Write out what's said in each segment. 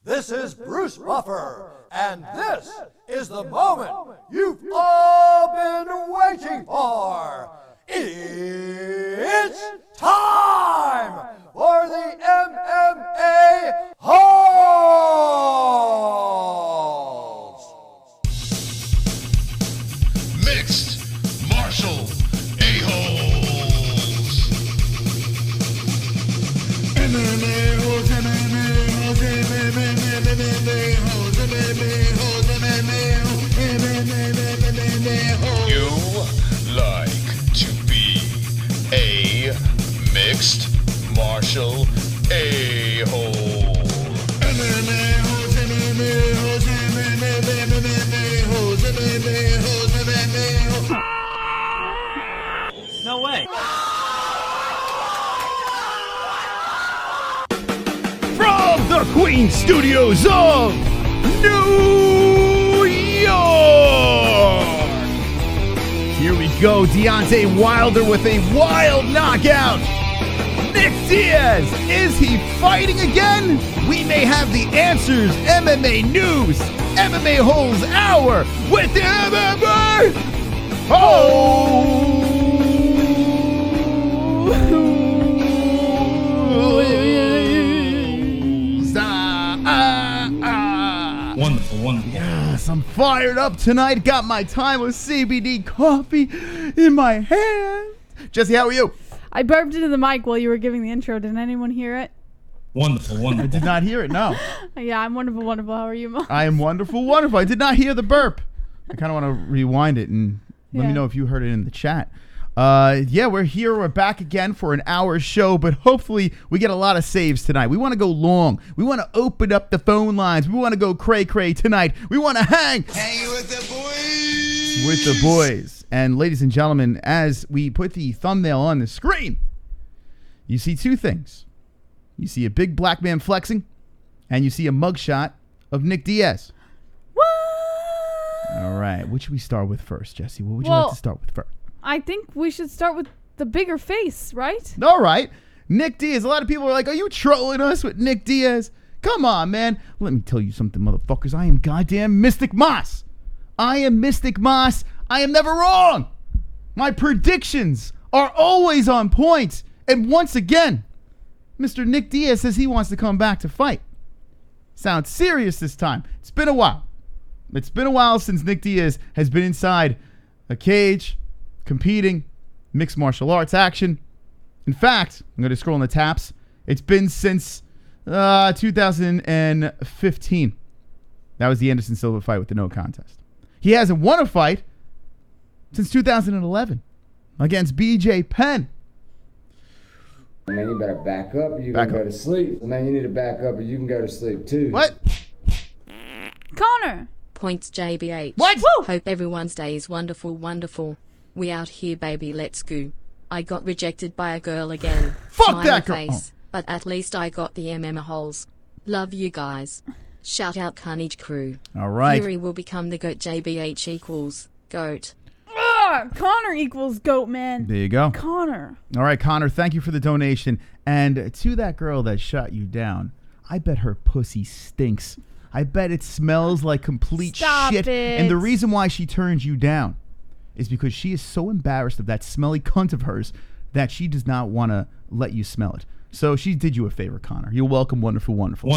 This is Bruce Buffer, and this is the moment you've all been waiting for. It's time for the MMA-Holes! Mixed martial a-holes. MMA-Holes, MMA-Holes, MMA-Holes, MMA-Holes, MMA-Holes. You like to be a mixed martial a-hole. MMA-Holes, MMA-Holes, MMA-Holes, MMA-Holes, MMA-Holes. No way. From the Queen Studios of New York. Here we go, Deontay Wilder with a wild knockout. Nick Diaz, is he fighting again? We may have the answers. MMA News, MMA-Holes Hour with the MMA Wonderful. Yes, I'm fired up tonight. Got my time with CBD coffee in my hand. Jesse, how are you? I burped into the mic while you were giving the intro. Didn't anyone hear it? Wonderful. I did not hear it, no. Yeah, I'm wonderful. How are you, Mom? I am wonderful. I did not hear the burp. I kind of want to rewind it and let me know if you heard it in the chat. Yeah, we're here. We're back again for an hour show, but hopefully we get a lot of saves tonight. We want to go long. We want to open up the phone lines. We want to go cray-cray tonight. We want to hang with the boys. with the boys. And ladies and gentlemen, as we put the thumbnail on the screen, you see two things. You see a big black man flexing, and you see a mugshot of Nick Diaz. What? All right. What should we start with first, Jesse? What would you like to start with first? I think we should start with the bigger face, right? All right. Nick Diaz. A lot of people are like, are you trolling us with Nick Diaz? Come on, man. Let me tell you something, motherfuckers. I am goddamn Mystic Moss. I am Mystic Moss. I am never wrong. My predictions are always on point. And once again, Mr. Nick Diaz says he wants to come back to fight. Sounds serious this time. It's been a while. It's been a while since Nick Diaz has been inside a cage, competing, mixed martial arts action. In fact, I'm going to scroll in the taps. It's been since 2015. That was the Anderson Silva fight with the no contest. He hasn't won a fight since 2011 against BJ Penn. Man, you better back up or you can go to sleep. Man, you need to back up or you can go to sleep too. What? Conor. Points JBH. What? Woo! Hope everyone's day is wonderful. We out here, baby, let's go. I got rejected by a girl again. Fuck Smiley that girl. face, but at least I got the MMA-Holes. Love you guys. Shout out Carnage Crew. All right. Fury will become the GOAT. JBH equals GOAT. Conor equals GOAT, man. There you go. Conor. All right, Conor, thank you for the donation. And to that girl that shot you down, I bet her pussy stinks. I bet it smells like complete Stop shit. it. And the reason why she turned you down is because she is so embarrassed of that smelly cunt of hers that she does not want to let you smell it. So she did you a favor, Conor. You're welcome, wonderful. Wonderful.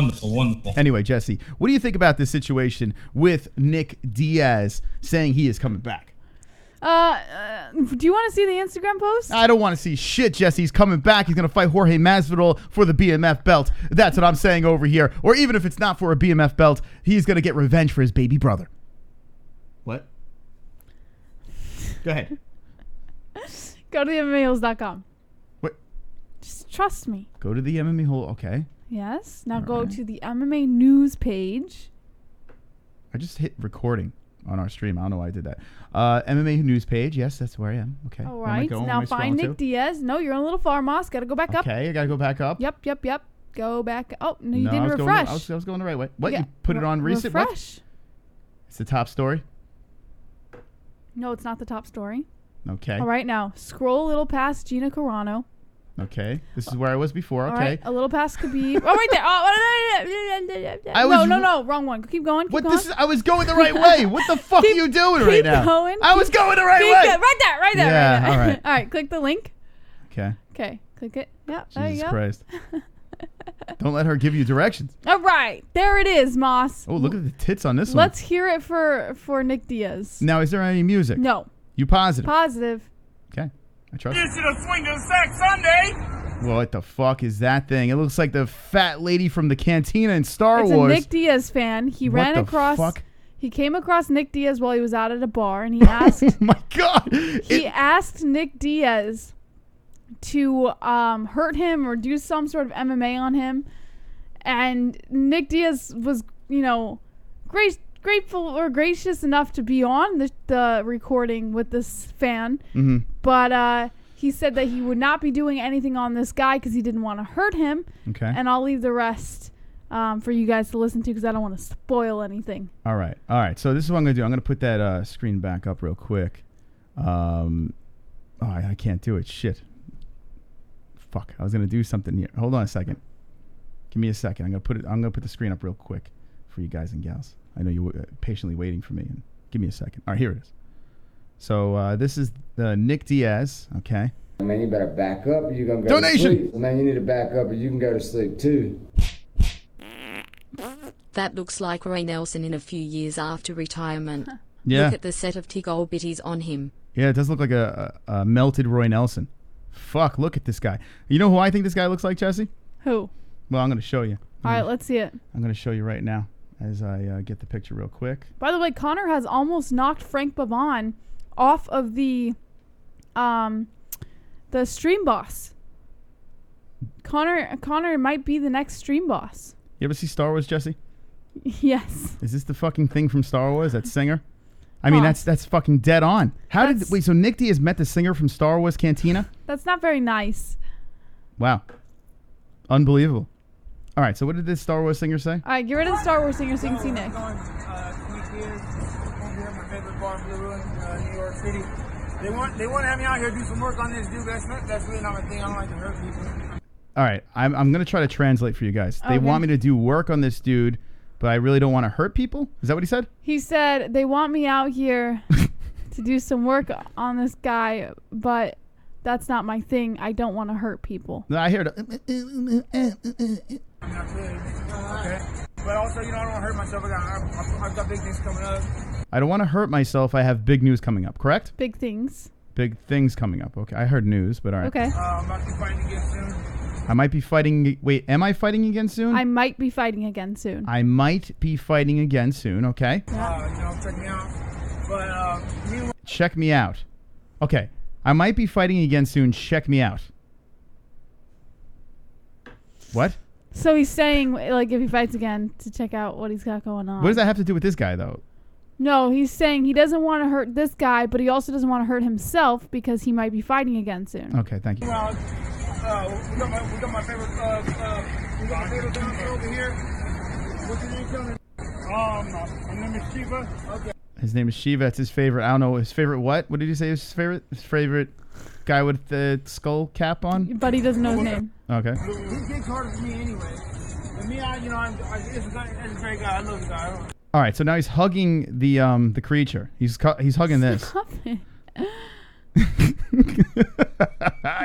Anyway, Jesse, what do you think about this situation with Nick Diaz saying he is coming back? Do you want to see the Instagram post? I don't want to see shit, Jesse. He's coming back. He's going to fight Jorge Masvidal for the BMF belt. That's what I'm saying over here. Or even if it's not for a BMF belt, he's going to get revenge for his baby brother. What? Go ahead. Go to the MMAHoles.com. What? Just trust me. Go to the MMA hole. Okay. Yes. Now go to the MMA news page. I just hit recording on our stream. I don't know why I did that. MMA news page. Yes, that's where I am. Okay. All Where am I right. going? Where Now am I find scrolling Nick to? Diaz. No, you're a little far, Moss. Got to go back up. Okay, I got to go back up. Yep. Go back. Oh, no, you No, didn't I was refresh. Going, I was going the right way. What? Yeah. You put it on recent? What? Refresh. It's the top story? No, it's not the top story. Okay. All right, now scroll a little past Gina Carano. Okay. This is where I was before. All Okay. right, a little past Khabib. Oh, right there. No, wrong one. Keep going. Keep going. I was going the right way. What the fuck are you doing right now? Going. I was going the right way. Right there. Yeah, all right. All right, click the link. Okay. Okay, click it. Yeah, there you Jesus go. Christ. Don't let her give you directions. All right, there it is, Moss. Oh, look at the tits on this one. Let's hear it for Nick Diaz. Now, is there any music? No. You positive? Positive. Okay. I trust This is a swing to sack Sunday. Well, what the fuck is that thing? It looks like the fat lady from the cantina in Star It's Wars. a Nick Diaz fan. He What ran the across. fuck? He came across Nick Diaz while he was out at a bar, and he asked. Oh my god! He asked Nick Diaz to hurt him or do some sort of MMA on him, and Nick Diaz was, grateful or gracious enough to be on the recording with this fan, but he said that he would not be doing anything on this guy because he didn't want to hurt him. Okay. And I'll leave the rest for you guys to listen to because I don't want to spoil anything. All right. So this is what I'm going to do. I'm going to put that screen back up real quick. I can't do it. Shit. Fuck. I was going to do something here. Hold on a second. Give me a second. I'm going to put the screen up real quick for you guys and gals. I know you're patiently waiting for me. And give me a second. All right, here it is. So this is Nick Diaz. Okay. Man, you better back up or you're going to go Donation. to sleep. Man, you need to back up or you can go to sleep too. That looks like Roy Nelson in a few years after retirement. Yeah. Look at the set of tick old bitties on him. Yeah, it does look like a melted Roy Nelson. Fuck, look at this guy. You know who I think this guy looks like, Jesse? Who? Well, I'm going to show you. All right, let's see it. I'm going to show you right now as I get the picture real quick. By the way, Conor has almost knocked Frank Pavon off of the stream boss. Conor might be the next stream boss. You ever see Star Wars, Jesse? Yes. Is this the fucking thing from Star Wars, that singer? I mean, that's fucking dead on. So Nick Diaz met the singer from Star Wars Cantina? That's not very nice. Wow. Unbelievable. All right, so what did this Star Wars singer say? All right, get rid of the Star Wars singer so you can see Nick. My favorite bar in New York City. They want to have me out here do some work on this dude. That's really not my thing. I don't like to hurt people. All right, I'm going to try to translate for you guys. They want me to do work on this dude, but I really don't want to hurt people? Is that what he said? He said they want me out here to do some work on this guy, but that's not my thing. I don't want to hurt people. No, I hear it. Okay. But also, I don't want to hurt myself. I've got big things coming up. I don't want to hurt myself. I have big news coming up, correct? Big things. Big things coming up. Okay, I heard news, but all right. Okay. I'm about to be fighting again soon. I might be fighting. Wait, am I fighting again soon? I might be fighting again soon. I might be fighting again soon, okay? Check me out. But, check me out. Okay. I might be fighting again soon. Check me out. What? So he's saying, like, if he fights again, to check out what he's got going on. What does that have to do with this guy, though? No, he's saying he doesn't want to hurt this guy, but he also doesn't want to hurt himself because he might be fighting again soon. Okay, thank you. Well, we got my favorite dancer over here. What's your name, Tony? My name is Shiva. Okay. His name is Shiva. It's his favorite. I don't know his favorite. What? What did you say? His favorite? His favorite guy with the skull cap on. But he doesn't know his name. Okay. He gets harder than me anyway. But me, it's a great guy. I love the guy. All right. So now he's hugging the creature. He's hugging this. Stop it.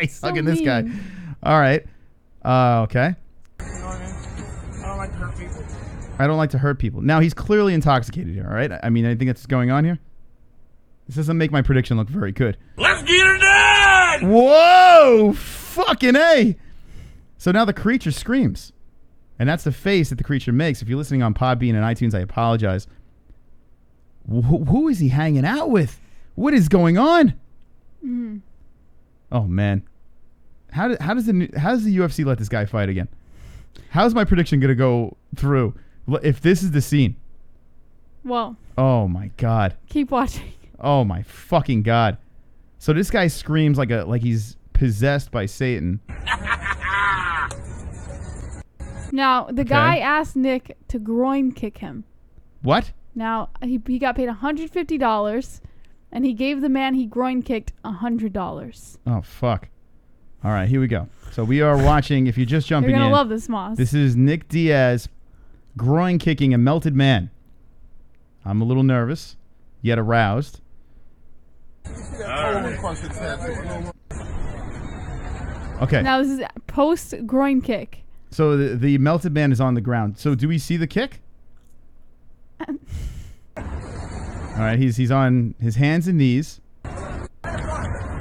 He's hugging this guy. All right. Okay. You know what I mean? I don't like to hurt people. I don't like to hurt people. Now, he's clearly intoxicated here, all right? I mean, anything that's going on here? This doesn't make my prediction look very good. Let's get her done! Whoa! Fucking A! So now the creature screams. And that's the face that the creature makes. If you're listening on Podbean and iTunes, I apologize. Who is he hanging out with? What is going on? Oh, man. How does the UFC let this guy fight again? How's my prediction going to go through if this is the scene? Well. Oh, my God. Keep watching. Oh, my fucking God. So this guy screams like he's possessed by Satan. Now, the guy asked Nick to groin kick him. What? Now, he got paid $150, and he gave the man he groin kicked $100. Oh, fuck. All right, here we go. So we are watching, if you're just jumping in. You're going to love this, Moss. This is Nick Diaz groin kicking a melted man. I'm a little nervous, yet aroused. Okay. Now this is post groin kick. So the melted man is on the ground. So do we see the kick? All right, he's on his hands and knees.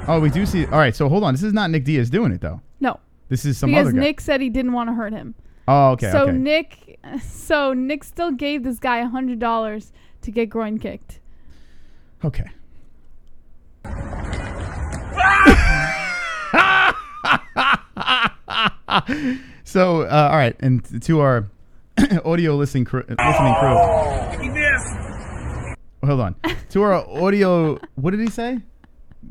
Oh, we do see. All right, so hold on. This is not Nick Diaz doing it though. No. This is some other guy. Because Nick said he didn't want to hurt him. Oh, okay. So okay. Nick still gave this guy $100 to get groin kicked. Okay. So, all right, and to our audio listening crew. He missed. Hold on. To our audio, what did he say?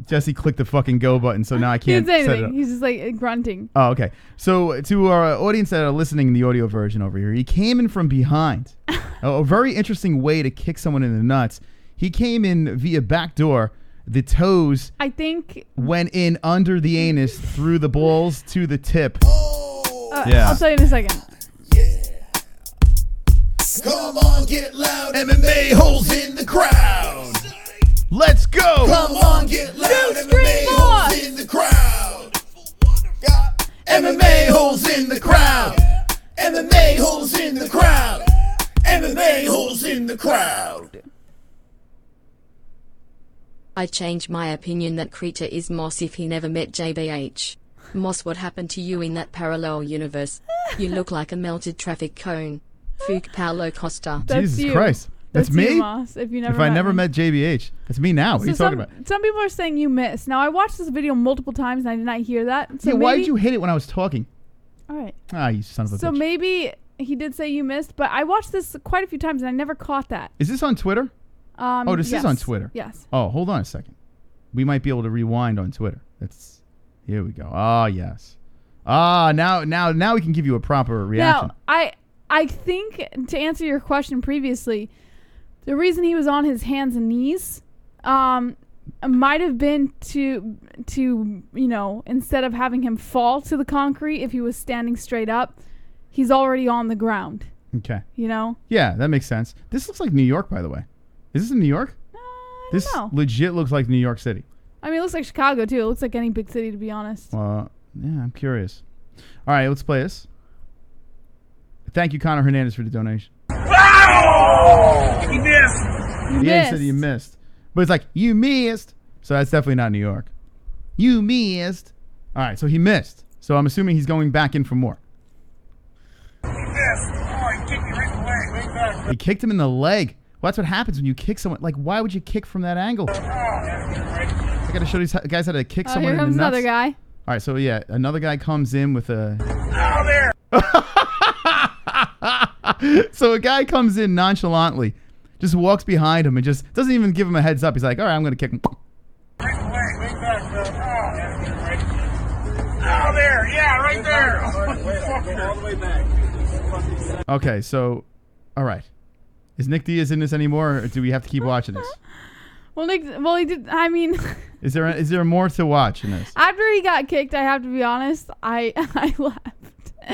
Jesse clicked the fucking go button, so now I can't He didn't say set it anything. up. He's just like grunting. Oh, okay. So to our audience that are listening in the audio version over here, he came in from behind. A very interesting way to kick someone in the nuts. He came in via back door. The toes, I think, went in under the anus, through the balls to the tip. yeah. I'll tell you in a second. Come on, get loud. MMA-Holes in the crowd. Let's go. Come on, get loud. MMA-Holes in the crowd. MMA-Holes in the crowd. MMA-Holes in the crowd. MMA-Holes in the crowd. I changed my opinion that Creature is Moss if he never met JBH. Moss, what happened to you in that parallel universe? You look like a melted traffic cone. Fuke Paulo Costa. Jesus you. Christ. That's you, me? Moss, if you never if I met never me. met JBH. That's me now. What are you talking about? Some people are saying you missed. Now, I watched this video multiple times and I did not hear that. So yeah, why did you hit it when I was talking? All right. Ah, you son of a bitch. So maybe he did say you missed, but I watched this quite a few times and I never caught that. Is this on Twitter? Oh, this is on Twitter. Yes. Oh, hold on a second. We might be able to rewind on Twitter. Here we go. Ah, yes. Ah, now we can give you a proper reaction. Now, I think to answer your question previously, the reason he was on his hands and knees might have been to instead of having him fall to the concrete, if he was standing straight up, he's already on the ground. Okay. You know? Yeah, that makes sense. This looks like New York, by the way. Is this in New York? I don't know. Legit looks like New York City. I mean, it looks like Chicago, too. It looks like any big city, to be honest. Yeah, I'm curious. All right, let's play this. Thank you, Conor Hernandez, for the donation. Oh! He missed. He said you missed. But it's like, you missed. So that's definitely not New York. You missed. All right, so he missed. So I'm assuming he's going back in for more. He missed. Oh, he kicked me right in the leg. Way back. He kicked him in the leg. Well, that's what happens when you kick someone. Like, why would you kick from that angle? I got to show these guys how to kick someone in the nuts. Here comes another guy. All right, so yeah, another guy comes in with a... Oh, there. So a guy comes in nonchalantly, just walks behind him and just doesn't even give him a heads up. He's like, all right, I'm going to kick him. Right in the leg. Way back, bro. Oh, there. Yeah, right there. All the way back. Okay, so, all right. Is Nick Diaz in this anymore, or do we have to keep watching this? Well, he did. I mean, is there more to watch in this? After he got kicked, I have to be honest, I left.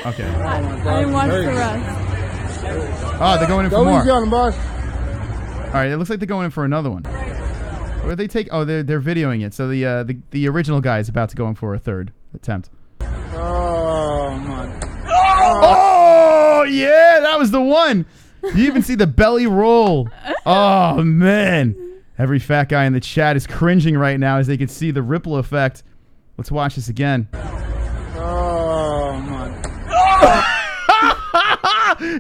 Okay. I didn't watch the rest. Oh, they're going in for more. Go easy on him, boss. All right, it looks like they're going in for another one. Or they take? Oh, they're videoing it. So the original guy is about to go in for a third attempt. Oh man. Oh yeah, that was the one. You even see the belly roll. Oh man, every fat guy in the chat is cringing right now as they can see the ripple effect. Let's watch this again. Oh man.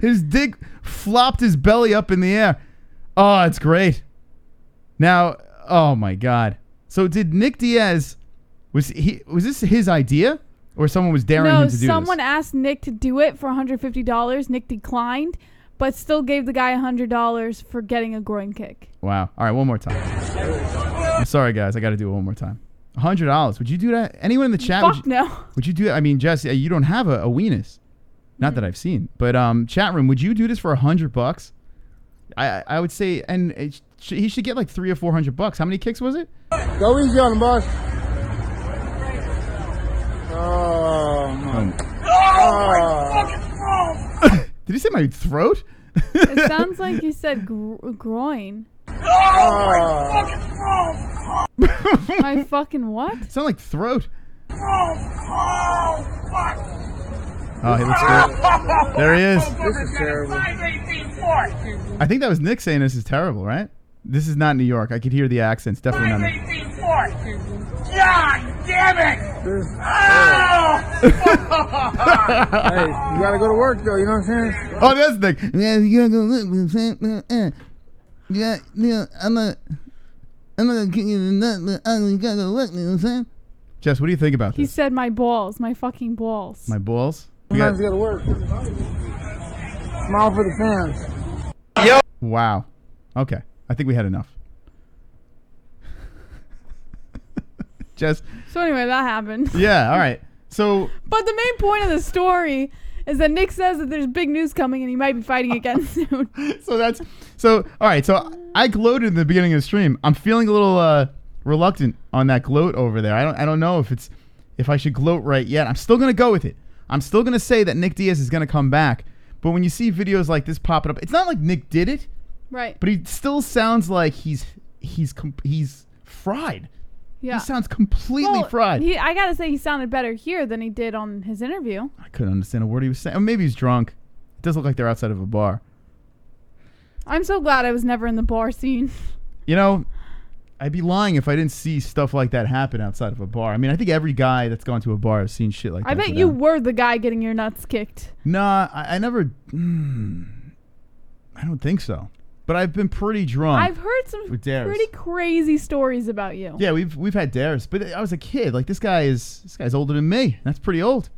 His dick flopped his belly up in the air. Oh, it's great. Now, oh my God. So did Nick Diaz, was this his idea? Or someone was daring him to do this? No, someone asked Nick to do it for $150. Nick declined, but still gave the guy $100 for getting a groin kick. Wow. All right, one more time. I'm sorry, guys. I got to do it one more time. $100. Would you do that? Anyone in the chat? Fuck no. Would you do that? I mean, Jess, you don't have a weenus. Not that I've seen. But chat room, would you do this for $100? I would say, and he should get like $300 or $400. How many kicks was it? Go easy on him, boss. Did you say my throat? It sounds like you said groin. My fucking what? Sound like throat. Oh, he looks good. There he is. This is terrible. I think that was Nick saying this is terrible, right? This is not New York. I could hear the accents. Definitely not New York. God damn it! Hey, you gotta go to work though, you know what I'm saying? Oh, that's Nick. Yeah, you gotta go look. Yeah, I'm not gonna kick you in the nut, but you gotta go look, you know what I'm saying? Jess, what do you think about He this? said my balls, my fucking balls. My balls? Sometimes you gotta work. Smile for the fans. Wow. Okay. I think we had enough. Jess. So anyway, that happened. Yeah, all right. So. But the main point of the story is that Nick says that there's big news coming and he might be fighting again soon. So all right. So I gloated in the beginning of the stream. I'm feeling a little reluctant on that gloat over there. I don't know if I should gloat right yet. I'm still gonna go with it. I'm still gonna say that Nick Diaz is gonna come back. But when you see videos like this popping up, it's not like Nick did it. Right. But he still sounds like he's fried. Yeah. He sounds completely fried. I gotta say, he sounded better here than he did on his interview. I couldn't understand a word he was saying. Or maybe he's drunk. It does look like they're outside of a bar. I'm so glad I was never in the bar scene. You know, I'd be lying if I didn't see stuff like that happen outside of a bar. I mean, I think every guy that's gone to a bar has seen shit like that. I bet you were the guy getting your nuts kicked. Nah, I never. I don't think so. But I've been pretty drunk. I've heard some pretty crazy stories about you. Yeah, we've had dares, but I was a kid. Like this guy's older than me. That's pretty old.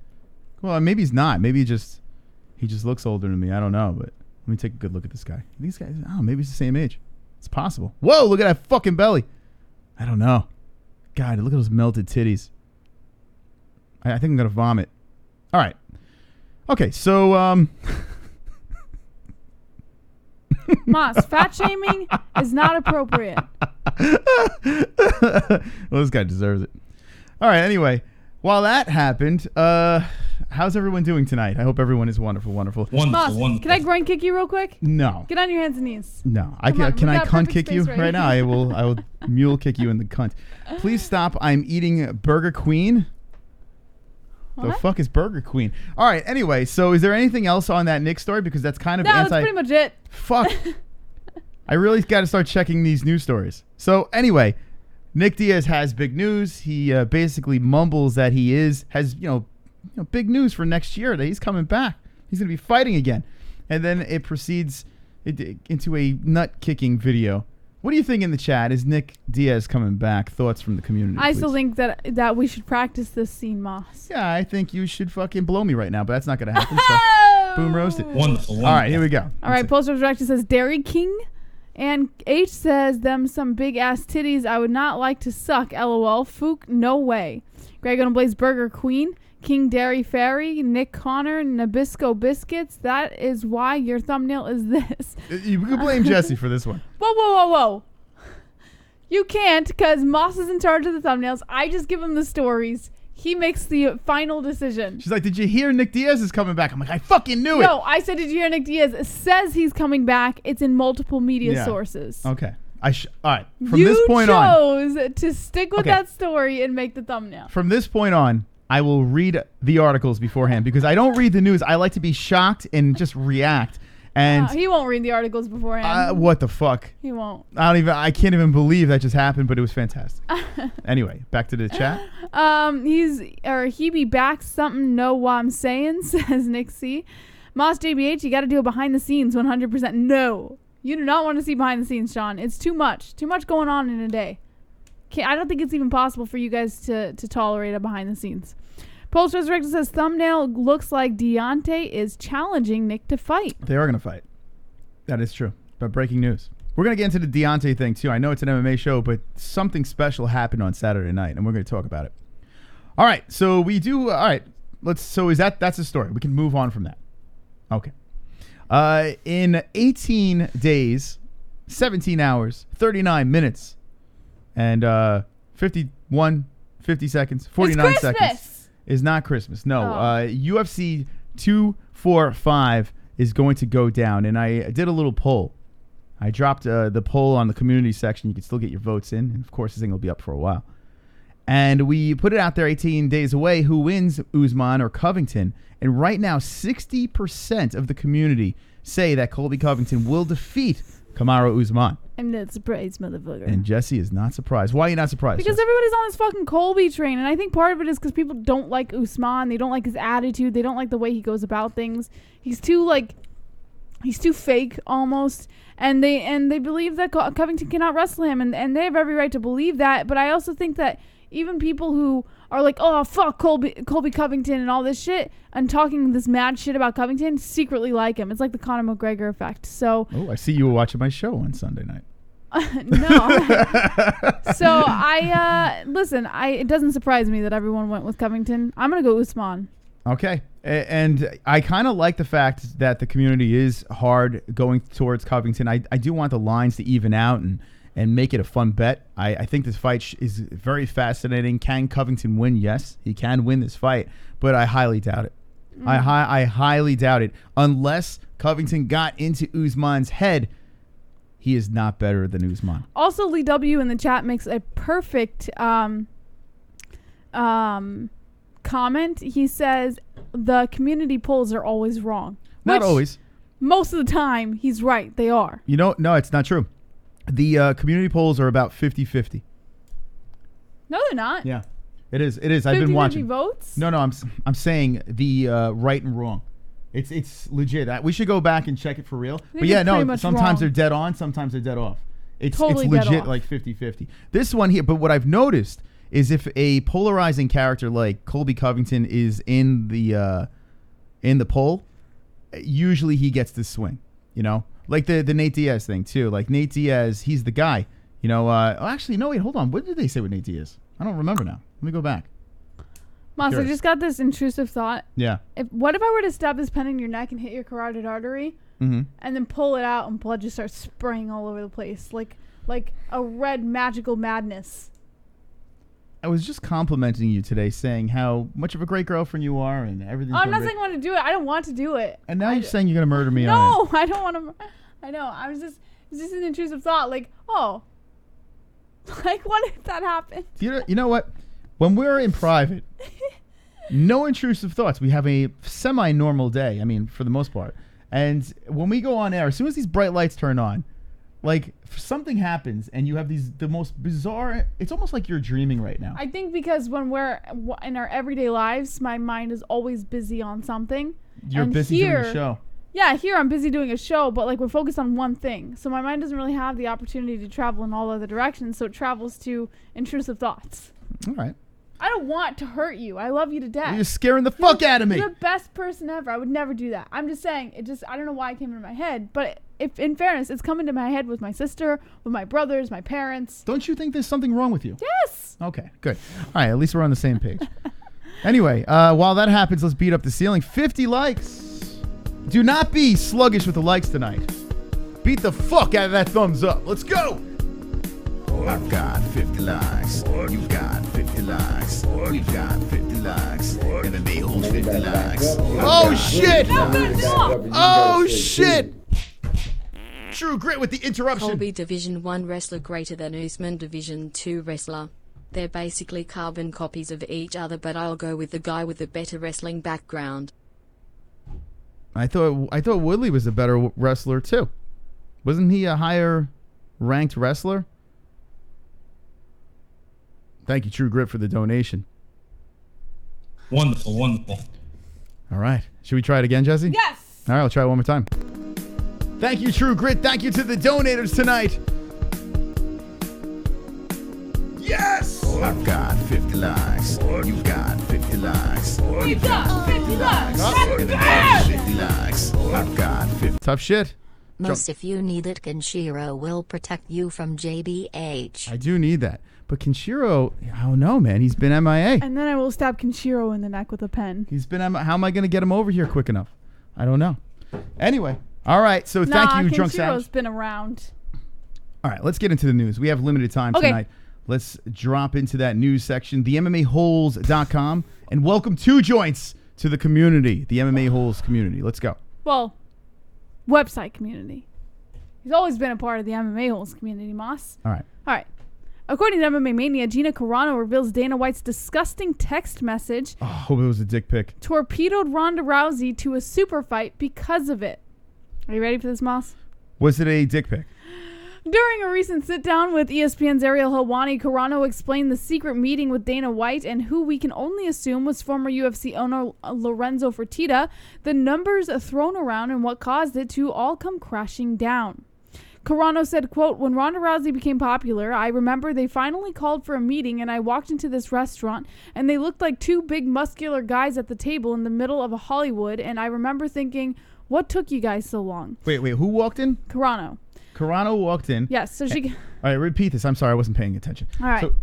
Well, maybe he's not. Maybe he just looks older than me. I don't know. But let me take a good look at this guy. These guys. Oh, maybe he's the same age. It's possible. Whoa! Look at that fucking belly. I don't know. God, look at those melted titties. I think I'm gonna vomit. All right. Okay, so Moss, fat shaming is not appropriate. Well, this guy deserves it. All right, anyway, while that happened, how's everyone doing tonight? I hope everyone is wonderful. Moss, can I groin kick you real quick? No. Get on your hands and knees. No. Can I cunt kick you right now? I will mule kick you in the cunt. Please stop. I'm eating Burger Queen. The fuck is Burger Queen? All right, anyway, so is there anything else on that Nick story? Because that's kind of that's pretty much it. Fuck. I really got to start checking these news stories. So anyway, Nick Diaz has big news. He basically mumbles that he has big news for next year, that he's coming back. He's going to be fighting again. And then it proceeds into a nut-kicking video. What do you think in the chat? Is Nick Diaz coming back? Thoughts from the community, I please. still think that we should practice this scene, Moss. Yeah, I think you should fucking blow me right now, but that's not going to happen. So boom, roasted. Wonderful. All right, here we go. All right, Poster Director says Dairy King. And H says, them some big-ass titties I would not like to suck, LOL. Fook, no way. Greg on Blaze Burger Queen. King Dairy Fairy, Nick Conor, Nabisco Biscuits. That is why your thumbnail is this. You can blame Jesse for this one. Whoa. You can't, because Moss is in charge of the thumbnails. I just give him the stories. He makes the final decision. She's like, did you hear Nick Diaz is coming back? I'm like, I fucking knew it. No, I said, did you hear Nick Diaz? It says he's coming back. It's in multiple media sources. Okay. All right. From this point on. You chose to stick with that story and make the thumbnail. From this point on, I will read the articles beforehand because I don't read the news. I like to be shocked and just react. And he won't read the articles beforehand. What the fuck? He won't. I can't even believe that just happened, but it was fantastic. Anyway, back to the chat. He be back something know what I'm saying, says Nick C. Moss JBH, you got to do a behind the scenes 100%. No. You do not want to see behind the scenes, Sean. It's too much. Too much going on in a day. I don't think it's even possible for you guys to tolerate a behind the scenes. Polster Director says thumbnail looks like Deontay is challenging Nick to fight. They are going to fight. That is true. But breaking news. We're going to get into the Deontay thing too. I know it's an MMA show, but something special happened on Saturday night, and we're going to talk about it. All right. So we do. All right. That's the story. We can move on from that. Okay. In 18 days, 17 hours, 39 minutes, and 50 seconds, 49 seconds. Is not Christmas. No. UFC 245 is going to go down, and I did a little poll. I dropped the poll on the community section. You can still get your votes in, and of course, this thing will be up for a while. And we put it out there 18 days away. Who wins, Usman or Covington? And right now, 60% of the community say that Colby Covington will defeat Kamaru Usman. I'm not surprised, motherfucker. And Jesse is not surprised. Why are you not surprised? Because Jesse? everybody's on this fucking Colby train, and I think part of it is because people don't like Usman. They don't like his attitude. They don't like the way he goes about things. He's too fake almost, and they believe that Covington cannot wrestle him, and they have every right to believe that. But I also think that even people who are like, oh, fuck Colby Covington and all this shit, and talking this mad shit about Covington, secretly like him. It's like the Conor McGregor effect. So, I see you were watching my show on Sunday night. No. So listen, it doesn't surprise me that everyone went with Covington. I'm going to go Usman. Okay. And I kind of like the fact that the community is hard going towards Covington. I do want the lines to even out and make it a fun bet. I think this fight is very fascinating. Can Covington win? Yes, he can win this fight, but I highly doubt it. I highly doubt it. Unless Covington got into Usman's head, he is not better than Usman. Also, Lee W in the chat makes a perfect comment. He says the community polls are always wrong. Not always. Most of the time, he's right. They are. No, it's not true. The community polls are about 50-50. No, they're not. Yeah, it is. It is. I've been watching. 50 votes? No, I'm saying the right and wrong. It's legit. We should go back and check it for real. But yeah, no, sometimes wrong. they're dead on, sometimes they're dead off. It's totally legit like 50-50. This one here, but what I've noticed is if a polarizing character like Colby Covington is in the poll, usually he gets this swing, you know? Like the Nate Diaz thing too. Like Nate Diaz, he's the guy. You know, actually, no, wait, hold on. What did they say with Nate Diaz? I don't remember now. Let me go back. Moss, I just got this intrusive thought. Yeah. What if I were to stab this pen in your neck and hit your carotid artery, and then pull it out and blood just starts spraying all over the place, like a red magical madness? I was just complimenting you today, saying how much of a great girlfriend you are and everything. I'm not saying I want to do it. I don't want to do it. And now you're saying you're going to murder me. No, I don't want to. I know. It's just an intrusive thought. Like, oh, like what if that happened? You know what? When we're in private, no intrusive thoughts. We have a semi-normal day. I mean, for the most part. And when we go on air, as soon as these bright lights turn on, like something happens and you have the most bizarre, it's almost like you're dreaming right now. I think because when we're in our everyday lives, my mind is always busy on something. You're busy doing a show. Yeah, here I'm busy doing a show, but like we're focused on one thing. So my mind doesn't really have the opportunity to travel in all other directions, so it travels to intrusive thoughts. All right. I don't want to hurt you. I love you to death. You're scaring the fuck out of me. You're the best person ever. I would never do that. I'm just saying, I don't know why it came into my head, but if in fairness, it's come into my head with my sister, with my brothers, my parents. Don't you think there's something wrong with you? Yes. Okay, good. All right, at least we're on the same page. Anyway, while that happens, let's beat up the ceiling. 50 likes. Do not be sluggish with the likes tonight. Beat the fuck out of that thumbs up. Let's go. I've got 50 likes. You got 50 likes. We got 50 likes. MMA-Holes 50 likes. Oh shit! Oh shit! True Grit with the interruption. Colby Division 1 wrestler greater than Usman Division 2 wrestler. They're basically carbon copies of each other, but I'll go with the guy with the better wrestling background. I thought Woodley was a better wrestler too. Wasn't he a higher ranked wrestler? Thank you, True Grit, for the donation. Wonderful, wonderful. All right. Should we try it again, Jesse? Yes. All right, I'll try it one more time. Thank you, True Grit. Thank you to the donators tonight. Yes! I've got 50 likes. You got 50 likes. We got 50 likes. That's 50 likes. I've got 50. Tough shit. Most if you need it, Kenshiro will protect you from JBH. I do need that. But Kenshiro, I don't know, man. He's been MIA. And then I will stab Kenshiro in the neck with a pen. He's been MIA. How am I going to get him over here quick enough? I don't know. Anyway. All right. So thank you, Drunk Savage. Kenshiro's been around. All right. Let's get into the news. We have limited time tonight. Let's drop into that news section, the MMAHoles.com, and welcome 2 joints to the community, the MMA Holes community. Let's go. Well, website community. He's always been a part of the MMA Holes community, Moss. All right. According to MMA Mania, Gina Carano reveals Dana White's disgusting text message. Oh, I hope it was a dick pic. Torpedoed Ronda Rousey to a super fight because of it. Are you ready for this, Moss? Was it a dick pic? During a recent sit-down with ESPN's Ariel Helwani, Carano explained the secret meeting with Dana White and who we can only assume was former UFC owner Lorenzo Fertitta, the numbers thrown around and what caused it to all come crashing down. Carano said, quote, "When Ronda Rousey became popular, I remember they finally called for a meeting and I walked into this restaurant and they looked like 2 big muscular guys at the table in the middle of a Hollywood, and I remember thinking, what took you guys so long?" Wait, who walked in? Carano. Carano walked in. Yes, so she... All right, repeat this. I'm sorry, I wasn't paying attention. All right. So,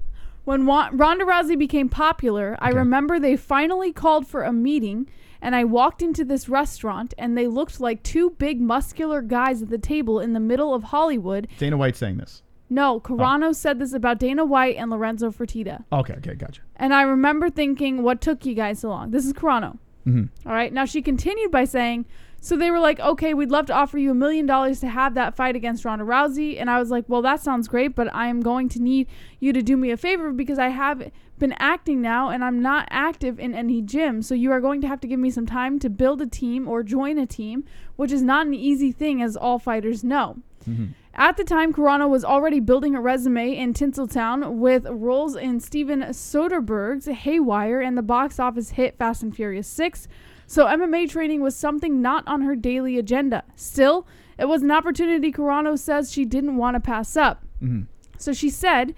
when Ronda Rousey became popular, I remember they finally called for a meeting, and I walked into this restaurant, and they looked like 2 big muscular guys at the table in the middle of Hollywood. Dana White saying this. No, Carano said this about Dana White and Lorenzo Fertitta. Okay, gotcha. And I remember thinking, what took you guys so long? This is Carano. Mm-hmm. All right. Now, she continued by saying, so they were like, okay, we'd love to offer you $1 million to have that fight against Ronda Rousey. And I was like, well, that sounds great, but I am going to need you to do me a favor because I have been acting now and I'm not active in any gym. So you are going to have to give me some time to build a team or join a team, which is not an easy thing, as all fighters know. Mm-hmm. At the time, Carano was already building a resume in Tinseltown with roles in Steven Soderbergh's Haywire and the box office hit Fast and Furious 6. So MMA training was something not on her daily agenda. Still, it was an opportunity Carano says she didn't want to pass up. Mm-hmm. So she said,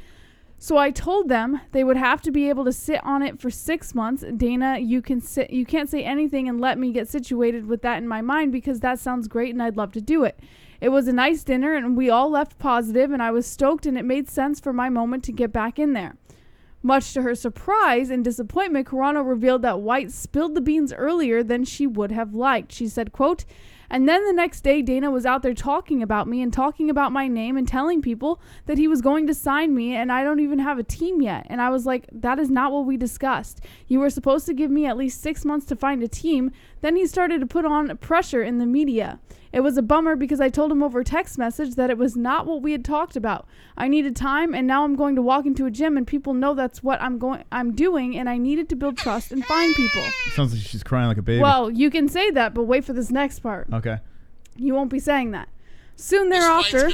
so I told them they would have to be able to sit on it for 6 months. Dana, you can't say anything and let me get situated with that in my mind because that sounds great and I'd love to do it. It was a nice dinner and we all left positive and I was stoked and it made sense for my moment to get back in there. Much to her surprise and disappointment, Carano revealed that White spilled the beans earlier than she would have liked. She said, quote, "And then the next day, Dana was out there talking about me and talking about my name and telling people that he was going to sign me and I don't even have a team yet." And I was like, that is not what we discussed. You were supposed to give me at least 6 months to find a team. Then he started to put on pressure in the media. It was a bummer because I told him over text message that it was not what we had talked about. I needed time and now I'm going to walk into a gym and people know that's what I'm doing and I needed to build trust and find people. Sounds like she's crying like a baby. Well, you can say that, but wait for this next part. Okay. You won't be saying that. Soon thereafter,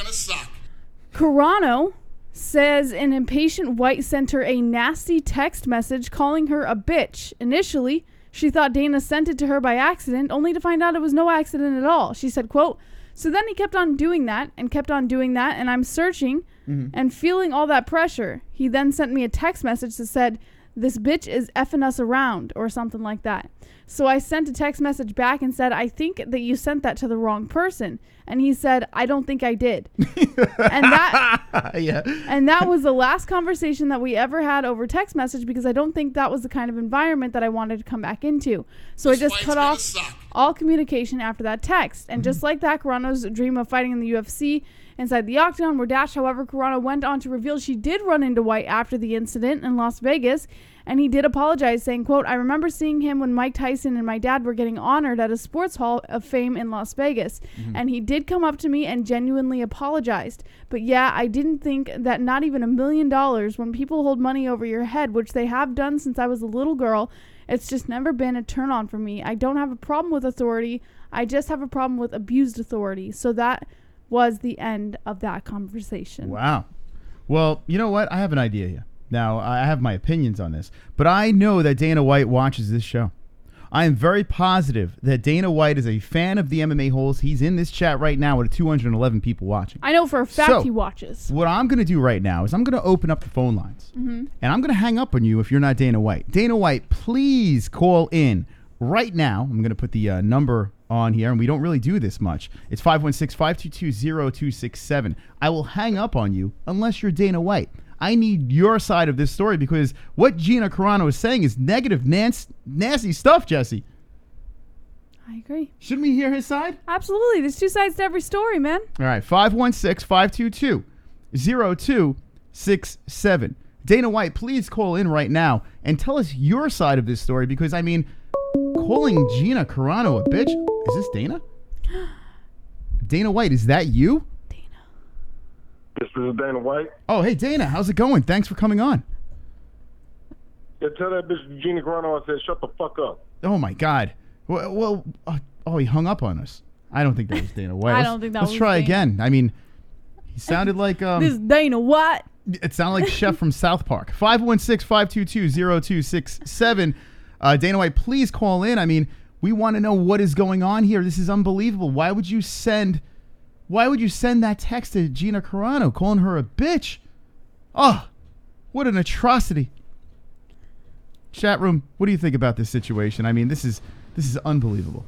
Carano says an impatient White sent her a nasty text message calling her a bitch. Initially, she thought Dana sent it to her by accident, only to find out it was no accident at all. She said, quote, "So then he kept on doing that, and I'm searching and feeling all that pressure. He then sent me a text message that said, 'This bitch is effing us around,' or something like that. So I sent a text message back and said, 'I think that you sent that to the wrong person.' And he said, 'I don't think I did.' And that was the last conversation that we ever had over text message because I don't think that was the kind of environment that I wanted to come back into. So I just cut off all communication after that text. And just like that, Carano's dream of fighting in the UFC inside the octagon were dashed. However, Carano went on to reveal she did run into White after the incident in Las Vegas, and he did apologize, saying, quote, "I remember seeing him when Mike Tyson and my dad were getting honored at a sports hall of fame in Las Vegas, and he did come up to me and genuinely apologized. But yeah, I didn't think that not even $1 million when people hold money over your head, which they have done since I was a little girl, it's just never been a turn on for me. I don't have a problem with authority. I just have a problem with abused authority." So that was the end of that conversation. Wow. Well, you know what? I have an idea here. Now, I have my opinions on this, but I know that Dana White watches this show. I am very positive that Dana White is a fan of the MMA Holes. He's in this chat right now with 211 people watching. I know for a fact he watches. What I'm going to do right now is I'm going to open up the phone lines, and I'm going to hang up on you if you're not Dana White. Dana White, please call in right now. I'm going to put the number on here, and we don't really do this much. It's 516-522-0267. I will hang up on you unless you're Dana White. I need your side of this story because what Gina Carano is saying is negative, nasty stuff, Jesse. I agree. Shouldn't we hear his side? Absolutely. There's 2 sides to every story, man. All right. 516-522-0267. Dana White, please call in right now and tell us your side of this story because, I mean, calling Gina Carano a bitch. Is this Dana? Dana White, is that you? This is Dana White. Oh, hey, Dana. How's it going? Thanks for coming on. Yeah, tell that bitch Gina Carano I said, shut the fuck up. Oh, my God. Well, he hung up on us. I don't think that was Dana White. I don't think that was Let's try Dana. again. I mean, he sounded like... This is Dana White. It sounded like Chef from South Park. 516-522-0267. Dana White, please call in. I mean, we want to know what is going on here. This is unbelievable. Why would you send that text to Gina Carano, calling her a bitch? Oh, what an atrocity. Chat room, what do you think about this situation? I mean, this is unbelievable.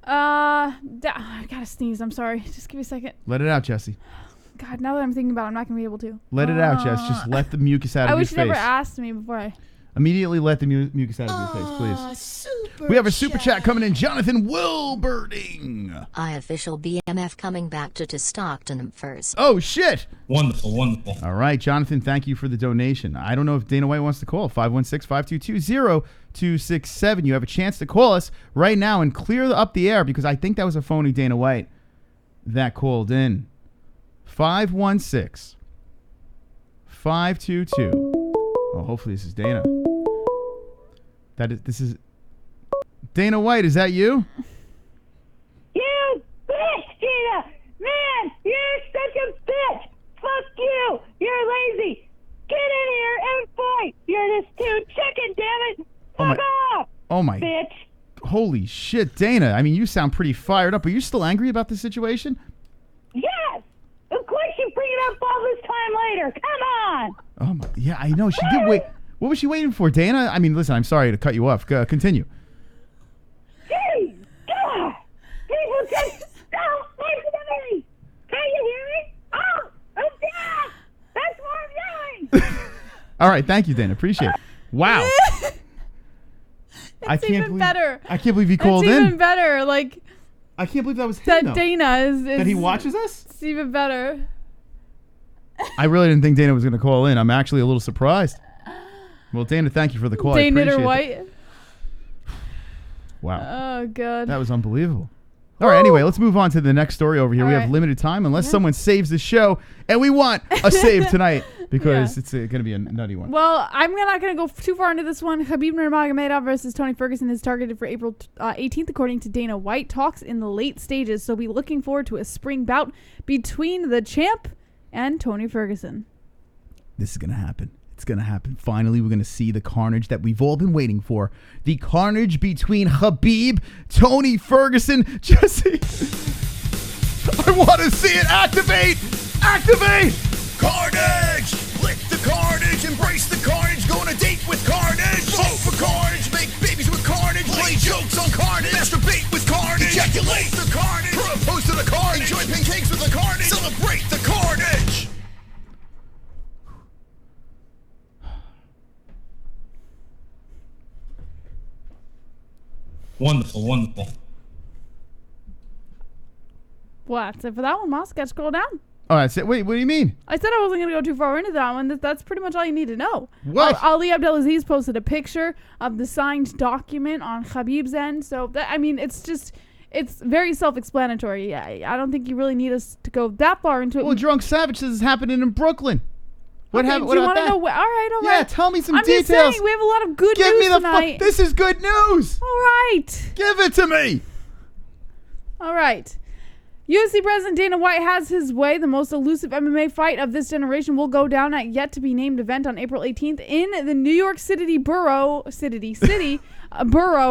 I gotta sneeze. I'm sorry. Just give me a second. Let it out, Jesse. God, now that I'm thinking about it, I'm not gonna be able to. Let it out, Jess. Just let the mucus out of your face. I wish you never asked me before I... Immediately let the mucus out of your face, please. We have a super chat coming in. Jonathan Wilberding. Official BMF coming back to Stockton first. Oh, shit. Wonderful, wonderful. All right, Jonathan, thank you for the donation. I don't know if Dana White wants to call. 516-522-0267. You have a chance to call us right now and clear up the air because I think that was a phony Dana White that called in. 516-522. Oh, hopefully this is Dana. This is Dana White. Is that you? You bitch, Gina! Man, you're such a bitch! Fuck you! You're lazy! Get in here and fight! You're this too chicken, damn it! Fuck off! Oh my! Bitch! Holy shit, Dana! I mean, you sound pretty fired up. Are you still angry about the situation? Yes! Of course you bring it up all this time later! Come on! Oh my! Yeah, I know. She did wait. What was she waiting for, Dana? I mean, listen, I'm sorry to cut you off. Continue. Jeez! God! People just don't listen to me! Can you hear me? Oh! I'm dead! That's why I'm yelling! All right, thank you, Dana. Appreciate it. Wow. It's even better. I can't believe he called in. It's even better. Like, I can't believe that was him, that though. Dana is that he watches us? It's even better. I really didn't think Dana was going to call in. I'm actually a little surprised. Well, Dana, thank you for the call. Dana White. Wow. Oh, God. That was unbelievable. All right, anyway, let's move on to the next story over here. All we right. have limited time unless someone saves the show, and we want a save tonight because it's going to be a nutty one. Well, I'm not going to go too far into this one. Khabib Nurmagomedov versus Tony Ferguson is targeted for April 18th, according to Dana White. Talks in the late stages, so be looking forward to a spring bout between the champ and Tony Ferguson. This is going to happen. It's going to happen. Finally, we're going to see the carnage that we've all been waiting for. The carnage between Khabib, Tony Ferguson, Jesse. I want to see it. Activate! Activate! Carnage! Lick the carnage, embrace the carnage, go on a date with carnage. Vote for carnage, make babies with carnage, play jokes on carnage, masturbate with carnage, ejaculate the carnage, propose to the carnage, enjoy pancakes with the carnage, celebrate the carnage. Wonderful, wonderful. What? So for that one, Moss, got to scroll down. All right, wait, what do you mean? I said I wasn't going to go too far into that one. That's pretty much all you need to know. What? Ali Abdelaziz posted a picture of the signed document on Khabib's end. So, it's very self-explanatory. I don't think you really need us to go that far into it. Well, Drunk Savage says it's happening in Brooklyn. What happened? Do you want to know? All right. Yeah, tell me some I'm details. just saying, we have a lot of good news tonight. This is good news. All right. Give it to me. All right. UFC President Dana White has his way. The most elusive MMA fight of this generation will go down at yet-to-be-named event on April 18th in the New York City borough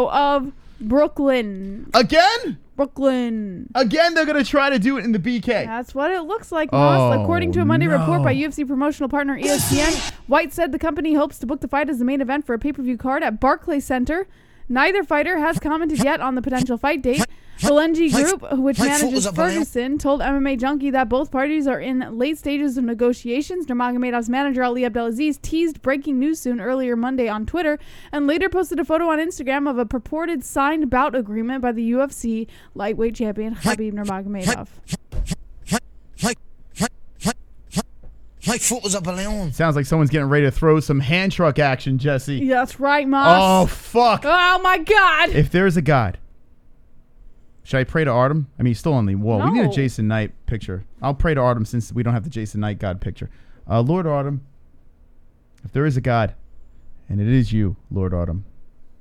of Brooklyn. Again? Brooklyn. Again, they're going to try to do it in the BK. That's what it looks like, Moss. According to a Monday report by UFC promotional partner ESPN, White said the company hopes to book the fight as the main event for a pay-per-view card at Barclays Center. Neither fighter has commented yet on the potential fight date. The Lenji Group, which manages Ferguson, told MMA Junkie that both parties are in late stages of negotiations. Nurmagomedov's manager, Ali Abdelaziz, teased breaking news soon earlier Monday on Twitter and later posted a photo on Instagram of a purported signed bout agreement by the UFC lightweight champion Khabib Nurmagomedov. My foot was a balloon. Sounds like someone's getting ready to throw some hand truck action, Jesse. Yeah, that's right, Moss. Oh, fuck. Oh, my God. If there is a God, should I pray to Artem? I mean, he's still on the wall. No. We need a Jason Knight picture. I'll pray to Artem since we don't have the Jason Knight God picture. Lord Artem, if there is a God, and it is you, Lord Artem.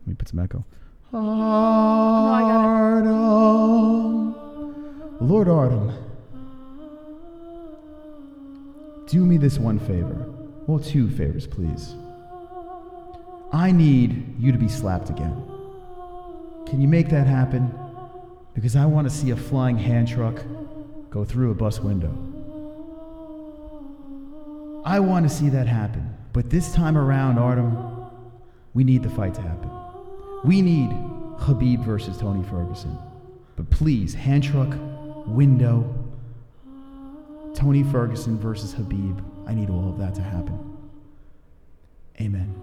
Let me put some echo. Artem. Lord Artem, do me this one favor. Well, 2 favors, please. I need you to be slapped again. Can you make that happen? Because I want to see a flying hand truck go through a bus window. I want to see that happen. But this time around, Artem, we need the fight to happen. We need Khabib versus Tony Ferguson. But please, hand truck, window, Tony Ferguson versus Khabib. I need all of that to happen. Amen.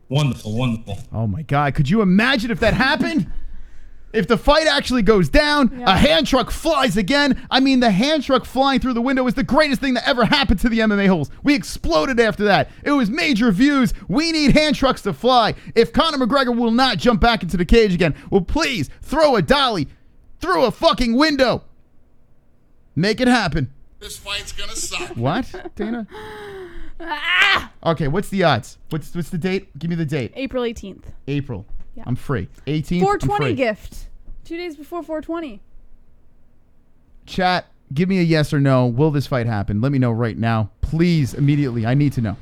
Wonderful, wonderful. Oh my God, could you imagine if that happened? If the fight actually goes down, a hand truck flies again. I mean, the hand truck flying through the window is the greatest thing that ever happened to the MMA Holes. We exploded after that. It was major views. We need hand trucks to fly. If Conor McGregor will not jump back into the cage again, well, please throw a dolly through a fucking window. Make it happen. This fight's gonna suck. What, Dana? Okay, what's the odds? What's the date? Give me the date. April 18th. April. Yeah. I'm free. 18th. 420 gift. 2 days before 420. Chat, give me a yes or no. Will this fight happen? Let me know right now. Please, immediately. I need to know.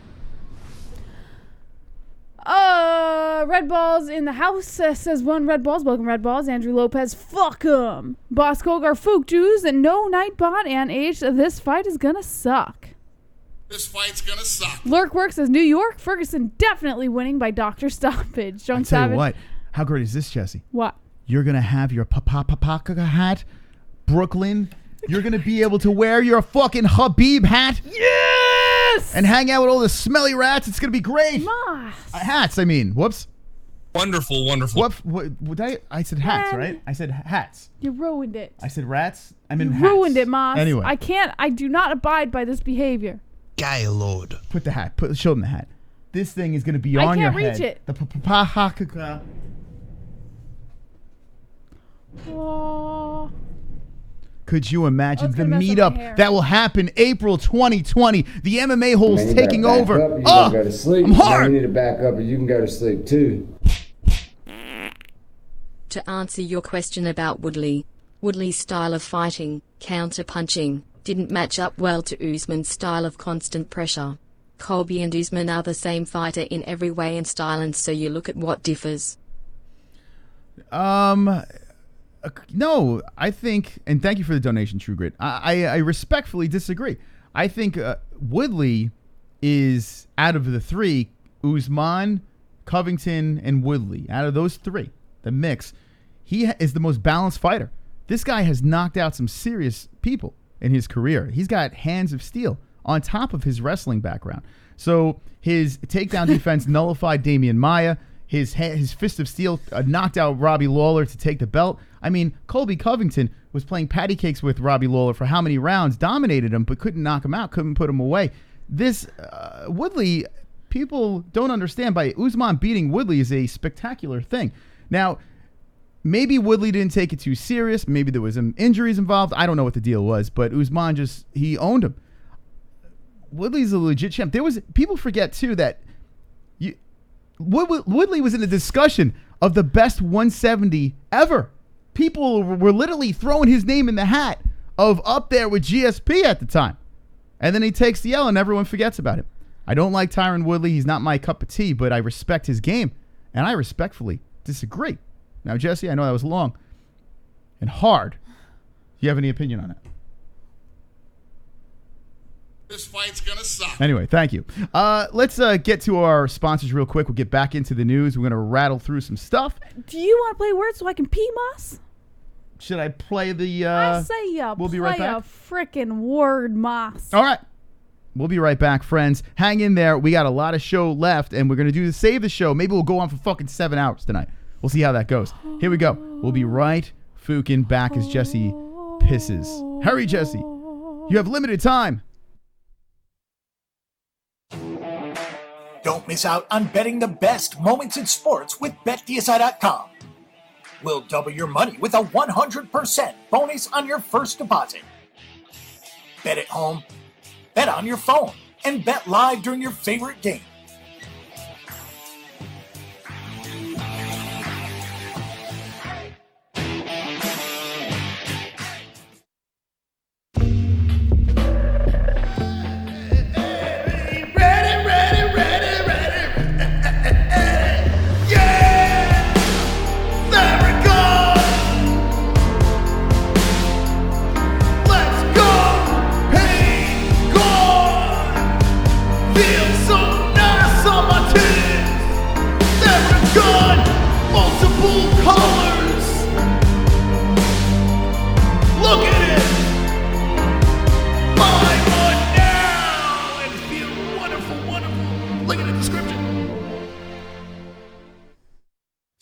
Red Balls in the house says 1 Red Balls. Welcome, Red Balls. Andrew Lopez, fuck 'em. Boss Kogar, Fook Jews, and no Nightbot and Age. This fight is gonna suck. This fight's gonna suck. Lurkwork says New York, Ferguson definitely winning by doctor stoppage. John I tell Savage. you what, how great is this, Jesse? What? You're gonna have your papaka hat, Brooklyn. You're gonna be able to wear your fucking Khabib hat. Yes! And hang out with all the smelly rats. It's gonna be great. Moss. Hats, I mean. Whoops. Wonderful, wonderful. What I said hats, right? I said hats. You ruined it. I said rats. I mean you hats. ruined it, Moss. Anyway. I do not abide by this behavior. Gaylord. Put the hat. Show them the hat. This thing is going to be on your head. I can't reach it. The papaka. Oh. Could you imagine the mess up my meetup hair. that will happen April 2020? The MMA Holes Man, you taking better back over. Up, you gotta go to sleep. I'm hard. Man, you need to back up, or you can go to sleep too. To answer your question about Woodley's style of fighting, counter-punching, didn't match up well to Usman's style of constant pressure. Colby and Usman are the same fighter in every way and style, and so you look at what differs. No, I think, and thank you for the donation, True Grit. I respectfully disagree. I think Woodley is, out of the 3, Usman, Covington, and Woodley, out of those 3, the mix, he is the most balanced fighter. This guy has knocked out some serious people in his career. He's got hands of steel on top of his wrestling background. So his takedown defense nullified Damian Maia. His fist of steel knocked out Robbie Lawler to take the belt. I mean, Colby Covington was playing patty cakes with Robbie Lawler for how many rounds, dominated him, but couldn't knock him out, couldn't put him away. This Woodley, people don't understand, by Usman beating Woodley is a spectacular thing. Now, maybe Woodley didn't take it too serious. Maybe there was some injuries involved. I don't know what the deal was, but Usman he owned him. Woodley's a legit champ. People forget too that Woodley was in a discussion of the best 170 ever. People were literally throwing his name in the hat of up there with GSP at the time. And then he takes the L and everyone forgets about him. I don't like Tyron Woodley. He's not my cup of tea, but I respect his game. And I respectfully disagree. Now, Jesse, I know that was long and hard. Do you have any opinion on it? This fight's gonna suck. Anyway, thank you. Let's get to our sponsors real quick. We'll get back into the news. We're going to rattle through some stuff. Do you want to play words so I can pee, Moss? Should I play the... I say we'll be right back. a frickin' word, Moss. All right. We'll be right back, friends. Hang in there. We got a lot of show left, and we're going to save the show. Maybe we'll go on for fucking 7 hours tonight. We'll see how that goes. Here we go. We'll be right fucking back as Jesse pisses. Hurry, Jesse. You have limited time. Don't miss out on betting the best moments in sports with BetDSI.com. We'll double your money with a 100% bonus on your first deposit. Bet at home, bet on your phone, and bet live during your favorite game.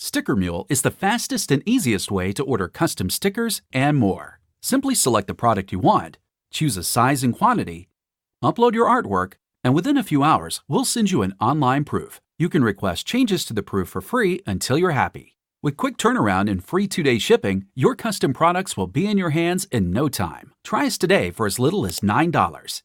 Sticker Mule is the fastest and easiest way to order custom stickers and more. Simply select the product you want, choose a size and quantity, upload your artwork, and within a few hours, we'll send you an online proof. You can request changes to the proof for free until you're happy. With quick turnaround and free 2-day shipping, your custom products will be in your hands in no time. Try us today for as little as $9.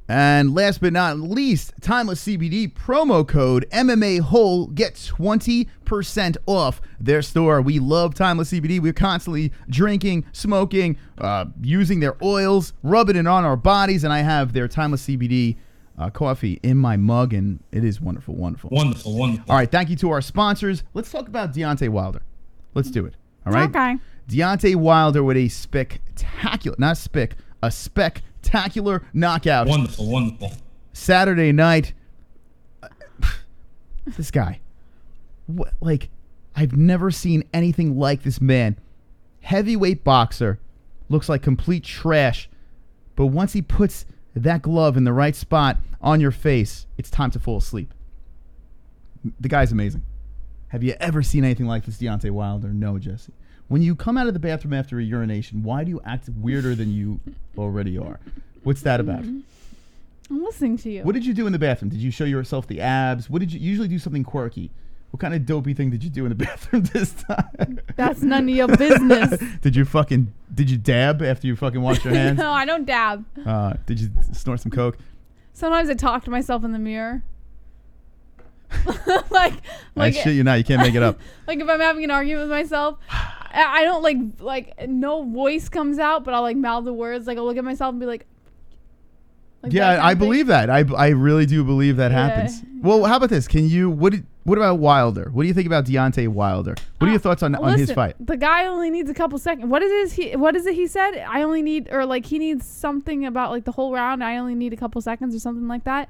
And last but not least, Timeless CBD promo code MMA-Hole. Get 20% off their store. We love Timeless CBD. We're constantly drinking, smoking, using their oils, rubbing it on our bodies. And I have their Timeless CBD coffee in my mug, and it is wonderful, wonderful. Wonderful, wonderful. All right, thank you to our sponsors. Let's talk about Deontay Wilder. Let's do it. All right? Okay. Deontay Wilder with a spectacular knockout. Wonderful, wonderful. Saturday night. This guy. I've never seen anything like this man. Heavyweight boxer. Looks like complete trash. But once he puts that glove in the right spot on your face, it's time to fall asleep. The guy's amazing. Have you ever seen anything like this, Deontay Wilder? No, Jesse. When you come out of the bathroom after a urination, why do you act weirder than you already are? What's that about? I'm listening to you. What did you do in the bathroom? Did you show yourself the abs? What did you usually do? Something quirky? What kind of dopey thing did you do in the bathroom this time? That's none of your business. Did you dab after you fucking washed your hands? No, I don't dab. Did you snort some coke? Sometimes I talk to myself in the mirror. I shit you not. You can't make it up. Like if I'm having an argument with myself, I don't like no voice comes out, but I'll mouth the words. I'll look at myself and be like yeah, I believe that. I really do believe that happens. Well, how about this? What about Wilder? What do you think about Deontay Wilder? What are your thoughts on his fight? The guy only needs a couple seconds. What is it he said? I only need, or he needs something about the whole round. I only need a couple seconds or something like that.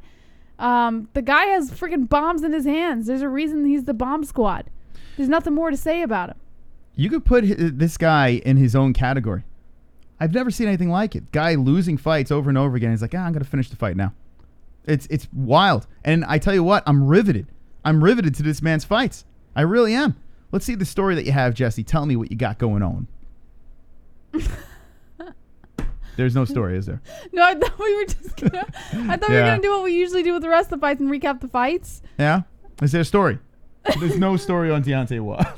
The guy has freaking bombs in his hands. There's a reason he's the bomb squad. There's nothing more to say about him. You could put this guy in his own category. I've never seen anything like it. Guy losing fights over and over again. He's like, I'm going to finish the fight now. It's wild. And I tell you what, I'm riveted. I'm riveted to this man's fights. I really am. Let's see the story that you have, Jesse. Tell me what you got going on. There's no story, is there? No, I thought we were just gonna. I thought we were gonna do what we usually do with the rest of the fights and recap the fights. Yeah, is there a story? There's no story on Deontay Wilder.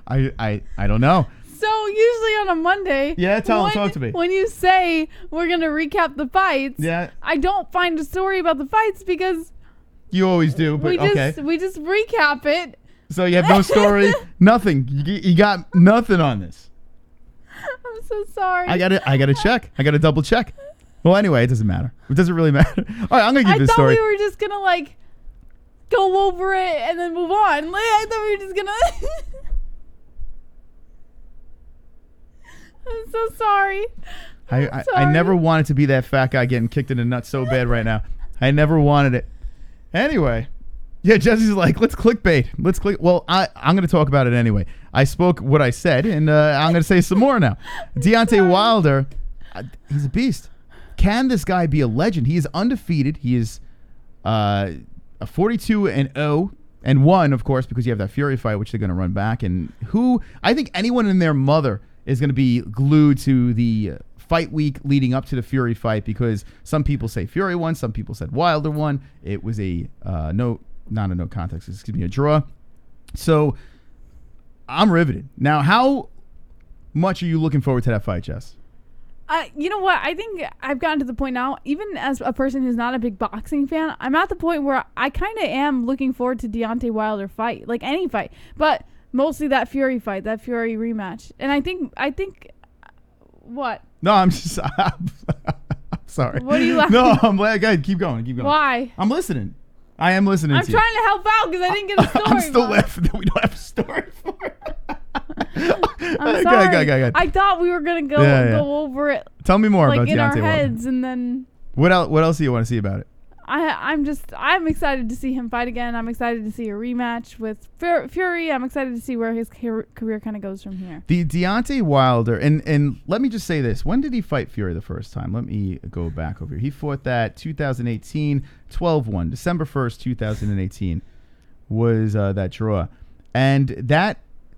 I don't know. So usually on a Monday, talk to me. When you say we're gonna recap the fights, I don't find a story about the fights because you always do. But we just recap it. So you have no story, nothing. You got nothing on this. I'm so sorry. I gotta check. I gotta double check. Well, anyway, it doesn't matter. It doesn't really matter. All right, I'm gonna give this story. I thought we were just gonna go over it and then move on. I thought we were just gonna. I'm so sorry. I never wanted to be that fat guy getting kicked in the nuts so bad right now. I never wanted it. Anyway. Yeah, Jesse's like, let's clickbait. Let's click. Well, I'm going to talk about it anyway. I spoke what I said, and I'm going to say some more now. Deontay Wilder, he's a beast. Can this guy be a legend? He is undefeated. He is a 42-0 and 1, of course, because you have that Fury fight, which they're going to run back. And I think anyone and their mother is going to be glued to the fight week leading up to the Fury fight, because some people say Fury won, some people said Wilder won. It was a not a no contest, excuse me, a draw. So I'm riveted. Now, how much are you looking forward to that fight, Jess? You know what? I think I've gotten to the point now, even as a person who's not a big boxing fan, I'm at the point where I kind of am looking forward to Deontay Wilder fight, like any fight, but mostly that Fury fight, that Fury rematch. And I think, what? No, I'm just, I'm sorry. What are you laughing? No, I'm like, go ahead, keep going. Why? I'm listening. I am listening I'm to you. trying to help out because I didn't get a story. I'm still laughing that we don't have a story for it. I'm sorry. Go. I thought we were going to go over it. Tell me more like about in Deontay our Wilder. heads, and then... What else do you want to see about it? I'm excited to see him fight again. I'm excited to see a rematch with Fury. I'm excited to see where his career kind of goes from here. The Deontay Wilder, and let me just say this. When did he fight Fury the first time? Let me go back over here. He fought that 2018, 12-1. December 1st, 2018 was that draw. And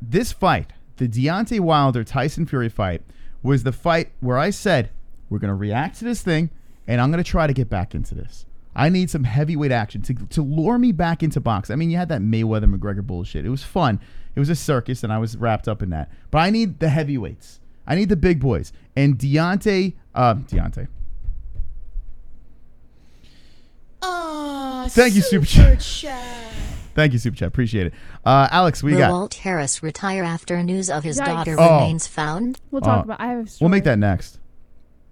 this fight, the Deontay Wilder-Tyson Fury fight, was the fight where I said, we're going to react to this thing, and I'm going to try to get back into this. I need some heavyweight action to lure me back into boxing. I mean, you had that Mayweather-McGregor bullshit. It was fun. It was a circus, and I was wrapped up in that. But I need the heavyweights. I need the big boys. And Deontay. Thank you, Super Chat. Thank you, Super Chat. Appreciate it. Alex, we got. Will Walt Harris retire after news of his Yikes. daughter remains found? We'll talk about. I have a story. We'll make that next.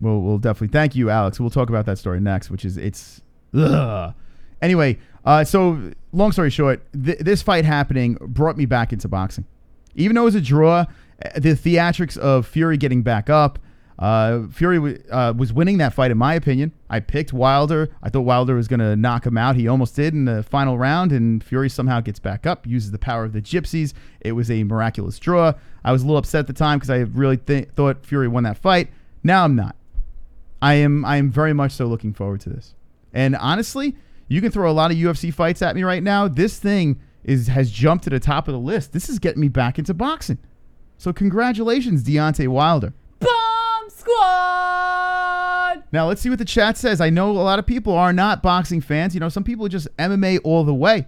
We'll definitely. Thank you, Alex. We'll talk about that story next, which is ugh. Anyway, so long story short, this fight happening brought me back into boxing. Even though it was a draw, the theatrics of Fury getting back up, Fury was winning that fight in my opinion. I picked Wilder. I thought Wilder was going to knock him out. He almost did in the final round, and Fury somehow gets back up, uses the power of the gypsies. It was a miraculous draw. I was a little upset at the time because I really thought Fury won that fight. Now I'm not. I am very much so looking forward to this. And honestly, you can throw a lot of UFC fights at me right now. This thing has jumped to the top of the list. This is getting me back into boxing. So congratulations, Deontay Wilder. Bomb Squad! Now let's see what the chat says. I know a lot of people are not boxing fans. You know, some people are just MMA all the way.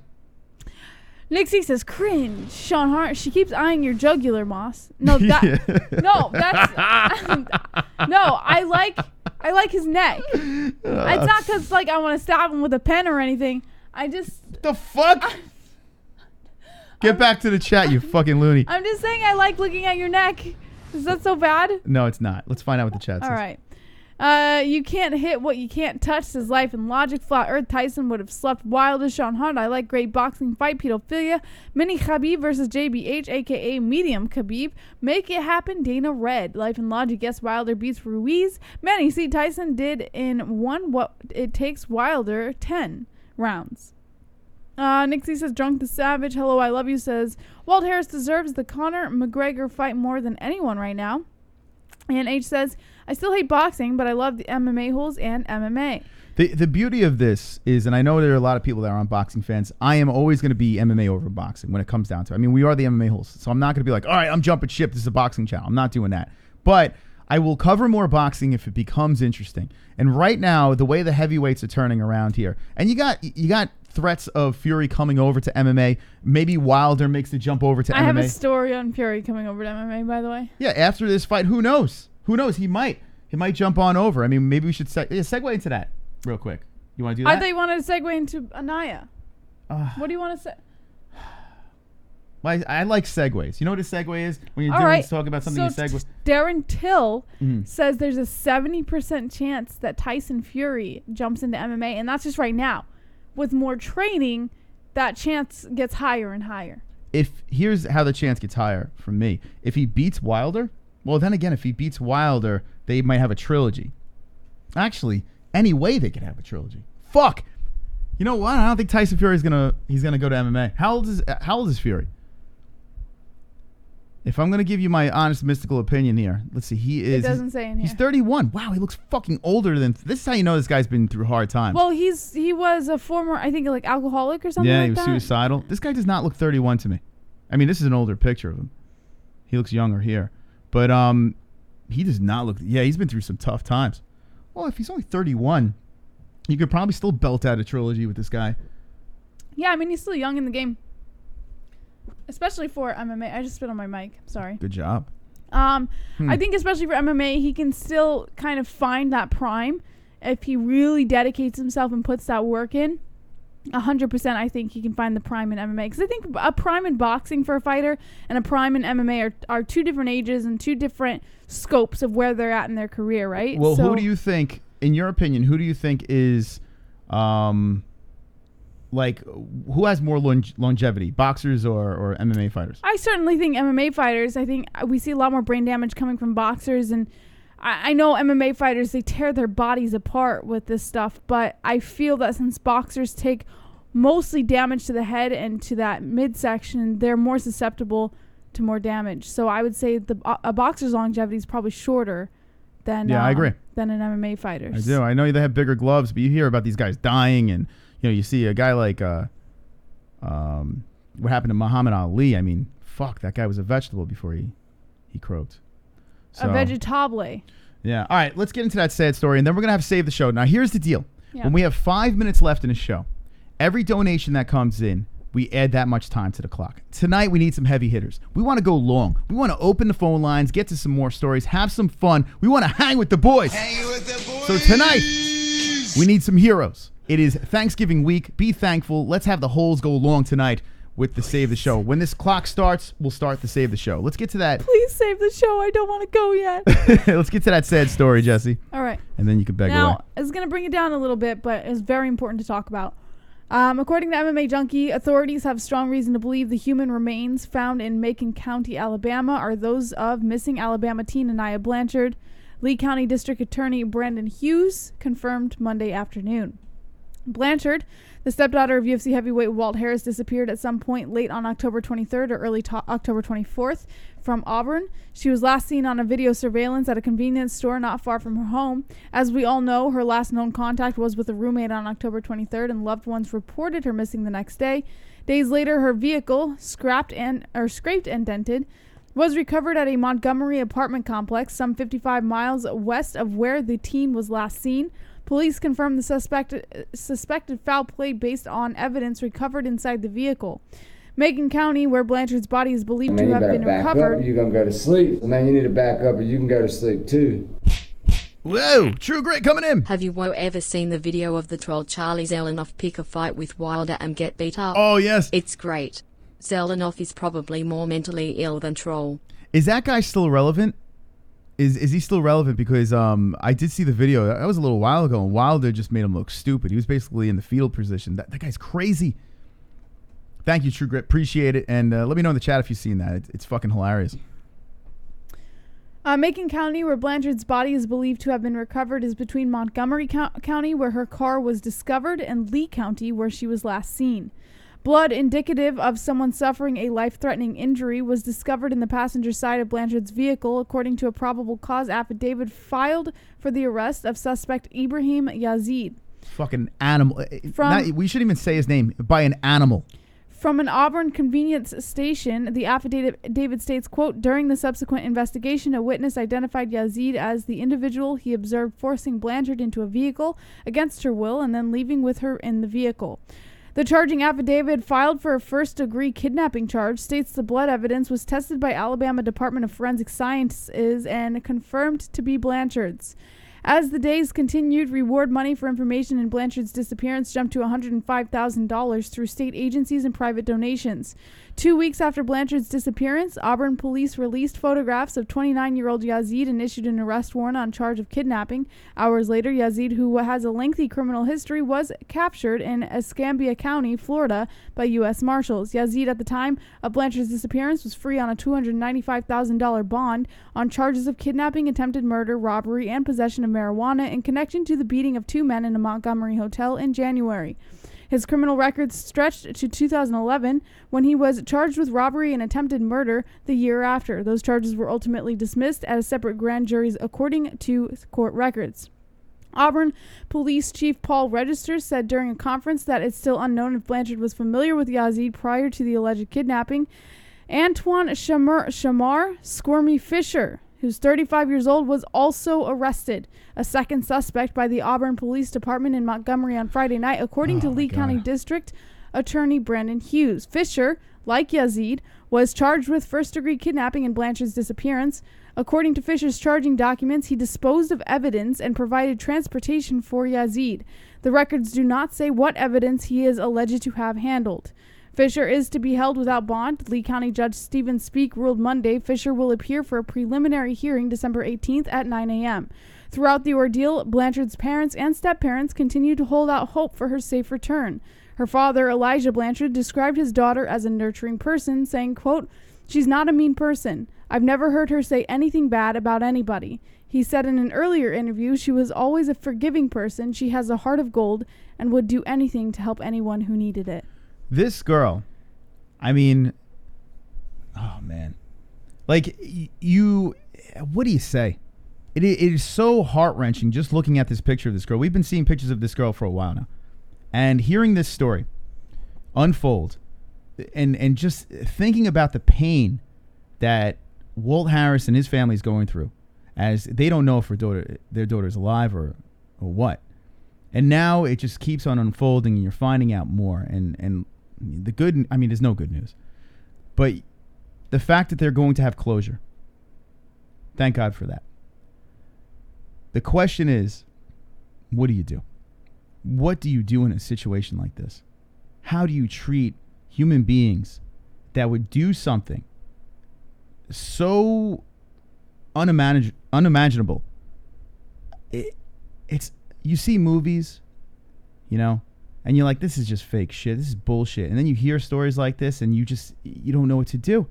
Nick C says, cringe. Sean Hart, she keeps eyeing your jugular, Moss. No, that's no, I like his neck. It's not because like I want to stab him with a pen or anything. I just the fuck. Get back to the chat, you fucking loony. I'm just saying I like looking at your neck. Is that so bad? No, it's not. Let's find out what the chat says. All right. You can't hit what you can't touch, says Life and Logic. Flat Earth Tyson would have slept Wilder. Sean Hunt, I like great boxing fight. Pedophilia. Mini Khabib versus JBH, a.k.a. Medium Khabib. Make it happen, Dana Red. Life and Logic, yes, Wilder beats Ruiz. Manny C. Tyson did in one what it takes Wilder 10 rounds. Nixie says, Drunk the Savage. Hello, I love you, says, Walt Harris deserves the Conor McGregor fight more than anyone right now. And H says, I still hate boxing, but I love the MMA-Holes and MMA. The beauty of this is, and I know there are a lot of people that aren't boxing fans, I am always going to be MMA over boxing when it comes down to it. I mean, we are the MMA-Holes, so I'm not going to be like, all right, I'm jumping ship. This is a boxing channel. I'm not doing that. But I will cover more boxing if it becomes interesting. And right now, the way the heavyweights are turning around here, and you got threats of Fury coming over to MMA. Maybe Wilder makes the jump over to MMA. I have a story on Fury coming over to MMA, by the way. Yeah, after this fight, who knows? Who knows? He might jump on over. I mean, maybe we should segue into that real quick. You want to do that? I thought you wanted to segue into Anaya. What do you want to say? Well, I like segues. You know what a segue is? When you're talking about something, so you segue. Darren Till says there's a 70% chance that Tyson Fury jumps into MMA, and that's just right now. With more training, that chance gets higher and higher. Here's how the chance gets higher from me. If he beats Wilder, well, then again, if he beats Wilder, they might have a trilogy. Actually, any way they could have a trilogy. Fuck. You know what? I don't think Tyson Fury he's gonna go to MMA. How old is Fury? If I'm gonna give you my honest mystical opinion here, let's see. It doesn't say in here. He's 31. Wow, he looks fucking older than. This is how you know this guy's been through hard times. Well, he was a former, I think, like alcoholic or something. Yeah, like he was suicidal. This guy does not look 31 to me. I mean, this is an older picture of him. He looks younger here, but he does not look. Yeah, he's been through some tough times. Well, if he's only 31, you could probably still belt out a trilogy with this guy. Yeah, I mean, he's still young in the game. Especially for MMA. I just spit on my mic. Sorry. Good job. I think especially for MMA, he can still kind of find that prime if he really dedicates himself and puts that work in. 100%, I think he can find the prime in MMA. Because I think a prime in boxing for a fighter and a prime in MMA are two different ages and two different scopes of where they're at in their career, right? Well, who do you think, in your opinion, who do you think is... like, who has more longevity, boxers or MMA fighters? I certainly think MMA fighters. I think we see a lot more brain damage coming from boxers. And I know MMA fighters, they tear their bodies apart with this stuff. But I feel that since boxers take mostly damage to the head and to that midsection, they're more susceptible to more damage. So I would say a boxer's longevity is probably shorter than I agree. Than an MMA fighter's. I do. I know they have bigger gloves, but you hear about these guys dying, and you see a guy like what happened to Muhammad Ali. I mean, fuck, that guy was a vegetable before he croaked. So, a vegetable. Yeah. All right, let's get into that sad story, and then we're going to have to save the show. Now, here's the deal. Yeah. When we have 5 minutes left in the show, every donation that comes in, we add that much time to the clock. Tonight, we need some heavy hitters. We want to go long. We want to open the phone lines, get to some more stories, have some fun. We want to hang with the boys. So tonight, we need some heroes. It is Thanksgiving week. Be thankful. Let's have the holes go long tonight with the Save the Show. When this clock starts, we'll start the Save the Show. Let's get to that. Please save the show. I don't want to go yet. Let's get to that sad story, Jesse. All right. And then you can beg away. Now, it's going to bring it down a little bit, but it's very important to talk about. According to MMA Junkie, authorities have strong reason to believe the human remains found in Macon County, Alabama, are those of missing Alabama teen Anaya Blanchard. Lee County District Attorney Brandon Hughes confirmed Monday afternoon. Blanchard, the stepdaughter of UFC heavyweight Walt Harris, disappeared at some point late on October 23rd or early October 24th from Auburn. She was last seen on a video surveillance at a convenience store not far from her home. As we all know, her last known contact was with a roommate on October 23rd, and loved ones reported her missing the next day. Days later, her vehicle, scraped and dented, was recovered at a Montgomery apartment complex some 55 miles west of where the teen was last seen. Police confirmed the suspected foul play based on evidence recovered inside the vehicle. Macon County, where Blanchard's body is believed to have been recovered. You're going to go to sleep. Man, you need to back up or you can go to sleep too. Whoa, True Grit coming in. Have you ever seen the video of the troll Charlie Zelenoff pick a fight with Wilder and get beat up? Oh, yes. It's great. Zelenoff is probably more mentally ill than Troll. Is that guy still relevant? Is he still relevant? Because I did see the video. That was a little while ago, and Wilder just made him look stupid. He was basically in the fetal position. That guy's crazy. Thank you, True Grit. Appreciate it. And let me know in the chat if you've seen that. It's fucking hilarious. Macon County, where Blanchard's body is believed to have been recovered, is between Montgomery County, where her car was discovered, and Lee County, where she was last seen. Blood indicative of someone suffering a life-threatening injury was discovered in the passenger side of Blanchard's vehicle, according to a probable cause affidavit filed for the arrest of suspect Ibrahim Yazid. Fucking animal. We shouldn't even say his name. By an animal. From an Auburn convenience station, the affidavit states, quote, during the subsequent investigation, a witness identified Yazid as the individual he observed forcing Blanchard into a vehicle against her will and then leaving with her in the vehicle. The charging affidavit, filed for a first-degree kidnapping charge, states the blood evidence was tested by Alabama Department of Forensic Sciences and confirmed to be Blanchard's. As the days continued, reward money for information in Blanchard's disappearance jumped to $105,000 through state agencies and private donations. 2 weeks after Blanchard's disappearance, Auburn police released photographs of 29-year-old Yazid and issued an arrest warrant on charge of kidnapping. Hours later, Yazid, who has a lengthy criminal history, was captured in Escambia County, Florida, by U.S. Marshals. Yazid, at the time of Blanchard's disappearance, was free on a $295,000 bond on charges of kidnapping, attempted murder, robbery, and possession of marijuana in connection to the beating of two men in a Montgomery hotel in January. His criminal record stretched to 2011, when he was charged with robbery and attempted murder the year after. Those charges were ultimately dismissed at a separate grand jury, according to court records. Auburn Police Chief Paul Register said during a conference that it's still unknown if Blanchard was familiar with Yazid prior to the alleged kidnapping. Antoine Shamar Squirmy Fisher, who's 35 years old, was also arrested. A second suspect by the Auburn Police Department in Montgomery on Friday night, according to Lee County District Attorney Brandon Hughes. Fisher, like Yazid, was charged with first-degree kidnapping and Blanchard's disappearance. According to Fisher's charging documents, he disposed of evidence and provided transportation for Yazid. The records do not say what evidence he is alleged to have handled. Fisher is to be held without bond. Lee County Judge Stephen Speake ruled Monday Fisher will appear for a preliminary hearing December 18th at 9 a.m. Throughout the ordeal, Blanchard's parents and step-parents continue to hold out hope for her safe return. Her father, Elijah Blanchard, described his daughter as a nurturing person, saying, quote, "She's not a mean person. I've never heard her say anything bad about anybody." He said in an earlier interview she was always a forgiving person, she has a heart of gold, and would do anything to help anyone who needed it. This girl, I mean, oh man. Like, what do you say? It is so heart-wrenching just looking at this picture of this girl. We've been seeing pictures of this girl for a while now. And hearing this story unfold and just thinking about the pain that Walt Harris and his family is going through as they don't know if their daughter is alive or what. And now it just keeps on unfolding and you're finding out more. And the good, I mean, there's no good news. But the fact that they're going to have closure, thank God for that. The question is, what do you do? What do you do in a situation like this? How do you treat human beings that would do something so unimaginable? It's you see movies, you know, and you're like, this is just fake shit. This is bullshit. And then you hear stories like this and you don't know what to do.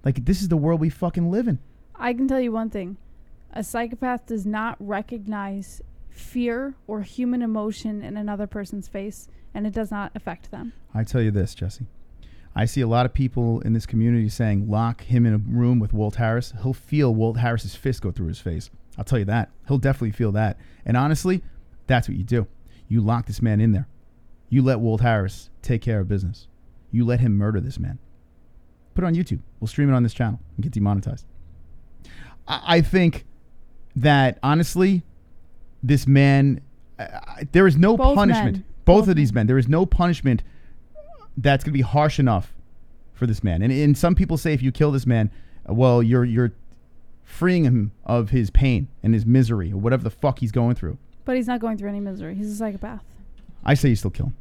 Like, this is the world we fucking live in. I can tell you one thing. A psychopath does not recognize fear or human emotion in another person's face, and it does not affect them. I tell you this, Jesse. I see a lot of people in this community saying, lock him in a room with Walt Harris. He'll feel Walt Harris's fist go through his face. I'll tell you that. He'll definitely feel that. And honestly, that's what you do. You lock this man in there. You let Walt Harris take care of business. You let him murder this man. Put it on YouTube. We'll stream it on this channel and get demonetized. I think that, honestly, this man, there is no punishment. Both of these men. There is no punishment that's going to be harsh enough for this man. And some people say if you kill this man, well, you're freeing him of his pain and his misery or whatever the fuck he's going through. But he's not going through any misery. He's a psychopath. I say you still kill him.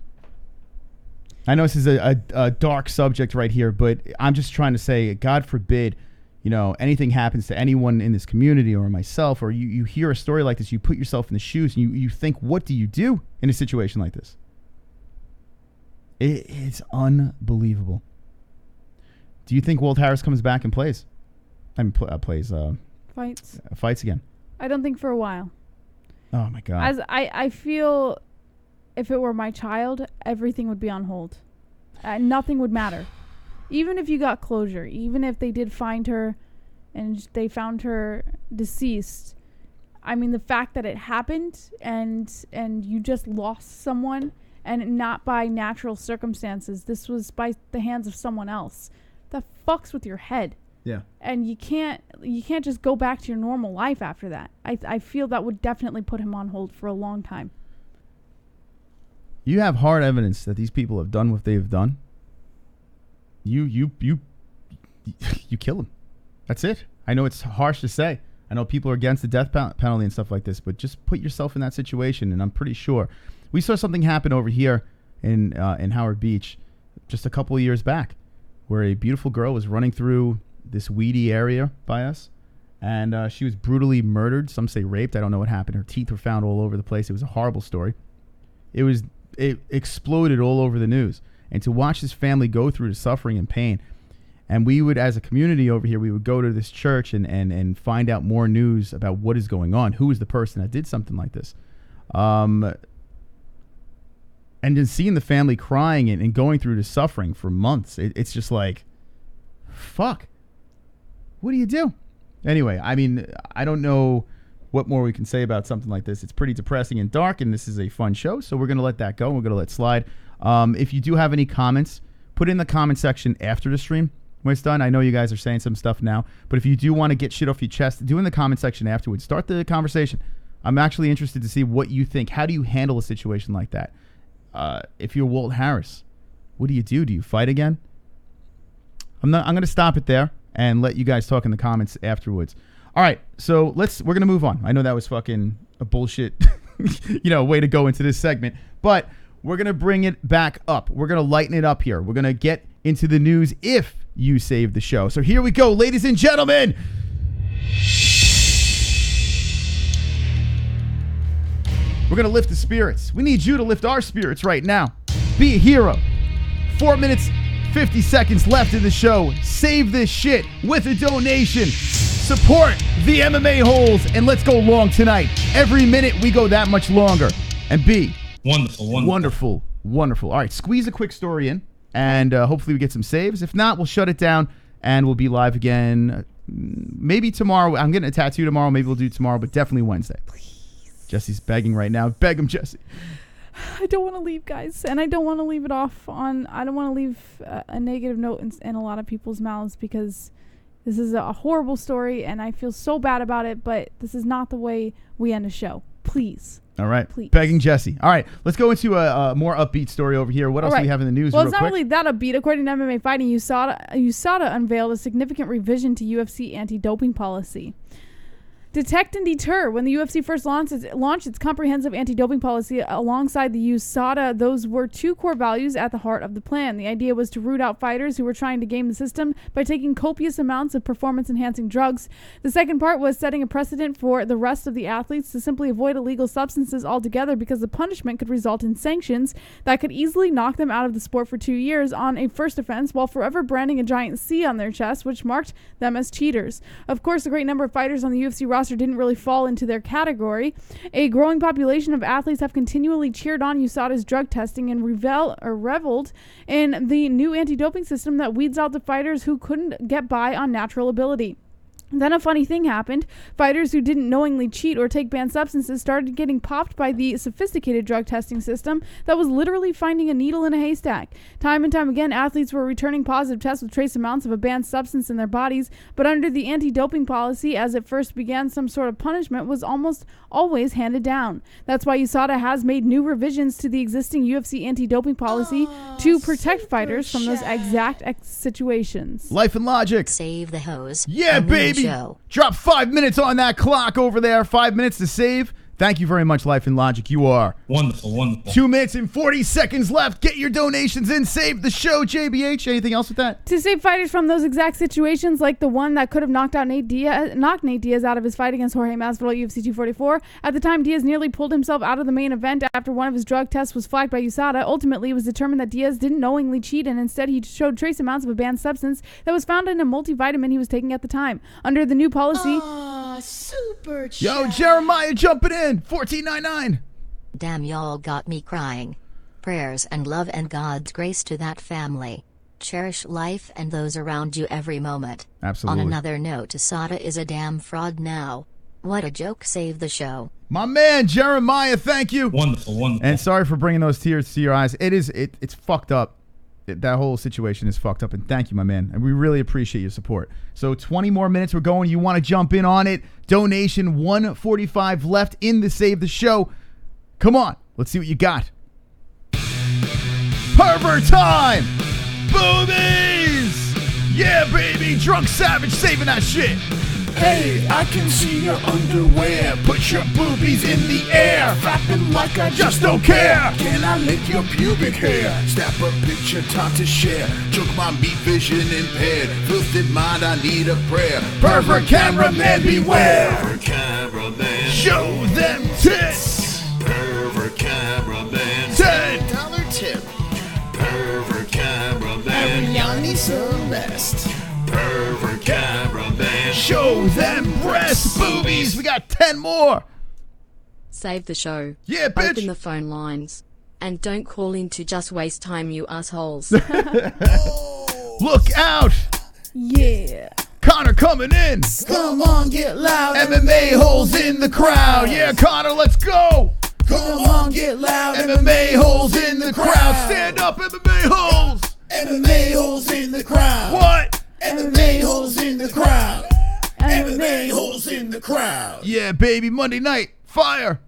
I know this is a dark subject right here, but I'm just trying to say, God forbid, you know, anything happens to anyone in this community or myself, or you hear a story like this, you put yourself in the shoes and you think, what do you do in a situation like this? It's unbelievable. Do you think Walt Harris comes back and plays? I mean, plays fights again? I don't think for a while. Oh my God. As I feel, if it were my child, everything would be on hold. Nothing would matter. Even if you got closure, even if they did find her and they found her deceased, I mean, the fact that it happened and you just lost someone, and not by natural circumstances, this was by the hands of someone else, that fucks with your head. Yeah. And you can't just go back to your normal life after that. I feel that would definitely put him on hold for a long time. You have hard evidence that these people have done what they've done. You kill him. That's it. I know it's harsh to say. I know people are against the death penalty and stuff like this, but just put yourself in that situation, and I'm pretty sure. We saw something happen over here in Howard Beach just a couple of years back, where a beautiful girl was running through this weedy area by us, and she was brutally murdered. Some say raped. I don't know what happened. Her teeth were found all over the place. It was a horrible story. It exploded all over the news. And to watch this family go through the suffering and pain, and we would, as a community over here, we would go to this church and find out more news about what is going on. Who is the person that did something like this? And then seeing the family crying and going through the suffering for months, it's just like, fuck. What do you do? Anyway, I mean, I don't know what more we can say about something like this. It's pretty depressing and dark, and this is a fun show, so we're going to let that go. We're going to let it slide. If you do have any comments, put it in the comment section after the stream. when it's done. I know you guys are saying some stuff now, but if you do want to get shit off your chest, do in the comment section afterwards. Start the conversation. I'm actually interested to see what you think. How do you handle a situation like that? If you're Walt Harris, what do you do? Do you fight again? I'm going to stop it there and let you guys talk in the comments afterwards. All right, so we're going to move on. I know that was fucking a bullshit, way to go into this segment, but we're going to bring it back up. We're going to lighten it up here. We're going to get into the news if you save the show. So here we go, ladies and gentlemen. We're going to lift the spirits. We need you to lift our spirits right now. Be a hero. 4 minutes, 50 seconds left in the show. Save this shit with a donation. Support the MMA Holes, and let's go long tonight. Every minute we go that much longer. And be wonderful. All right, squeeze a quick story in, and hopefully we get some saves. If not, we'll shut it down, and we'll be live again maybe tomorrow. I'm getting a tattoo tomorrow. Maybe we'll do tomorrow, but definitely Wednesday. Please. Jesse's begging right now. Beg him, Jesse. I don't want to leave, guys, and I don't want to leave it off on. I don't want to leave a negative note in a lot of people's mouths, because this is a horrible story, and I feel so bad about it. But this is not the way we end a show. Please. All right. Please. Begging Jesse. All right. Let's go into a more upbeat story over here. What else do we have in the news? Well, it's not really that upbeat. According to MMA Fighting, USADA unveiled a significant revision to UFC anti-doping policy. Detect and deter. When the UFC first launched its comprehensive anti-doping policy alongside the USADA, those were two core values at the heart of the plan. The idea was to root out fighters who were trying to game the system by taking copious amounts of performance-enhancing drugs. The second part was setting a precedent for the rest of the athletes to simply avoid illegal substances altogether, because the punishment could result in sanctions that could easily knock them out of the sport for 2 years on a first offense, while forever branding a giant C on their chest, which marked them as cheaters. Of course, a great number of fighters on the UFC roster didn't really fall into their category. A growing population of athletes have continually cheered on USADA's drug testing and reveled in the new anti-doping system that weeds out the fighters who couldn't get by on natural ability. Then a funny thing happened. Fighters who didn't knowingly cheat or take banned substances started getting popped by the sophisticated drug testing system that was literally finding a needle in a haystack. Time and time again, athletes were returning positive tests with trace amounts of a banned substance in their bodies, but under the anti-doping policy, as it first began, some sort of punishment was almost always handed down. That's why USADA has made new revisions to the existing UFC anti-doping policy to protect fighters from those exact situations. Life and logic. Save the hose. Yeah, baby. Show. Drop 5 minutes on that clock over there. 5 minutes to save. Thank you very much, Life and Logic. You are wonderful. 2 minutes and 40 seconds left. Get your donations in. Save the show, JBH. Anything else with that? To save fighters from those exact situations, like the one that could have knocked Nate Diaz out of his fight against Jorge Masvidal at UFC 244. At the time, Diaz nearly pulled himself out of the main event after one of his drug tests was flagged by USADA. Ultimately, it was determined that Diaz didn't knowingly cheat, and instead he showed trace amounts of a banned substance that was found in a multivitamin he was taking at the time. Under the new policy... super chat. Yo, Jeremiah jumping in. 1499. Damn, y'all got me crying. Prayers and love and God's grace to that family. Cherish life and those around you every moment. Absolutely. On another note, USADA is a damn fraud now. What a joke. Save the show. My man, Jeremiah, thank you. Wonderful. And sorry for bringing those tears to your eyes. It's fucked up. That whole situation is fucked up, and thank you, my man. And we really appreciate your support. So 20 more minutes we're going. You want to jump in on it? Donation 145 left in the Save the Show. Come on, let's see what you got. Pervert time! Boobies! Yeah, baby, Drunk Savage saving that shit. Hey, I can see your underwear. Put your boobies in the air, flapping like I just don't care. Can I lick your pubic hair? Snap a picture, time to share. Joke my meat vision impaired. Filthy mind, I need a prayer. Pervert cameraman, beware. Pervert cameraman, show them tits. Pervert cameraman, $10 tip. Pervert cameraman, Ariani Celeste. Pervert cameraman, show them breast boobies. We got 10 more. Save the show. Yeah, bitch. Open the phone lines. And don't call in to just waste time, you assholes. Look out. Yeah. Conor coming in. Come on, get loud. MMA-Holes in the crowd. Yeah, Conor, let's go. Come on, get loud. MMA-Holes in the crowd. Stand up, MMA-Holes. MMA-Holes in the crowd. What? the crowd. Yeah, baby, Monday night, fire.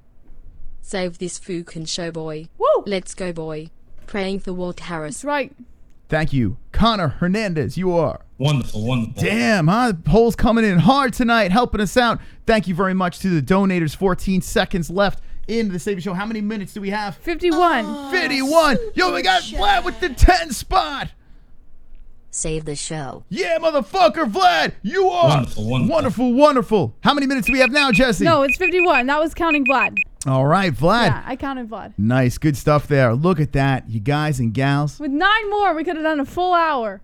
Save this fucking show, boy. Woo! Let's go, boy. Praying for Walt Harris. That's right. Thank you, Conor Hernandez. You are wonderful. Damn, huh? Holes coming in hard tonight, helping us out. Thank you very much to the donators. 14 seconds left in the Save Show. How many minutes do we have? 51. 51. Yo, we got Vlad with the 10 spot. Save the show. Yeah, motherfucker, Vlad. You are wonderful. How many minutes do we have now, Jesse? No, it's 51. That was counting Vlad. All right, Vlad. Yeah, I counted Vlad. Nice, good stuff there. Look at that, you guys and gals. With 9 more, we could have done a full hour.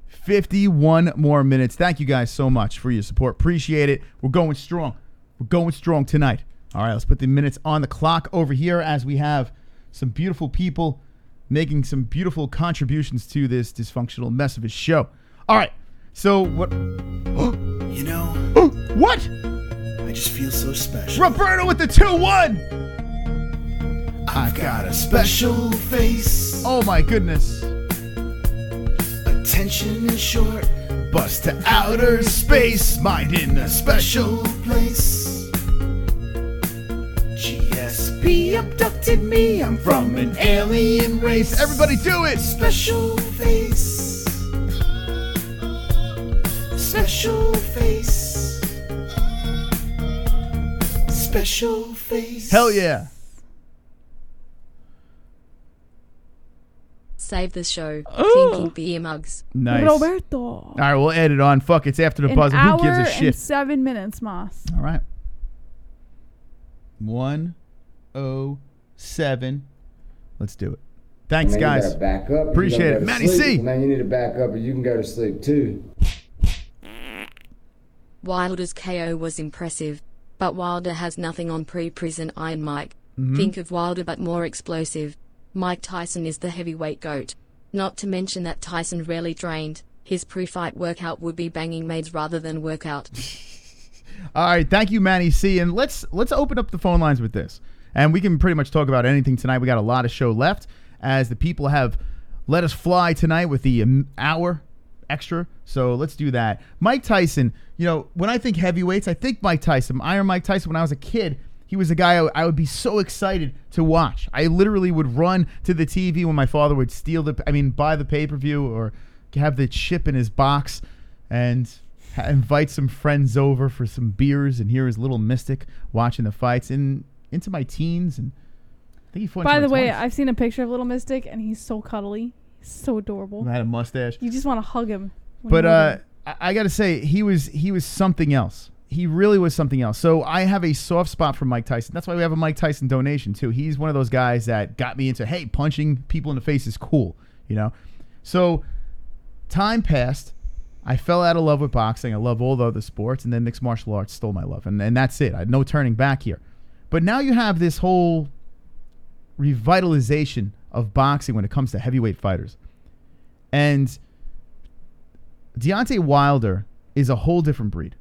51 more minutes. Thank you guys so much for your support. Appreciate it. We're going strong. We're going strong tonight. All right, let's put the minutes on the clock over here as we have some beautiful people making some beautiful contributions to this dysfunctional mess of a show. All right, so what? You know, what? I just feel so special. Roberto with the 2-1. I've got a special face. Oh my goodness. Attention is short. Bust to outer space. Mind in a special place. GSP abducted me. I'm from an alien race. Everybody do it. Special face. Special face. Special face. Hell yeah. Save the show. Clinking beer mugs. Nice. Roberto. All right, we'll add it on. Fuck, it's after the buzzer. Who gives a shit? An hour and 7 minutes, Moss. All right. 1:07. Let's do it. Thanks, man, guys. You gotta back up. Appreciate it. Manny C. Man, you need to back up or you can go to sleep too. Wilder's KO was impressive, but Wilder has nothing on pre-prison Iron Mike. Think of Wilder but more explosive. Mike Tyson is the heavyweight GOAT. Not to mention that Tyson rarely trained. His pre-fight workout would be banging maids rather than workout. All right, thank you, Manny C. And let's open up the phone lines with this. And we can pretty much talk about anything tonight. We got a lot of show left as the people have let us fly tonight with the hour extra. So let's do that. Mike Tyson, you know, when I think heavyweights, I think Mike Tyson. Iron Mike Tyson, when I was a kid, he was a guy I would be so excited to watch. I literally would run to the TV when my father would buy the pay-per-view or have the chip in his box and invite some friends over for some beers and hear his little mystic watching the fights into my teens. And I think he fought. By the way, I've seen a picture of Little Mystic and he's so cuddly. He's so adorable. He had a mustache. You just want to hug him. But I got to say, he was something else. He really was something else. So I have a soft spot for Mike Tyson. That's why we have a Mike Tyson donation too. He's one of those guys that got me into, hey, punching people in the face is cool, you know? So time passed. I fell out of love with boxing. I love all the other sports. And then mixed martial arts stole my love. And that's it. I had no turning back here. But now you have this whole revitalization of boxing when it comes to heavyweight fighters. And Deontay Wilder is a whole different breed.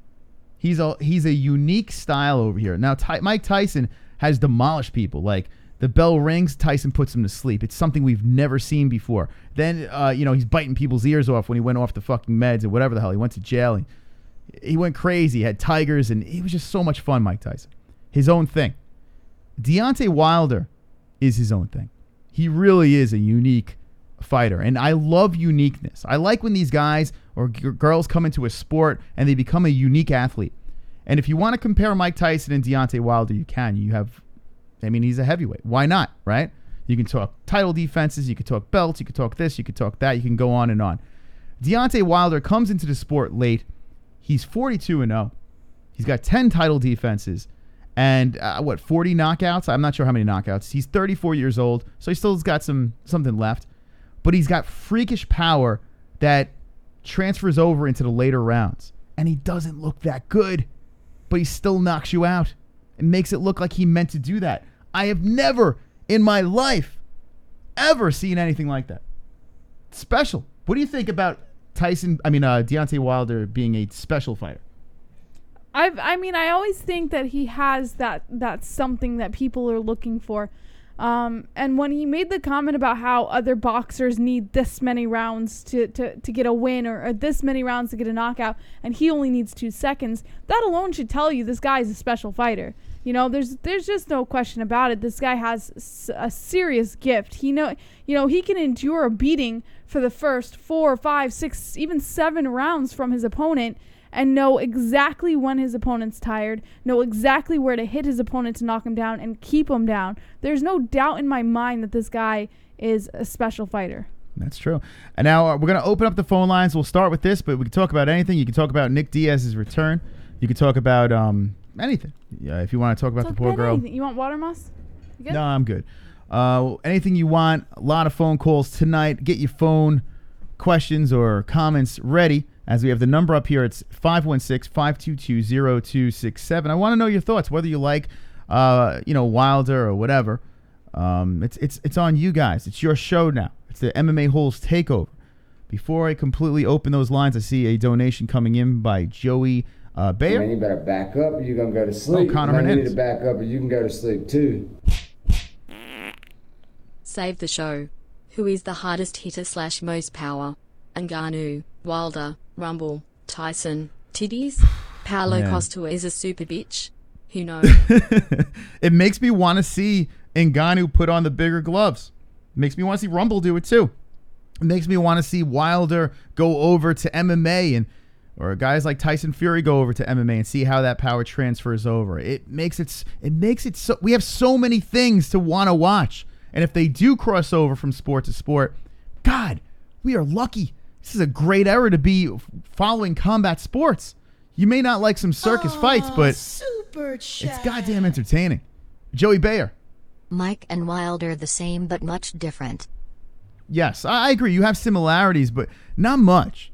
He's a unique style over here. Now, Mike Tyson has demolished people. Like, the bell rings, Tyson puts him to sleep. It's something we've never seen before. Then, he's biting people's ears off when he went off the fucking meds or whatever the hell. He went to jail. And he went crazy. He had tigers, and it was just so much fun, Mike Tyson. His own thing. Deontay Wilder is his own thing. He really is a unique fighter, and I love uniqueness. I like when these guys or girls come into a sport and they become a unique athlete. And if you want to compare Mike Tyson and Deontay Wilder, you can. He's a heavyweight. Why not, right? You can talk title defenses, you can talk belts, you can talk this, you can talk that, you can go on and on. Deontay Wilder comes into the sport late. He's 42-0. He's got 10 title defenses and 40 knockouts? I'm not sure how many knockouts. He's 34 years old, so he still's got something left. But he's got freakish power that transfers over into the later rounds. And he doesn't look that good, but he still knocks you out. It makes it look like he meant to do that. I have never in my life ever seen anything like that. It's special. What do you think about Deontay Wilder being a special fighter? I always think that he has that something that people are looking for. And when he made the comment about how other boxers need this many rounds to get a win or this many rounds to get a knockout, and he only needs 2 seconds, that alone should tell you this guy is a special fighter. You know, there's just no question about it. This guy has a serious gift. He can endure a beating for the first 4, 5, 6, even 7 rounds from his opponent and know exactly when his opponent's tired, know exactly where to hit his opponent to knock him down and keep him down. There's no doubt in my mind that this guy is a special fighter. That's true. And now we're going to open up the phone lines. We'll start with this, but we can talk about anything. You can talk about Nick Diaz's return. You can talk about anything. Yeah, if you want to talk about the poor girl. Anything. You want water, Moss? You good? No, I'm good. Anything you want. A lot of phone calls tonight. Get your phone questions or comments ready. As we have the number up here, it's 516-522-0267. I want to know your thoughts, whether you like, Wilder or whatever. It's on you guys. It's your show now. It's the MMA Holes Takeover. Before I completely open those lines, I see a donation coming in by Joey Bayer. Man, you better back up or you're going to go to sleep. Oh, Conor Man, you Hernandez. need to back up or you can go to sleep too. Save the show. Who is the hardest hitter / most power? Ngannou, Wilder, Rumble, Tyson, Titties? Paulo Costa is a super bitch. Who knows? It makes me want to see Ngannou put on the bigger gloves. It makes me want to see Rumble do it too. It makes me want to see Wilder go over to MMA or guys like Tyson Fury go over to MMA and see how that power transfers over. It makes it so we have so many things to want to watch. And if they do cross over from sport to sport, God, we are lucky. This is a great era to be following combat sports. You may not like some circus fights, but it's goddamn entertaining. Joey Bayer. Mike and Wilder the same but much different. Yes, I agree. You have similarities, but not much.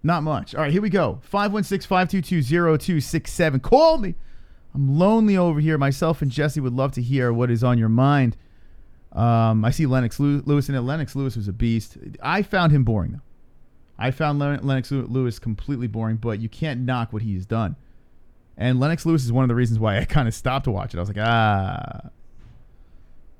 Not much. All right, here we go. 516-522-0267. Call me. I'm lonely over here. Myself and Jesse would love to hear what is on your mind. I see Lennox Lewis in it. Lennox Lewis was a beast. I found him boring, though. I found Lennox Lewis completely boring, but you can't knock what he's done. And Lennox Lewis is one of the reasons why I kind of stopped to watch it. I was like,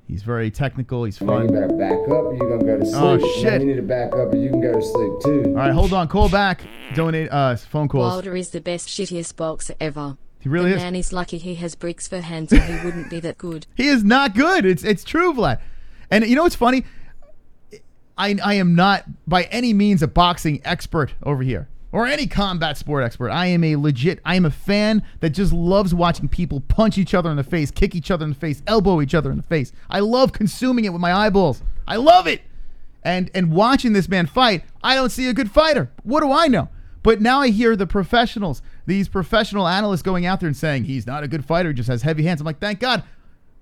he's very technical. He's fun. Man, you better back up or you're going to go to sleep. Oh, shit. Man, you need to back up or you can go to sleep too. All right, hold on. Call back. Donate phone calls. Wilder is the best shittiest boxer ever. He really is. Man is lucky he has bricks for hands or he wouldn't be that good. He is not good. It's true, Vlad. And you know what's funny? I am not by any means a boxing expert over here or any combat sport expert. I am a fan that just loves watching people punch each other in the face, kick each other in the face, elbow each other in the face. I love consuming it with my eyeballs. I love it. And watching this man fight, I don't see a good fighter. What do I know? But now I hear the professionals, these professional analysts going out there and saying he's not a good fighter, he just has heavy hands. I'm like, thank God.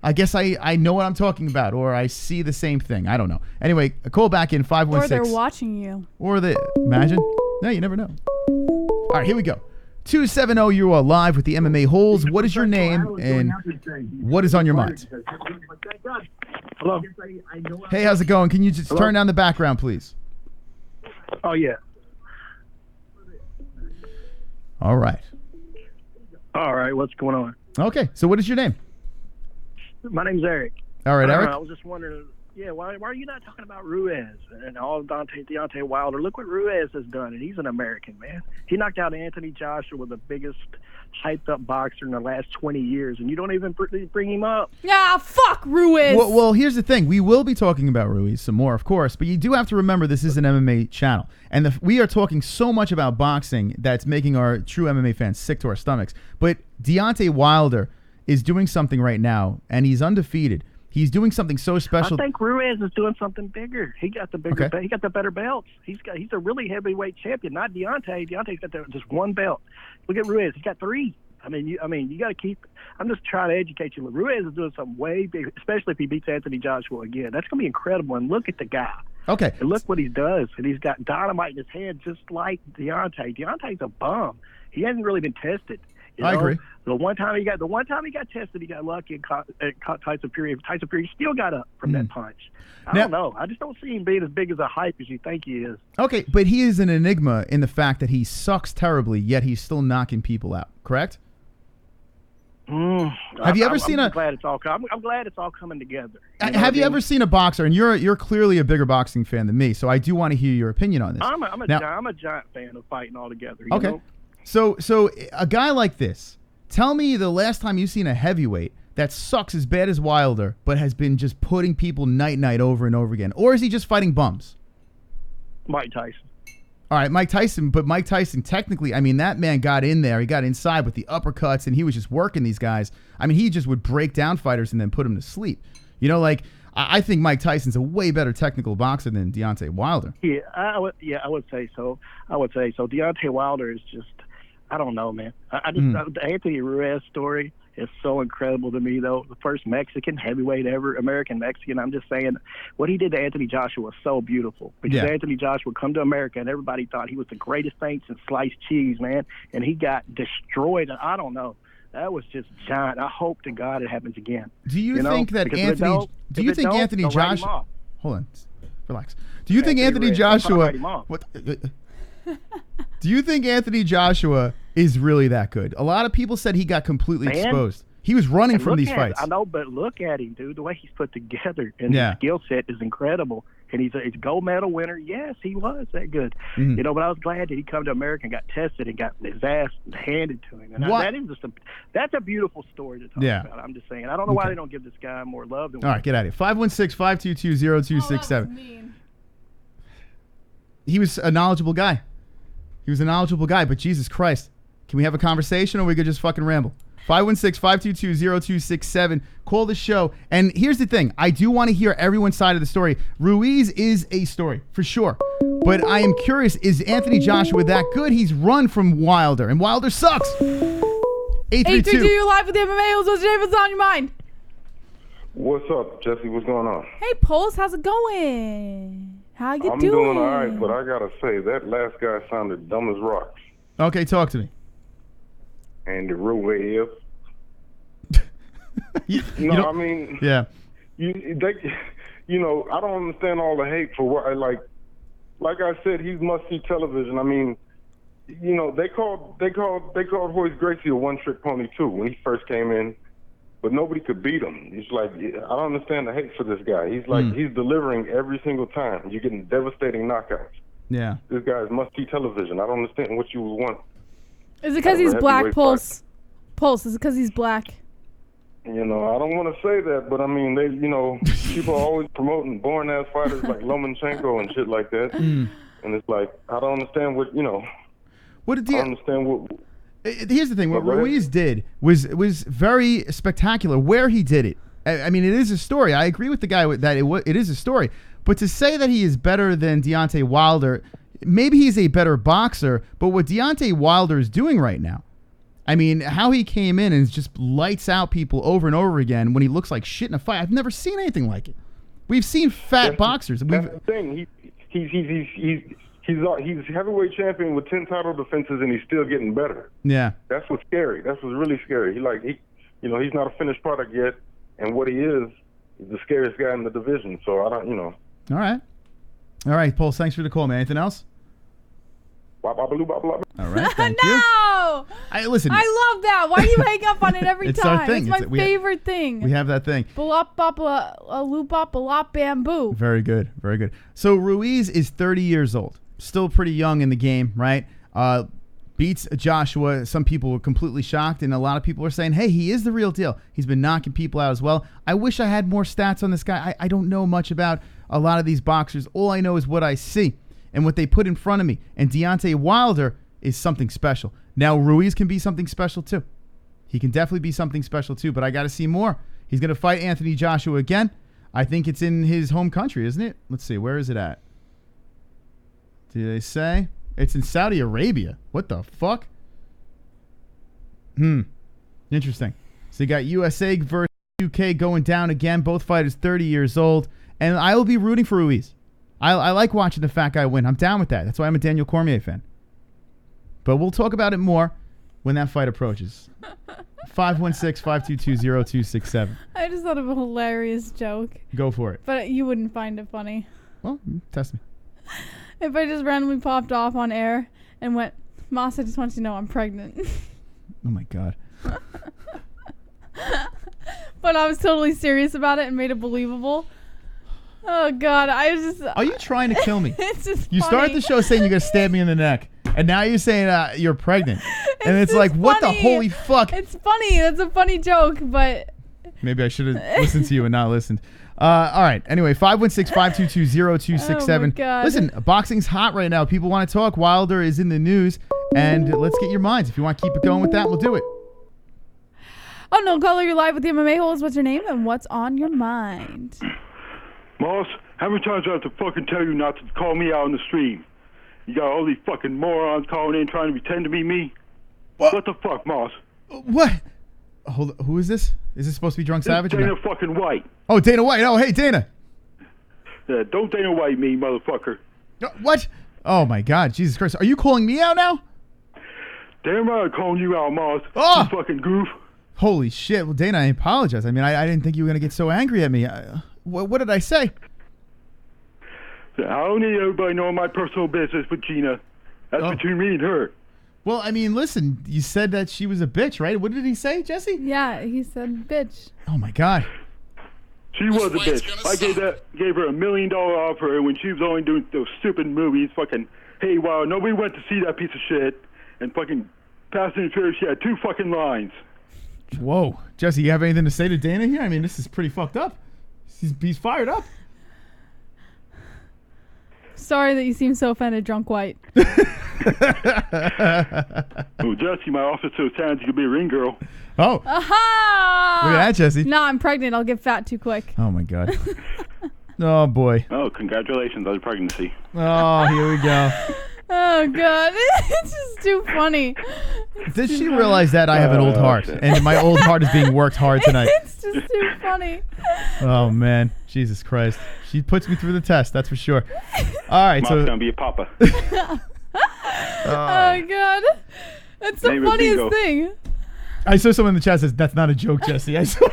I guess I know what I'm talking about, or I see the same thing. I don't know. Anyway, a call back in 516. Or they're watching you. Or they imagine. No, you never know. All right, here we go. 270, you are live with the MMA Holes. What is your name and what is on your mind? Hello. Hey, how's it going? Can you just turn down the background, please? Oh, yeah. All right. All right, what's going on? Okay, so what is your name? My name's Eric. All right, Eric. I was just wondering, why are you not talking about Ruiz and all of Deontay Wilder? Look what Ruiz has done, and he's an American, man. He knocked out Anthony Joshua, the biggest hyped-up boxer in the last 20 years, and you don't even bring him up. Yeah, fuck Ruiz. Well, here's the thing. We will be talking about Ruiz some more, of course, but you do have to remember this is an MMA channel, and we are talking so much about boxing that's making our true MMA fans sick to our stomachs. But Deontay Wilder is doing something right now, and he's undefeated. He's doing something so special. I think Ruiz is doing something bigger. He got the bigger. He got the better belts. He's a really heavyweight champion, not Deontay. Deontay's got just one belt. Look at Ruiz. He's got 3. You got to keep. I'm just trying to educate you. Ruiz is doing something way bigger, especially if he beats Anthony Joshua again. That's going to be incredible. And look at the guy. Okay. And look what he does. And he's got dynamite in his hand, just like Deontay. Deontay's a bum. He hasn't really been tested. I agree. The one time he got tested, he got lucky and caught Tyson Fury. Tyson Fury still got up from that punch. I don't know. I just don't see him being as big as a hype as you think he is. Okay, but he is an enigma in the fact that he sucks terribly, yet he's still knocking people out. Correct? Have you ever seen I'm glad it's all. I'm glad it's all coming together. Have you ever seen a boxer? And you're clearly a bigger boxing fan than me, so I do want to hear your opinion on this. I'm a giant fan of fighting altogether. You okay. know? So a guy like this, tell me the last time you've seen a heavyweight that sucks as bad as Wilder, but has been just putting people night over and over again, or is he just fighting bums? Mike Tyson. All right, Mike Tyson, but Mike Tyson, technically, I mean, that man got in there. He got inside with the uppercuts, and he was just working these guys. I mean, he just would break down fighters and then put them to sleep. You know, like, I think Mike Tyson's a way better technical boxer than Deontay Wilder. Yeah, I would say so. Deontay Wilder is just, I don't know, man. The Anthony Ruiz story is so incredible to me, though. The first Mexican heavyweight ever, American Mexican. I'm just saying, what he did to Anthony Joshua was so beautiful. Because Anthony Joshua come to America, and everybody thought he was the greatest thing since sliced cheese, man. And he got destroyed. I don't know. That was just giant. I hope to God it happens again. Do you think that Anthony? Do you think Anthony Joshua? Hold on, relax. Do you think Anthony Joshua? What? Do you think Anthony Joshua is really that good? A lot of people said he got completely exposed. He was running from these fights. I know, but look at him, dude. The way he's put together and his skill set is incredible. And he's a gold medal winner. Yes, he was that good. You know, but I was glad that he come to America and got tested and got his ass handed to him. And that's a beautiful story to talk about. I'm just saying. I don't know why they don't give this guy more love than. All right, get out of here. 516-522-0267. He was a knowledgeable guy. But Jesus Christ. Can we have a conversation or we could just fucking ramble? 516-522-0267. Call the show. And here's the thing. I do want to hear everyone's side of the story. Ruiz is a story, for sure. But I am curious, is Anthony Joshua that good? He's run from Wilder, and Wilder sucks. 832. You're live with the MMA-Holes. What's your name? What's on your mind? What's up, Jesse? What's going on? Hey, Pulse. How's it going? How you doing? I'm doing all right, but I got to say, that last guy sounded dumb as rocks. Okay, talk to me. And the Ruiz. I mean, yeah. You know, I don't understand all the hate for what. Like I said, he's must-see television. I mean, you know, they called Royce Gracie a one-trick pony too when he first came in, but nobody could beat him. He's like, I don't understand the hate for this guy. He's like, he's delivering every single time. You're getting devastating knockouts. Yeah. This guy is must-see television. I don't understand what you would want. Is it because he's black, Pulse? Pulse, is it because he's black? You know, I don't want to say that, but I mean, people are always promoting born-ass fighters like Lomachenko and shit like that. And it's like, I don't understand what, you know. I don't understand what. Here's the thing. What Ruiz did was very spectacular where he did it. I mean, it is a story. I agree with the guy that it is a story. But to say that he is better than Deontay Wilder, maybe he's a better boxer, but what Deontay Wilder is doing right now, I mean, how he came in and just lights out people over and over again when he looks like shit in a fight. I've never seen anything like it. We've seen fat boxers. That's the thing. He's heavyweight champion with 10 title defenses, and he's still getting better. Yeah. That's what's scary. That's what's really scary. He's not a finished product yet, and what he is the scariest guy in the division. So I don't, you know. All right, Pulse. Thanks for the call, man. Anything else? All right, thank you. Listen. I love that. Why do you hang up on it every it's time? Our thing. It's my favorite thing. We have that thing. Balop, bop, a loop, bop, a lop, bamboo. Very good. Very good. So Ruiz is 30 years old. Still pretty young in the game, right? Beats Joshua. Some people were completely shocked, and a lot of people are saying, hey, he is the real deal. He's been knocking people out as well. I wish I had more stats on this guy. I don't know much about a lot of these boxers. All I know is what I see and what they put in front of me. And Deontay Wilder is something special. Now, Ruiz can be something special, too. He can definitely be something special, too, but I got to see more. He's going to fight Anthony Joshua again. I think it's in his home country, isn't it? Let's see. Where is it at? Did they say? It's in Saudi Arabia. What the fuck? Interesting. So you got USA versus UK going down again. Both fighters 30 years old. And I will be rooting for Ruiz. I like watching the fat guy win. I'm down with that. That's why I'm a Daniel Cormier fan. But we'll talk about it more when that fight approaches. 516-522-0267. I just thought of a hilarious joke. Go for it. But you wouldn't find it funny. Well, test me. If I just randomly popped off on air and went, Moss, I just want you to know I'm pregnant. Oh, my God. when I was totally serious about it and made it believable. Oh God, I was just. Are you trying to kill me? It's just. You started the show saying you're gonna stab me in the neck, and now you're saying you're pregnant, and it's like, what the holy fuck? It's funny. That's a funny joke, but. Maybe I should have listened to you and not listened. All right. Anyway, 516-522-0267. Oh my God. Listen, boxing's hot right now. People want to talk. Wilder is in the news, and let's get your minds. If you want to keep it going with that, we'll do it. Oh no, caller, you're live with the MMA-Holes. What's your name and what's on your mind? Moss, how many times do I have to fucking tell you not to call me out on the stream? You got all these fucking morons calling in trying to pretend to be me? What the fuck, Moss? What? Hold on. Who is this? Is this supposed to be Drunk Savage? Dana fucking White. Oh, Dana White. Oh, hey, Dana. Yeah, don't Dana White me, motherfucker. What? Oh, my God. Jesus Christ. Are you calling me out now? Damn right I'm calling you out, Moss. Oh! You fucking goof. Holy shit. Well, Dana, I apologize. I mean, I didn't think you were going to get so angry at me. What did I say? I don't need everybody knowing my personal business with Gina. That's between me and her. Well, I mean, listen, you said that she was a bitch, right? What did he say, Jesse? Yeah, he said bitch. Oh, my God. She was a bitch. I gave her $1 million offer when she was only doing those stupid movies. Fucking, hey, wow, nobody went to see that piece of shit. And fucking Fast and Furious, she had 2 fucking lines. Whoa. Jesse, you have anything to say to Dana here? I mean, this is pretty fucked up. He's fired up. Sorry that you seem so offended, Drunk White. Oh, Jesse, my office so talented you could be a ring girl. Oh. Aha! Look at that, Jesse. No, I'm pregnant. I'll get fat too quick. Oh, my God. Oh, boy. Oh, congratulations on your pregnancy. Oh, here we go. Oh, God. It's just too funny. Did she realize that I have an old heart? And my old heart is being worked hard tonight. It's just too funny. Oh, man. Jesus Christ. She puts me through the test, that's for sure. All right, Mom's going to be a papa. Oh, God. That's the funniest thing. I saw someone in the chat says, that's not a joke, Jesse. I saw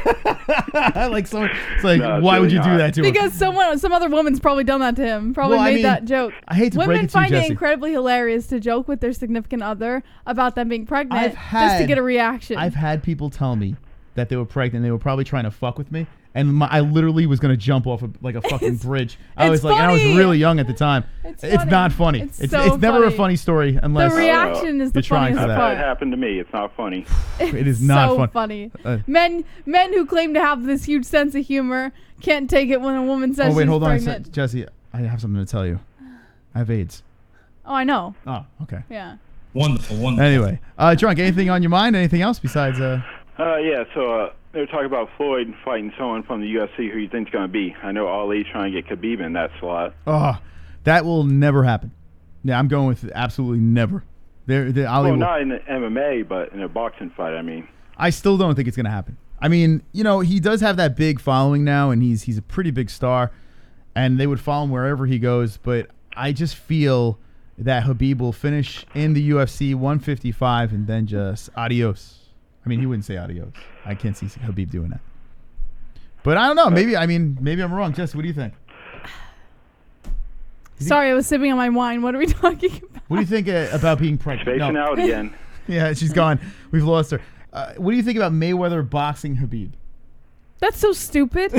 like someone, it's like, no, why would you do that to him? Because some other woman's probably done that to him. Probably made that joke. I hate to break it to you, Women find Jesse. it incredibly hilarious to joke with their significant other about them being pregnant just to get a reaction. I've had people tell me that they were pregnant. They were probably trying to fuck with me. And I literally was going to jump off like a fucking bridge. I was like, and I was really young at the time. It's not funny. It's never a funny story unless the reaction is the funniest part. That happened to me. It's not funny. It is not so funny. Men who claim to have this huge sense of humor can't take it when a woman says she's pregnant. Hold on, Jesse. I have something to tell you. I have AIDS. Oh, I know. Oh, okay. Yeah. Wonderful. Anyway, Drunk, anything on your mind? Anything else besides? Yeah. So they were talking about Floyd fighting someone from the UFC who you think's going to be. I know Ali's trying to get Khabib in that slot. Oh, that will never happen. Yeah, I'm going with Ali never. Well, not in the MMA, but in a boxing fight. I mean, I still don't think it's going to happen. I mean, he does have that big following now, and he's a pretty big star, and they would follow him wherever he goes. But I just feel that Khabib will finish in the UFC 155 and then just adios. I mean, he wouldn't say adios. I can't see Khabib doing that. But I don't know. Maybe I'm wrong. Jess, what do you think? Sorry, I was sipping on my wine. What are we talking about? What do you think about being pregnant? Spacing out again. Yeah, she's gone. We've lost her. What do you think about Mayweather boxing Khabib? That's so stupid.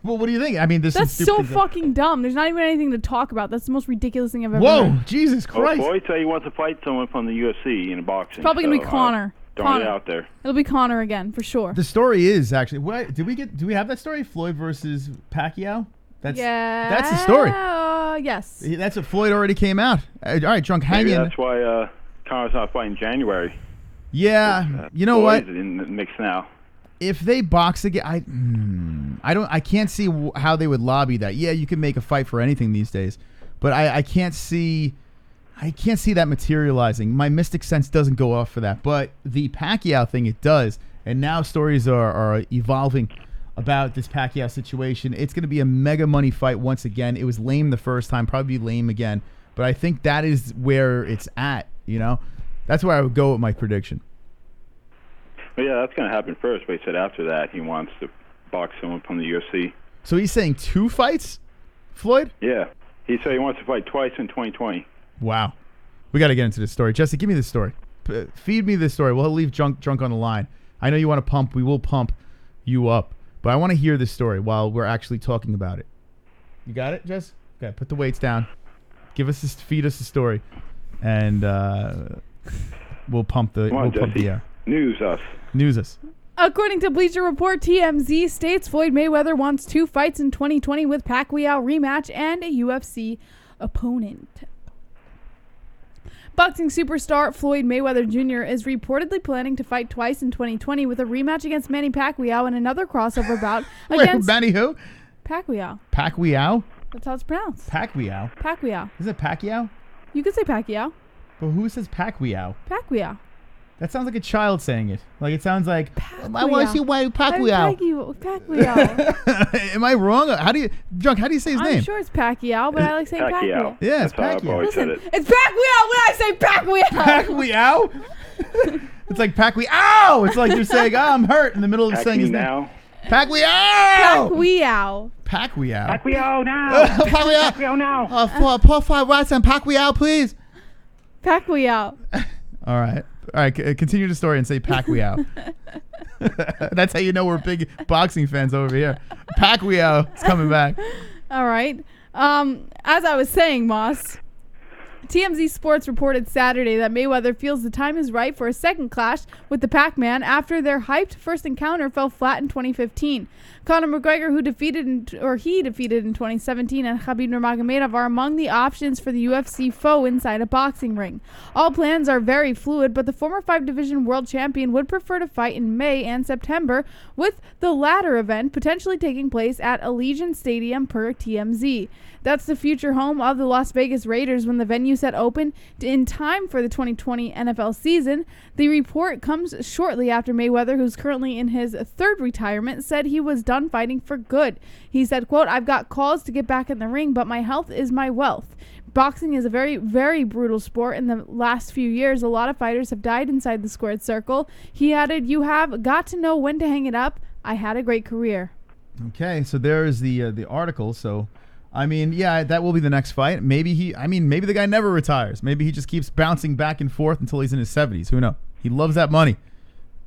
Well, what do you think? I mean, that's so fucking dumb. There's not even anything to talk about. That's the most ridiculous thing I've ever heard. Whoa, Jesus Christ. Floyd said he wants to fight someone from the UFC in boxing. It's probably going to be Conor. Throwing it out there. It'll be Conor again, for sure. The story is actually, do we have that story? Floyd versus Pacquiao? That's the story. Yes. That's what Floyd already came out. All right, Drunk, hang in. That's why Conor's not fighting January. Yeah, you know Floyd's what? in the mix now. If they box again, I can't see how they would lobby that. Yeah, you can make a fight for anything these days, but I can't see that materializing. My mystic sense doesn't go off for that, but the Pacquiao thing, it does. And now stories are evolving about this Pacquiao situation. It's going to be a mega money fight once again. It was lame the first time, probably lame again, but I think that is where it's at. That's where I would go with my prediction. Well, yeah, that's going to happen first, but he said after that he wants to box someone from the UFC. So he's saying 2 fights, Floyd? Yeah. He said he wants to fight twice in 2020. Wow. We got to get into this story. Jesse, give me this story. Feed me this story. We'll leave drunk on the line. I know you want to pump. We will pump you up. But I want to hear this story while we're actually talking about it. You got it, Jess? Okay, put the weights down. Feed us the story, and we'll pump the air. News us. According to Bleacher Report, TMZ states Floyd Mayweather wants 2 fights in 2020 with Pacquiao rematch and a UFC opponent. Boxing superstar Floyd Mayweather Jr. is reportedly planning to fight twice in 2020 with a rematch against Manny Pacquiao and another crossover bout against... Wait, Manny who? Pacquiao. Pacquiao? That's how it's pronounced. Pacquiao? Pacquiao. Is it Pacquiao? You could say Pacquiao. But who says Pacquiao? Pacquiao. That sounds like a child saying it. Like it sounds like I want to see why Pacquiao. Pacquiao. Am I wrong? How do you say his name? I'm sure it's Pacquiao, but I like saying Pacquiao. Yeah, it's That's how I've always said Listen, it. it's Pacquiao when I say Pacquiao. Pacquiao? It's like Pacquiao. It's like you're saying, I'm hurt in the middle of saying his name. Pacquiao. Pacquiao. Pacquiao. Pacquiao now. Pacquiao. Pacquiao now. Pour 5 rights on Pacquiao, please. Pacquiao. All right. Continue the story and say Pacquiao. That's how you know we're big boxing fans over here. Pacquiao is coming back. All right. As I was saying, Moss, TMZ Sports reported Saturday that Mayweather feels the time is right for a second clash with the Pac-Man after their hyped first encounter fell flat in 2015. Conor McGregor, who defeated in 2017, and Khabib Nurmagomedov are among the options for the UFC foe inside a boxing ring. All plans are very fluid, but the former 5-division world champion would prefer to fight in May and September, with the latter event potentially taking place at Allegiant Stadium per TMZ. That's the future home of the Las Vegas Raiders when the venue set open in time for the 2020 NFL season. The report comes shortly after Mayweather, who's currently in his 3rd retirement, said he was done fighting for good. He said, quote, "I've got calls to get back in the ring, but my health is my wealth. Boxing is a very, very brutal sport. In the last few years, a lot of fighters have died inside the squared circle." He added, "You have got to know when to hang it up. I had a great career." Okay, so there's the article. So, I mean, yeah, that will be the next fight. Maybe the guy never retires. Maybe he just keeps bouncing back and forth until he's in his 70s. Who knows? He loves that money.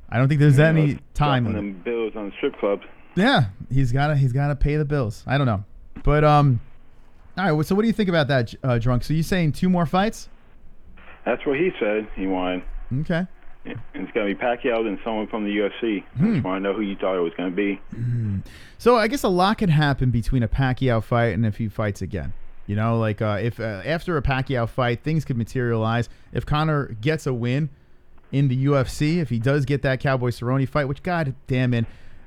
I don't think there's any time. Them bills on the strip clubs. Yeah, he's gotta pay the bills. I don't know, but all right. So what do you think about that, Drunk? So you saying 2 more fights? That's what he said. He wanted. Okay. And it's gonna be Pacquiao and someone from the UFC. I just want to know who you thought it was gonna be. So I guess a lot could happen between a Pacquiao fight and if he fights again. You know, like if after a Pacquiao fight, things could materialize. If Conor gets a win in the UFC, if he does get that Cowboy Cerrone fight, which god damn it,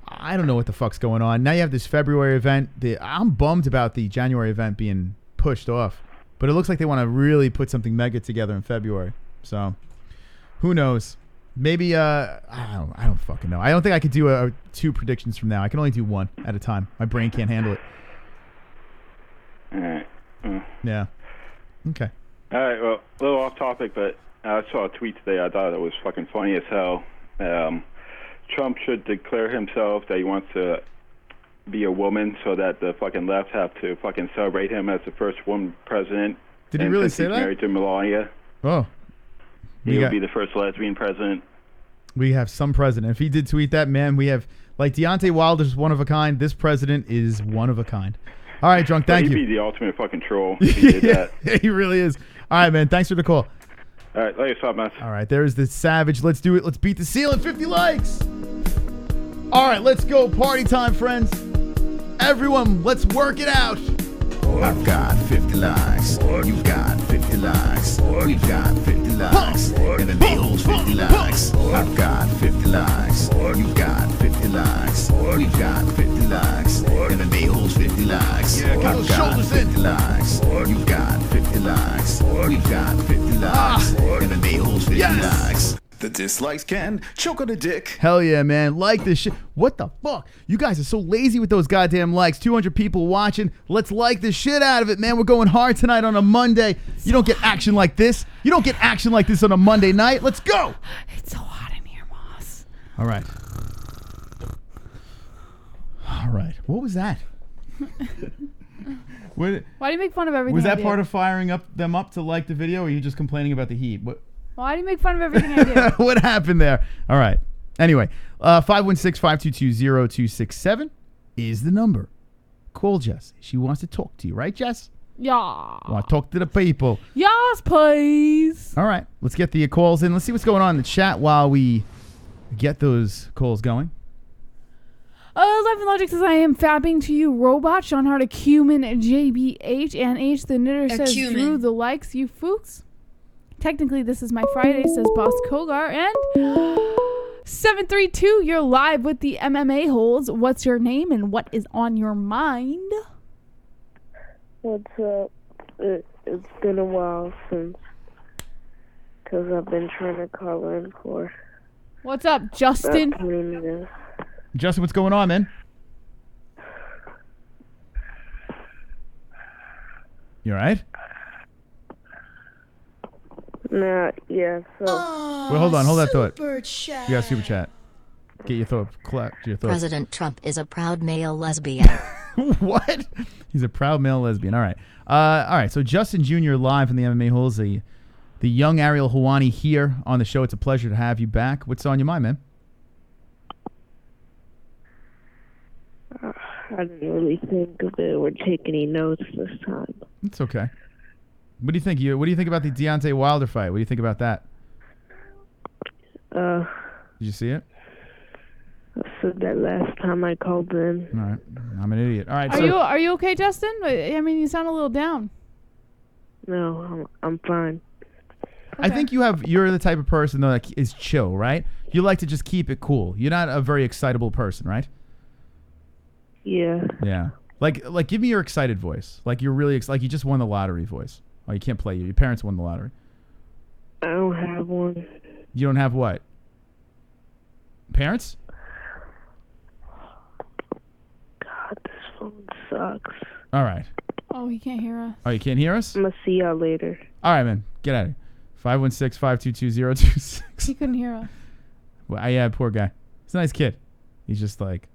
I don't know what the fuck's going on. Now you have this February event. I'm bummed about the January event being pushed off, but it looks like they want to really put something mega together in February. So who knows? Maybe I don't fucking know. I don't think I could do 2 predictions from now. I can only do 1 at a time. My brain can't handle it. All right. Yeah. Okay. All right. Well, a little off topic, but I saw a tweet today. I thought it was fucking funny as hell. Trump should declare himself that he wants to be a woman so that the fucking left have to fucking celebrate him as the first woman president. Did he really say that? Married to Melania. Oh. He would be the first lesbian president. We have some president. If he did tweet that, man, we have, like, Deontay Wilder's one of a kind. This president is one of a kind. All right, Drunk, thank you. He'd be the ultimate fucking troll if he did that. Yeah, he really is. All right, man, thanks for the call. All right, later, stop, man. All right, there's the Savage. Let's do it. Let's beat the ceiling. 50 likes. All right, let's go. Party time, friends. Everyone, let's work it out. I've got 50 likes. You've got 50 likes. We've got 50 likes. MMA-Holes 50 likes. I've got 50 likes. You've got 50 likes. We've got 50 likes. MMA-Holes 50 likes. I've got 50 likes. You've got 50 likes. We've got 50 likes. MMA-Holes 50 likes. The dislikes can choke on a dick. Hell yeah, man. Like this shit. What the fuck? You guys are so lazy with those goddamn likes. 200 people watching. Let's like the shit out of it, man. We're going hard tonight on a Monday. You don't get action like this. You don't get action like this on a Monday night. Let's go. It's so hot in here, Moss. All right. All right. What was that? Why do you make fun of everything? Was that part of firing them up to like the video, or are you just complaining about the heat? What? Why do you make fun of everything I do? What happened there? All right. Anyway, 516-522-0267 is the number. Call Jess. She wants to talk to you, right, Jess? Yeah. Want to talk to the people. Yes, please. All right. Let's get the calls in. Let's see what's going on in the chat while we get those calls going. Life and Logic says, I am fapping to you, robot. Sean Hart, a cumin, JBH, and H. The Knitter says, Drew, the likes, you fooks. Technically, this is my Friday, says Boss Kogar. And 732, you're live with the MMA-Holes. What's your name and what is on your mind? What's up? It's been a while because I've been trying to call in for. What's up, Justin? About 20 minutes. Justin, what's going on, man? You all right? Nah, yeah, so. Wait, hold on. Hold that thought. Chat. You got super chat. Get your thought. Your thought. President Trump is a proud male lesbian. What? He's a proud male lesbian. All right. All right. So Justin Jr. live in the MMA Holes. The young Ariel Helwani here on the show. It's a pleasure to have you back. What's on your mind, man? I didn't really think of it or take any notes this time. It's okay. What do you think? What do you think about the Deontay Wilder fight? What do you think about that? Did you see it? I said that last time I called in. All right. I'm an idiot. All right. Are you okay, Justin? I mean, you sound a little down. No, I'm fine. I think you're the type of person though that is chill, right? You like to just keep it cool. You're not a very excitable person, right? Yeah. Yeah. Like give me your excited voice. Like you're really like you just won the lottery voice. Oh, you can't play you. Your parents won the lottery. I don't have one. You don't have what? Parents? God, this phone sucks. All right. Oh, he can't hear us. Oh, you can't hear us? I'm going to see y'all later. All right, man. Get out of here. 516-522-0226. He couldn't hear us. Well, yeah, poor guy. He's a nice kid. He's just like,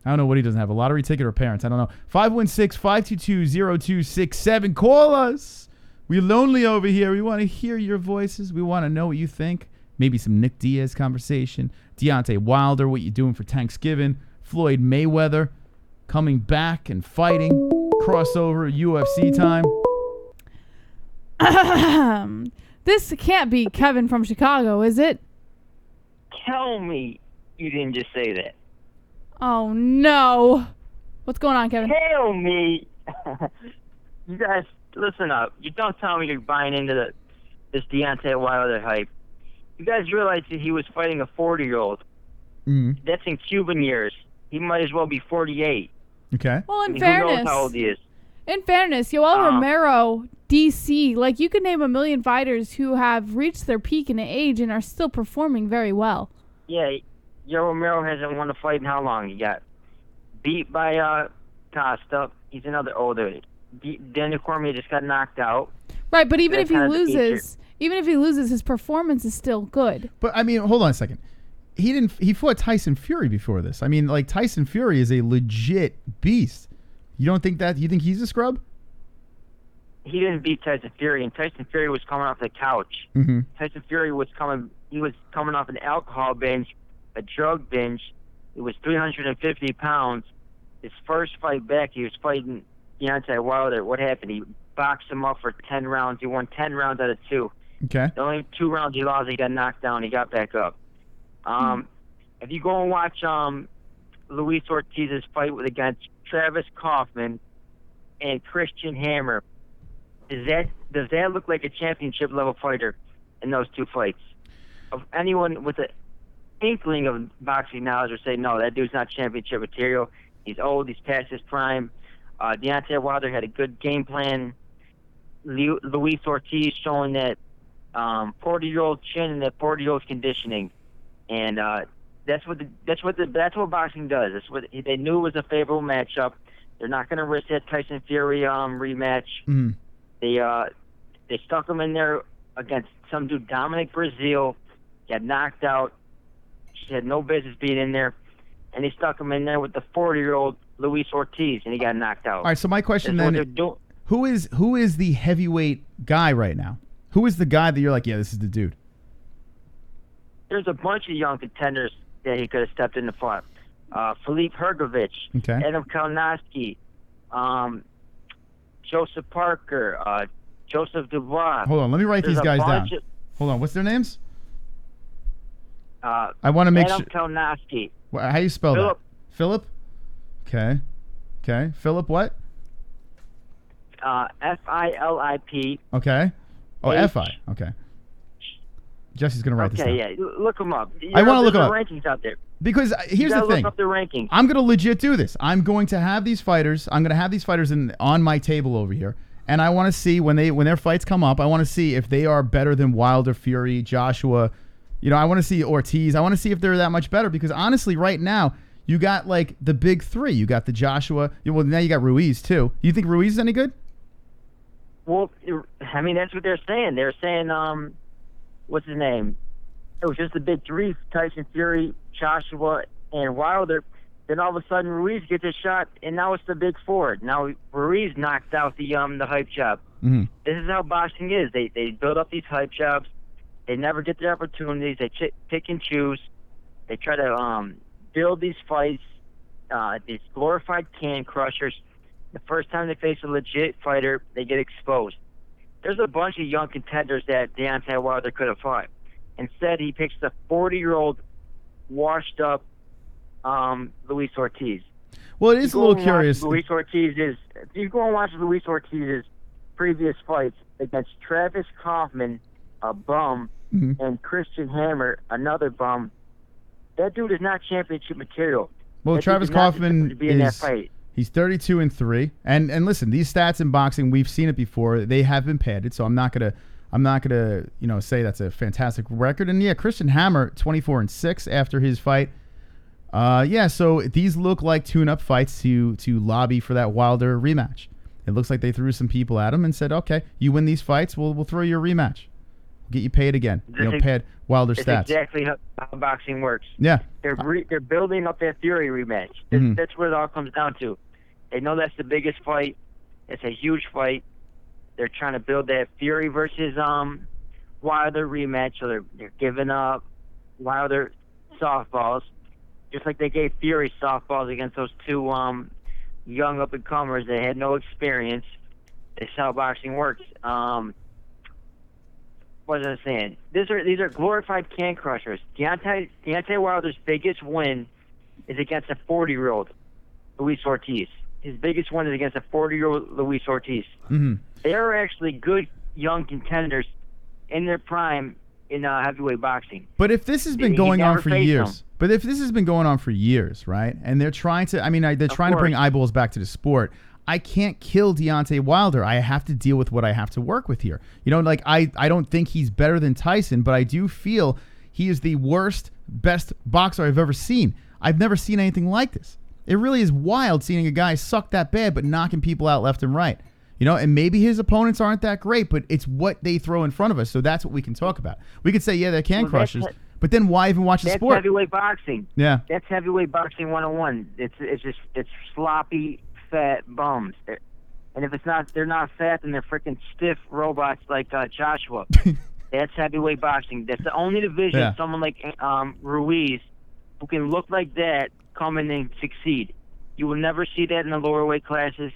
I don't know what he doesn't have. A lottery ticket or parents. I don't know. 516-522-0267. Call us. We're lonely over here. We want to hear your voices. We want to know what you think. Maybe some Nick Diaz conversation. Deontay Wilder, what you doing for Thanksgiving. Floyd Mayweather coming back and fighting. Crossover UFC time. This can't be Kevin from Chicago, is it? Tell me you didn't just say that. Oh, no. What's going on, Kevin? Tell me. You guys, listen up. You don't tell me you're buying into this Deontay Wilder hype. You guys realize that he was fighting a 40-year-old. Mm-hmm. That's in Cuban years. He might as well be 48. Okay. Well, Who knows how old he is? In fairness, Yoel Romero, DC, like you could name a million fighters who have reached their peak in age and are still performing very well. Yeah, Yoel Romero hasn't won a fight in how long? He got beat by Costa. He's another older. Daniel Cormier just got knocked out. Right, but even if he loses, his performance is still good. But I mean, hold on a second. He fought Tyson Fury before this. I mean, like Tyson Fury is a legit beast. You don't think that? You think he's a scrub? He didn't beat Tyson Fury, and Tyson Fury was coming off the couch. Mm-hmm. Tyson Fury was coming off an alcohol binge, a drug binge. He was 350 pounds. His first fight back, he was fighting Deontay Wilder. What happened? He boxed him up for 10 rounds. He won 10 rounds out of 2. Okay. The only 2 rounds he lost, he got knocked down. He got back up. If you go and watch Luis Ortiz's fight against Travis Kaufman and Christian Hammer, does that look like a championship level fighter in those 2 fights? Of anyone with an inkling of boxing knowledge would say, no, that dude's not championship material. He's old. He's past his prime. Deontay Wilder had a good game plan. Luis Ortiz showing that 40-year-old chin and that 40-year-old conditioning, and that's what boxing does. That's what they knew was a favorable matchup. They're not going to risk that Tyson Fury rematch. Mm-hmm. They stuck him in there against some dude, Dominic Breazeale. Got knocked out. She had no business being in there, and they stuck him in there with the 40-year-old Luis Ortiz, and he got knocked out. All right. So my question That's then: who is the heavyweight guy right now? Who is the guy that you're like, yeah, this is the dude? there's a bunch of young contenders that he could have stepped in the fight. Filip Hrgovic, Adam Kalnowski, Joseph Parker, Joseph Dubois. Hold on, let me write these guys down. Hold on, what's their names? I want to make sure. Adam Kalnowski. How do you spell that? Philip? Okay. Philip what? Filip. Okay. Oh, F-I. Okay. Jesse's going to write this down. Okay, yeah. Look them up. I want to look them up. Rankings out there. Because here's the thing. Look up the rankings. I'm going to legit do this. I'm going to have these fighters. I'm going to have these fighters on my table over here. And I want to see when their fights come up, I want to see if they are better than Wilder, Fury, Joshua. You know, I want to see Ortiz. I want to see if they're that much better. Because honestly, right now, you got like the big three. You got the Joshua. Well, now you got Ruiz too. You think Ruiz is any good? Well, I mean, that's what they're saying. They're saying, what's his name? It was just the big three: Tyson Fury, Joshua, and Wilder. Then all of a sudden, Ruiz gets a shot, and now it's the big four. Now Ruiz knocked out the hype job. Mm-hmm. This is how boxing is. They build up these hype jobs. They never get their opportunities. They pick and choose. They try to build these fights, these glorified can crushers. The first time they face a legit fighter, they get exposed. There's a bunch of young contenders that Deontay Wilder could have fought. Instead, he picks the 40-year-old, washed-up Luis Ortiz. Well, it is a little curious. If you go and watch Luis Ortiz's previous fights against Travis Kaufman, a bum, and Christian Hammer, another bum, that dude is not championship material. Well, Travis Kaufman he's 32-3, and listen, these stats in boxing, we've seen it before. They have been padded, so I'm not gonna say that's a fantastic record. And yeah, Christian Hammer 24-6 after his fight. So these look like tune-up fights to lobby for that Wilder rematch. It looks like they threw some people at him and said, "Okay, you win these fights, we'll throw you a rematch. We'll get you paid again. Pad Wilder stats." That's exactly how boxing works. Yeah, they're building up that Fury rematch. That's what it all comes down to. They know that's the biggest fight. It's a huge fight. They're trying to build that Fury versus Wilder rematch, so they're giving up Wilder softballs, just like they gave Fury softballs against those two young up-and-comers that had no experience. That's how boxing works. What was I saying? These are glorified can crushers. Deontay Wilder's biggest win is against a 40-year-old Luis Ortiz. His biggest win is against a 40-year-old Luis Ortiz. Mm-hmm. They are actually good young contenders in their prime in heavyweight boxing. But if this has been going on for years, right? And they're trying to, they're trying to bring eyeballs back to the sport. I can't kill Deontay Wilder. I have to deal with what I have to work with here. I don't think he's better than Tyson, but I do feel he is the best boxer I've ever seen. I've never seen anything like this. It really is wild seeing a guy suck that bad, but knocking people out left and right. And maybe his opponents aren't that great, but it's what they throw in front of us. So that's what we can talk about. We could say, yeah, they're can crushers, but then why even watch the sport? That's heavyweight boxing. Yeah. That's heavyweight boxing 101. It's sloppy, fat bums. And if they're not fat, then they're freaking stiff robots like Joshua. That's heavyweight boxing. That's the only division someone like Ruiz, who can look like that, come in and succeed. You will never see that in the lower weight classes,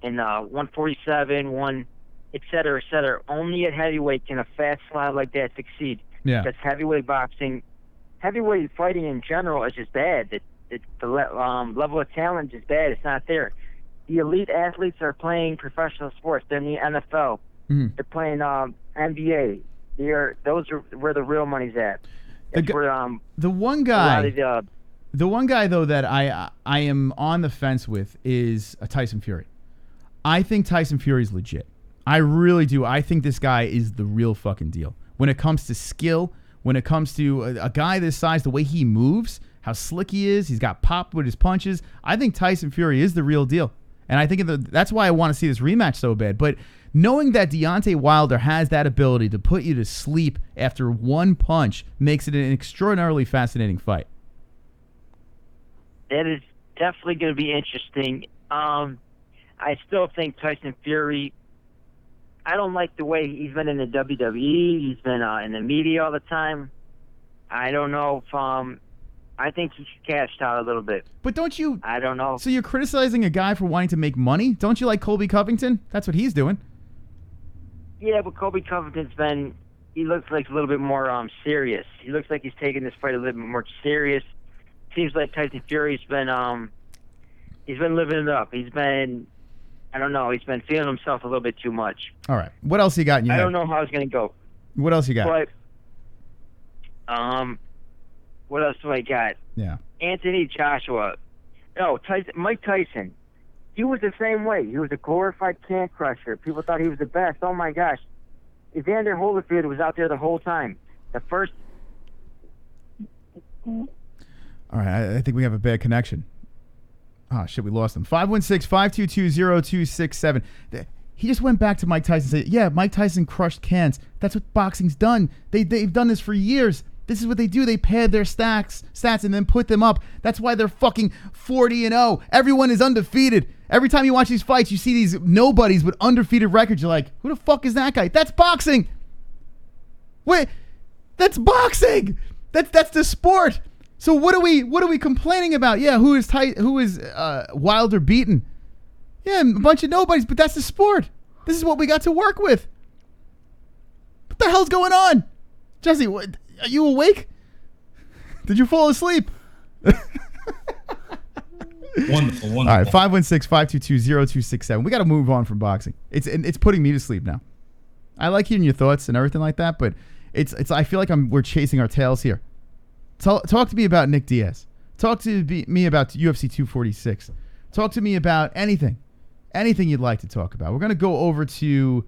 in 147, et cetera. Only at heavyweight can a fat slob like that succeed. Yeah. That's heavyweight boxing. Heavyweight fighting in general is just bad. The level of talent is bad. It's not there. The elite athletes are playing professional sports. They're in the NFL. Mm-hmm. They're playing NBA. Those are where the real money's at. That's where the one guy though that I am on the fence with is Tyson Fury. I think Tyson Fury's legit. I really do. I think this guy is the real fucking deal. When it comes to skill, when it comes to a guy this size, the way he moves, how slick he is, he's got pop with his punches. I think Tyson Fury is the real deal. And I think that's why I want to see this rematch so bad. But knowing that Deontay Wilder has that ability to put you to sleep after one punch makes it an extraordinarily fascinating fight. That is definitely going to be interesting. I still think Tyson Fury, I don't like the way he's been in the WWE. He's been in the media all the time. I don't know if I think he cashed out a little bit. But don't you? I don't know. So you're criticizing a guy for wanting to make money? Don't you like Colby Covington? That's what he's doing. Yeah, but Colby Covington's he looks like a little bit more serious. He looks like he's taking this fight a little bit more serious. Seems like Tyson Fury's been living it up. He's been feeling himself a little bit too much. All right. What else you got in your I head? don't know how it's going to go. What else you got? But, what else do I got? Yeah. Anthony Joshua. No, Mike Tyson. He was the same way. He was a glorified can crusher. People thought he was the best. Oh, my gosh. Evander Holyfield was out there the whole time. The first... All right, I think we have a bad connection. Oh, shit, we lost him. 516-522-0267. He just went back to Mike Tyson and said, yeah, Mike Tyson crushed cans. That's what boxing's done. They've done this for years. This is what they do. They pad their stats and then put them up. That's why they're fucking 40-0. Everyone is undefeated. Every time you watch these fights, you see these nobodies with undefeated records. You're like, who the fuck is that guy? That's boxing. Wait, that's boxing. That's the sport. So what are we complaining about? Yeah, who is Wilder beaten? Yeah, a bunch of nobodies, but that's the sport. This is what we got to work with. What the hell's going on? Jesse, are you awake? Did you fall asleep? Wonderful. All right, 516-522-0267. We got to move on from boxing. It's putting me to sleep now. I like hearing your thoughts and everything like that, but it's. I feel like we're chasing our tails here. Talk to me about Nick Diaz. Talk to me about UFC 246. Talk to me about anything you'd like to talk about. We're going to go over to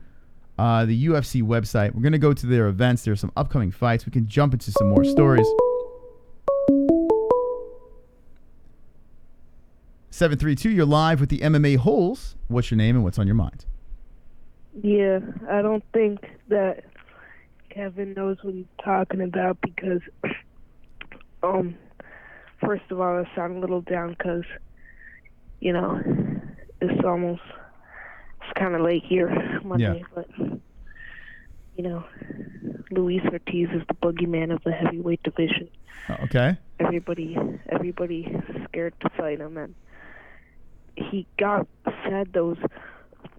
the UFC website. We're going to go to their events. There's some upcoming fights. We can jump into some more stories. 732, you're live with the MMA-Holes. What's your name and what's on your mind? Yeah, I don't think that Kevin knows what he's talking about because, first of all, I sound a little down because, it's kind of late here Monday, but, Luis Ortiz is the boogeyman of the heavyweight division. Okay. Everybody's scared to fight him, and he said those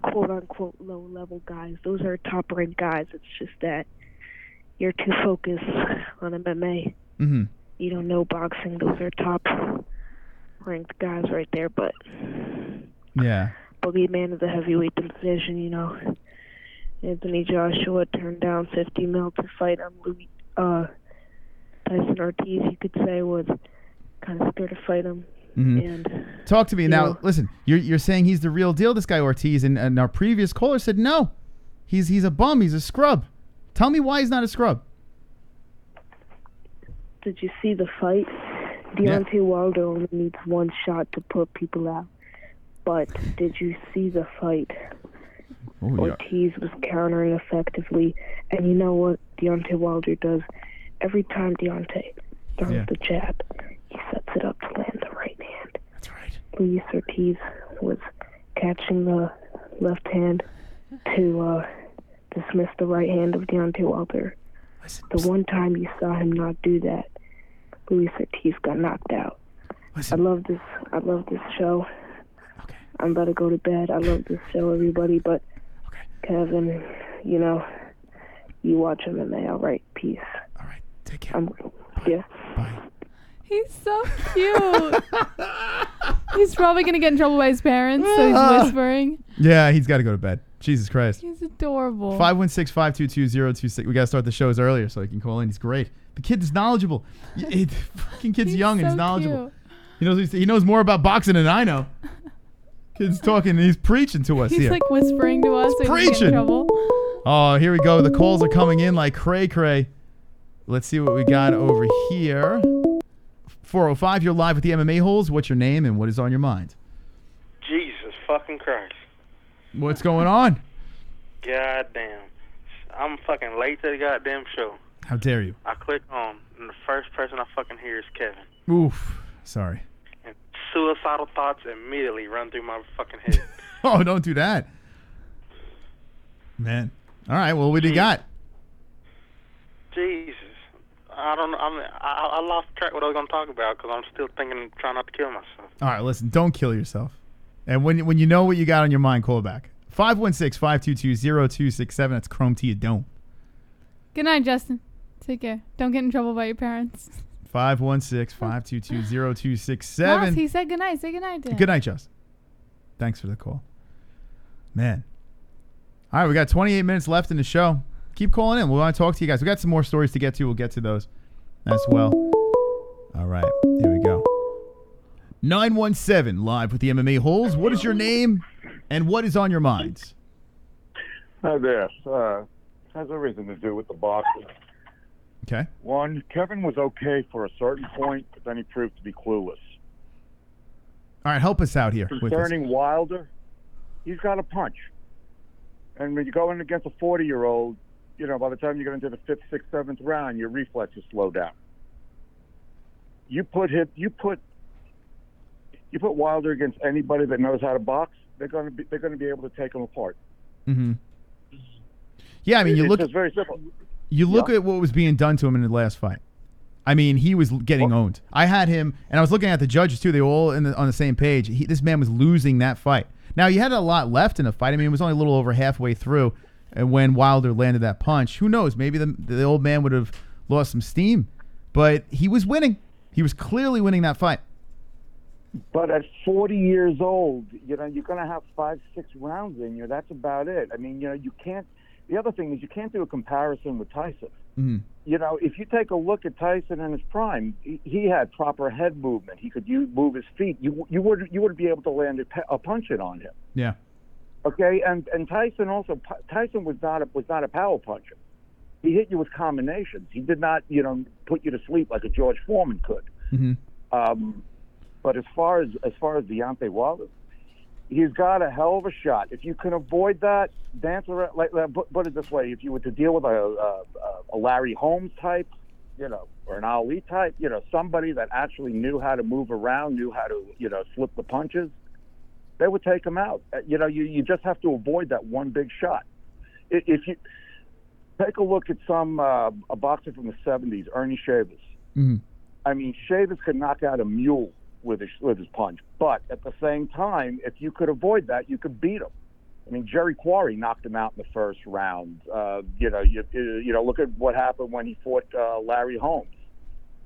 quote-unquote low-level guys, those are top-ranked guys. It's just that you're too focused on MMA. Mm-hmm. You don't know boxing. Those are top-ranked guys right there, but yeah, boogeyman of the heavyweight division, Anthony Joshua turned down $50 million to fight him. Tyson Ortiz, you could say, was kind of scared to fight him. Mm-hmm. And talk to me now. Listen, you're saying he's the real deal, this guy Ortiz, and our previous caller said no, he's a bum, he's a scrub. Tell me why he's not a scrub. Did you see the fight? Deontay Wilder only needs one shot to put people out. But did you see the fight? Oh, Ortiz was countering effectively, and you know what Deontay Wilder does? Every time Deontay throws the jab, he sets it up to land the right hand. That's right. Luis Ortiz was catching the left hand to dismiss the right hand of Deontay Wilder. The one time you saw him not do that, Luis Ortiz got knocked out. I love this show. Okay. I'm about to go to bed. I love this show, everybody, but Kevin, you watch MMA. All right, peace. All right, take care. Yeah. Bye. He's so cute. He's probably going to get in trouble by his parents, so he's whispering. Yeah, he's got to go to bed. Jesus Christ. He's adorable. 516-522-0266. We got to start the shows earlier so he can call in. He's great. The kid is knowledgeable. Fucking kid's young and he's knowledgeable. Cute. He knows more about boxing than I know. Kid's talking and he's preaching to us he's here. He's like whispering to us so he can get in trouble. Oh, here we go. The calls are coming in like cray-cray. Let's see what we got over here. 405, you're live with the MMA-Holes. What's your name and what is on your mind? Jesus fucking Christ. What's going on? Goddamn. I'm fucking late to the goddamn show. How dare you? I click on, and the first person I fucking hear is Kevin. Oof. Sorry. And suicidal thoughts immediately run through my fucking head. Oh, don't do that. Man. All right, well, what do you got? Jesus. I don't know. I lost track of what I was going to talk about because I'm still trying not to kill myself. All right, listen, don't kill yourself. And when you know what you got on your mind, call back. 516-522-0267. That's Chrome to you don't. Good night, Justin. Take care. Don't get in trouble by your parents. 516-522-0267. Ross, he said good night. Say good night to him. Good night, Justin. Thanks for the call. Man. All right, we got 28 minutes left in the show. Keep calling in. We want to talk to you guys. We got some more stories to get to. We'll get to those as well. All right, here we go. 917 live with the MMA-Holes. What is your name and what is on your minds? Hi there. Has everything to do with the boxing. Okay. One, Kevin was okay for a certain point, but then he proved to be clueless. All right, help us out here. Concerning Wilder, he's got a punch. And when you go in against a 40-year-old, you know, by the time you get into the 5th, 6th, 7th round, your reflexes slow down. You put Wilder against anybody that knows how to box, they're going to be able to take him apart. Mm-hmm. Yeah, I mean, it's just very simple. You look at what was being done to him in the last fight. I mean, he was getting owned. I had him, and I was looking at the judges too. They were all on the same page. This man was losing that fight. Now, he had a lot left in the fight. I mean, it was only a little over halfway through when Wilder landed that punch. Who knows? Maybe the old man would have lost some steam. But he was winning. He was clearly winning that fight. But at 40 years old, you know, you're going to have 5, 6 rounds in you. That's about it. I mean, you know, you can't. The other thing is you can't do a comparison with Tyson. Mm-hmm. You know, if you take a look at Tyson in his prime, he had proper head movement. He could move his feet. You would be able to land a punch in on him. Yeah. Okay, and Tyson was not a power puncher. He hit you with combinations. He did not, you know, put you to sleep like a George Foreman could. Mm-hmm. But as far as Deontay Wilder, he's got a hell of a shot. If you can avoid that, dance around. Put it this way: if you were to deal with a Larry Holmes type, you know, or an Ali type, you know, somebody that actually knew how to move around, knew how to, you know, slip the punches, they would take him out. You know, you just have to avoid that one big shot. If you take a look at a boxer from the 70s, Ernie Shavers. Mm-hmm. I mean, Shavers could knock out a mule with his punch, but at the same time, if you could avoid that, you could beat him. I mean, Jerry Quarry knocked him out in the first round. You know, look at what happened when he fought Larry Holmes.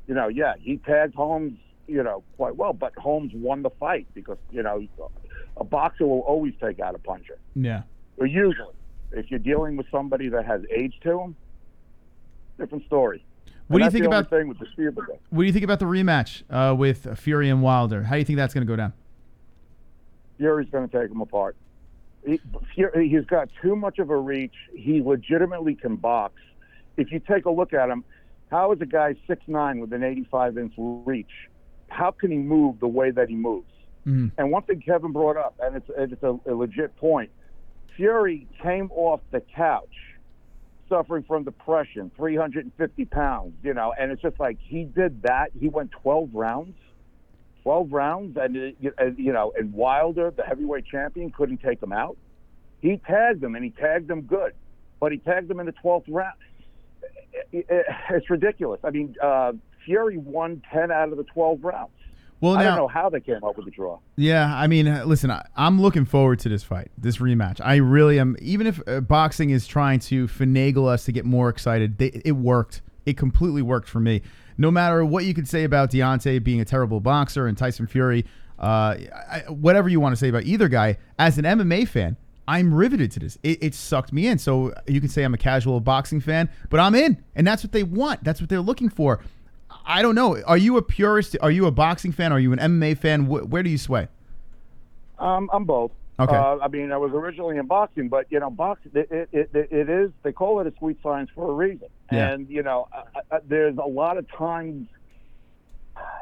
You know, yeah, he tagged Holmes, you know, quite well, but Holmes won the fight because, you know, a boxer will always take out a puncher. Yeah. Or usually, if you're dealing with somebody that has age to him, different story. What do you think about the What do you think about the rematch with Fury and Wilder? How do you think that's going to go down? Fury's going to take him apart. He's got too much of a reach. He legitimately can box. If you take a look at him, how is a guy 6'9" with an 85-inch reach? How can he move the way that he moves? Mm-hmm. And one thing Kevin brought up, and it's a legit point, Fury came off the couch suffering from depression, 350 pounds, you know, and it's just like he did that. He went 12 rounds, and, you know, and Wilder, the heavyweight champion, couldn't take him out. He tagged him, and he tagged him good, but he tagged him in the 12th round. It's ridiculous. I mean, Fury won 10 out of the 12 rounds. Well, I don't know how they came up with the draw. Yeah, I mean, listen, I'm looking forward to this fight, this rematch. I really am. Even if boxing is trying to finagle us to get more excited, it worked. It completely worked for me. No matter what you could say about Deontay being a terrible boxer and Tyson Fury, whatever you want to say about either guy, as an MMA fan, I'm riveted to this. It sucked me in. So you can say I'm a casual boxing fan, but I'm in, and that's what they want. That's what they're looking for. I don't know. Are you a purist? Are you a boxing fan? Are you an MMA fan? Where do you sway? I'm both. Okay. I mean, I was originally in boxing, but, you know, boxing, it is, they call it a sweet science for a reason. Yeah. And, you know, there's a lot of times,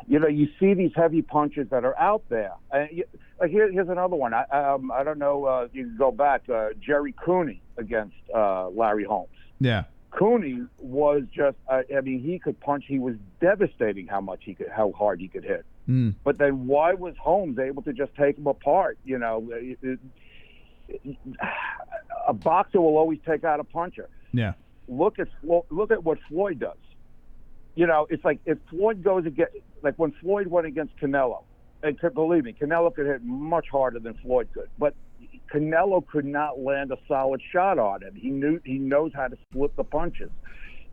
you know, you see these heavy punches that are out there. Like here's another one. I don't know, you can go back, Jerry Cooney against Larry Holmes. Yeah. Cooney was just, I mean, he could punch. He was devastating how hard he could hit. Mm. But then why was Holmes able to just take him apart? You know, a boxer will always take out a puncher. Yeah. Look at what Floyd does. it's like if Floyd goes against, like when Floyd went against Canelo, and believe me, Canelo could hit much harder than Floyd could, but Canelo could not land a solid shot on him. He knows how to slip the punches.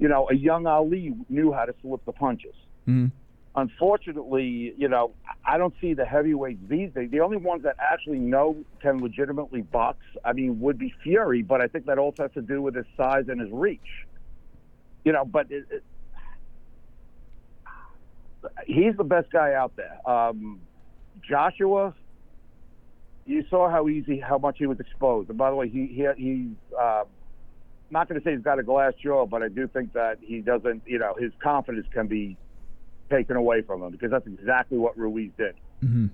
A young Ali knew how to slip the punches. Mm-hmm. Unfortunately, I don't see the heavyweights these days. The only ones that actually can legitimately box, would be Fury, but I think that also has to do with his size and his reach. But he's the best guy out there. Joshua, you saw how much he was exposed. And by the way, he's not going to say he's got a glass jaw, but I do think that he doesn't, his confidence can be taken away from him, because that's exactly what Ruiz did. Mm-hmm.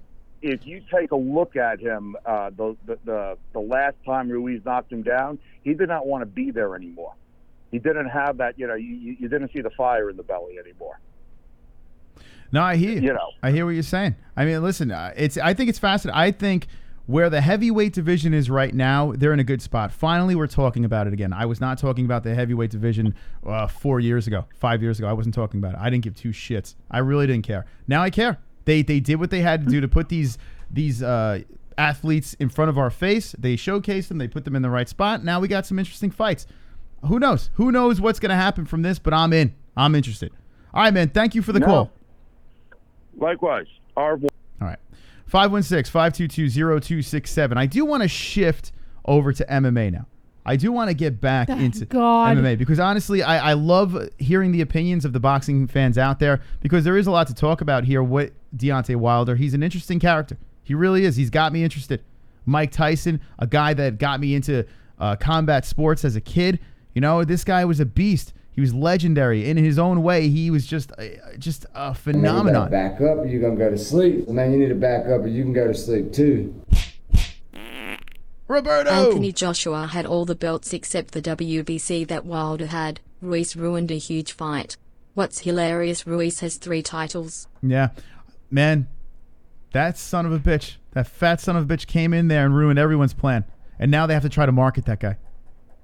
If you take a look at him, the last time Ruiz knocked him down, he did not want to be there anymore. He didn't have that, you didn't see the fire in the belly anymore. No, I hear you. I hear what you're saying. Listen, I think it's fascinating. I think where the heavyweight division is right now, they're in a good spot. Finally, we're talking about it again. I was not talking about the heavyweight division 5 years ago. I wasn't talking about it. I didn't give two shits. I really didn't care. Now I care. They did what they had to do to put these athletes in front of our face. They showcased them. They put them in the right spot. Now we got some interesting fights. Who knows? Who knows what's going to happen from this? But I'm in. I'm interested. All right, man. Thank you for the call. Likewise. All right. 516-522-0267. I do want to shift over to MMA now. I do want to get back into MMA because honestly, I love hearing the opinions of the boxing fans out there, because there is a lot to talk about here with Deontay Wilder. He's an interesting character. He really is. He's got me interested. Mike Tyson, a guy that got me into combat sports as a kid. This guy was a beast. He was legendary in his own way. He was just a phenomenon. You back up or you're going to go to sleep. Man, you need to back up or you can go to sleep too. Roberto! Anthony Joshua had all the belts except the WBC that Wilder had. Ruiz ruined a huge fight. What's hilarious, Ruiz has 3 titles. Yeah. Man, that son of a bitch, that fat son of a bitch came in there and ruined everyone's plan. And now they have to try to market that guy.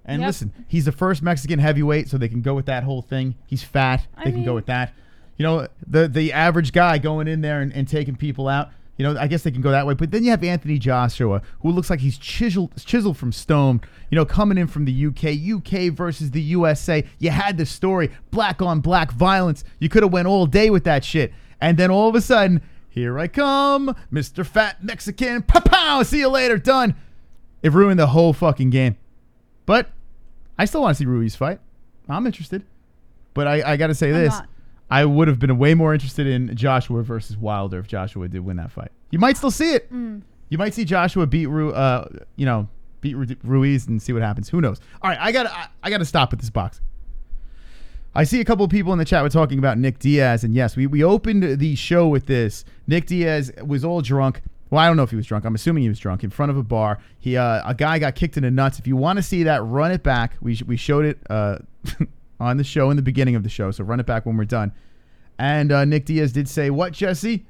And listen, he's the first Mexican heavyweight, so they can go with that whole thing. He's fat. They can go with that. The average guy going in there and taking people out, I guess they can go that way. But then you have Anthony Joshua, who looks like he's chiseled from stone, coming in from the UK versus the USA. You had the story, black on black violence. You could have went all day with that shit. And then all of a sudden, here I come, Mr. Fat Mexican. Pow! See you later. Done. It ruined the whole fucking game. But I still want to see Ruiz fight. I'm interested. But I got to say this. I would have been way more interested in Joshua versus Wilder if Joshua did win that fight. You might still see it. You might see Joshua beat Ruiz and see what happens. Who knows? All right, I got to stop with this boxing. I see a couple of people in the chat were talking about Nick Diaz, and yes, we opened the show with this. Nick Diaz was all drunk. Well, I don't know if he was drunk. I'm assuming he was drunk in front of a bar. A guy got kicked in the nuts. If you want to see that, run it back. We showed it on the show in the beginning of the show, so run it back when we're done. And Nick Diaz did say, what, Jesse?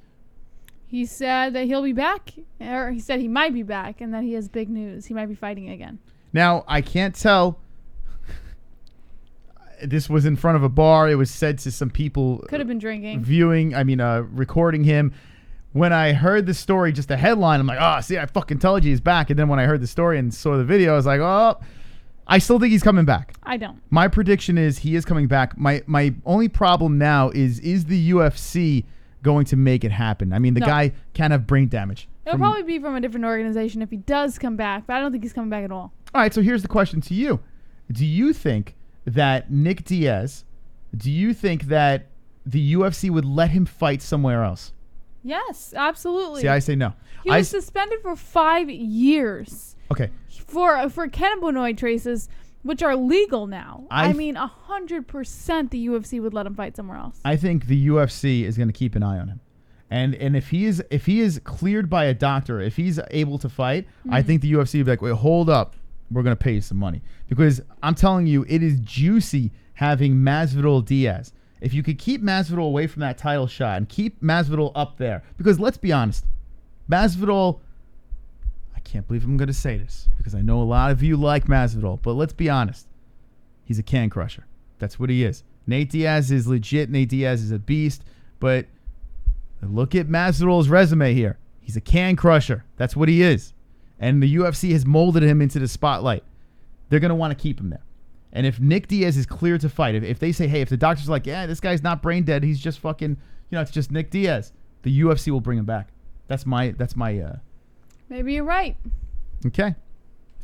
He said that he'll be back, or he said he might be back, and that he has big news. He might be fighting again. Now, I can't tell. This was in front of a bar. It was said to some people. Could have been drinking. Recording him. When I heard the story, just the headline, I'm like, see, I fucking told you he's back. And then when I heard the story and saw the video, I was like, I still think he's coming back. I don't. My prediction is he is coming back. My only problem now is the UFC going to make it happen? I mean, the guy can have brain damage. It'll probably be from a different organization if he does come back, but I don't think he's coming back at all. All right, so here's the question to you. Do you think that Nick Diaz, do you think that the UFC would let him fight somewhere else? Yes, absolutely. See, I say no. He was suspended for 5 years. Okay. For cannabinoid traces, which are legal now. I mean, 100% the UFC would let him fight somewhere else. I think the UFC is going to keep an eye on him. And if he is cleared by a doctor, if he's able to fight, I think the UFC would be like, wait, hold up. We're going to pay you some money. Because I'm telling you, it is juicy having Masvidal Diaz. If you could keep Masvidal away from that title shot and keep Masvidal up there. Because let's be honest, Masvidal, I can't believe I'm going to say this because I know a lot of you like Masvidal, but let's be honest. He's a can crusher. That's what he is. Nate Diaz is legit. Nate Diaz is a beast. But look at Masvidal's resume here. He's a can crusher. That's what he is. And the UFC has molded him into the spotlight. They're going to want to keep him there. And if Nick Diaz is cleared to fight, if they say, hey, if the doctor's like, yeah, this guy's not brain dead, he's just fucking, it's just Nick Diaz, the UFC will bring him back. That's my Maybe you're right. Okay.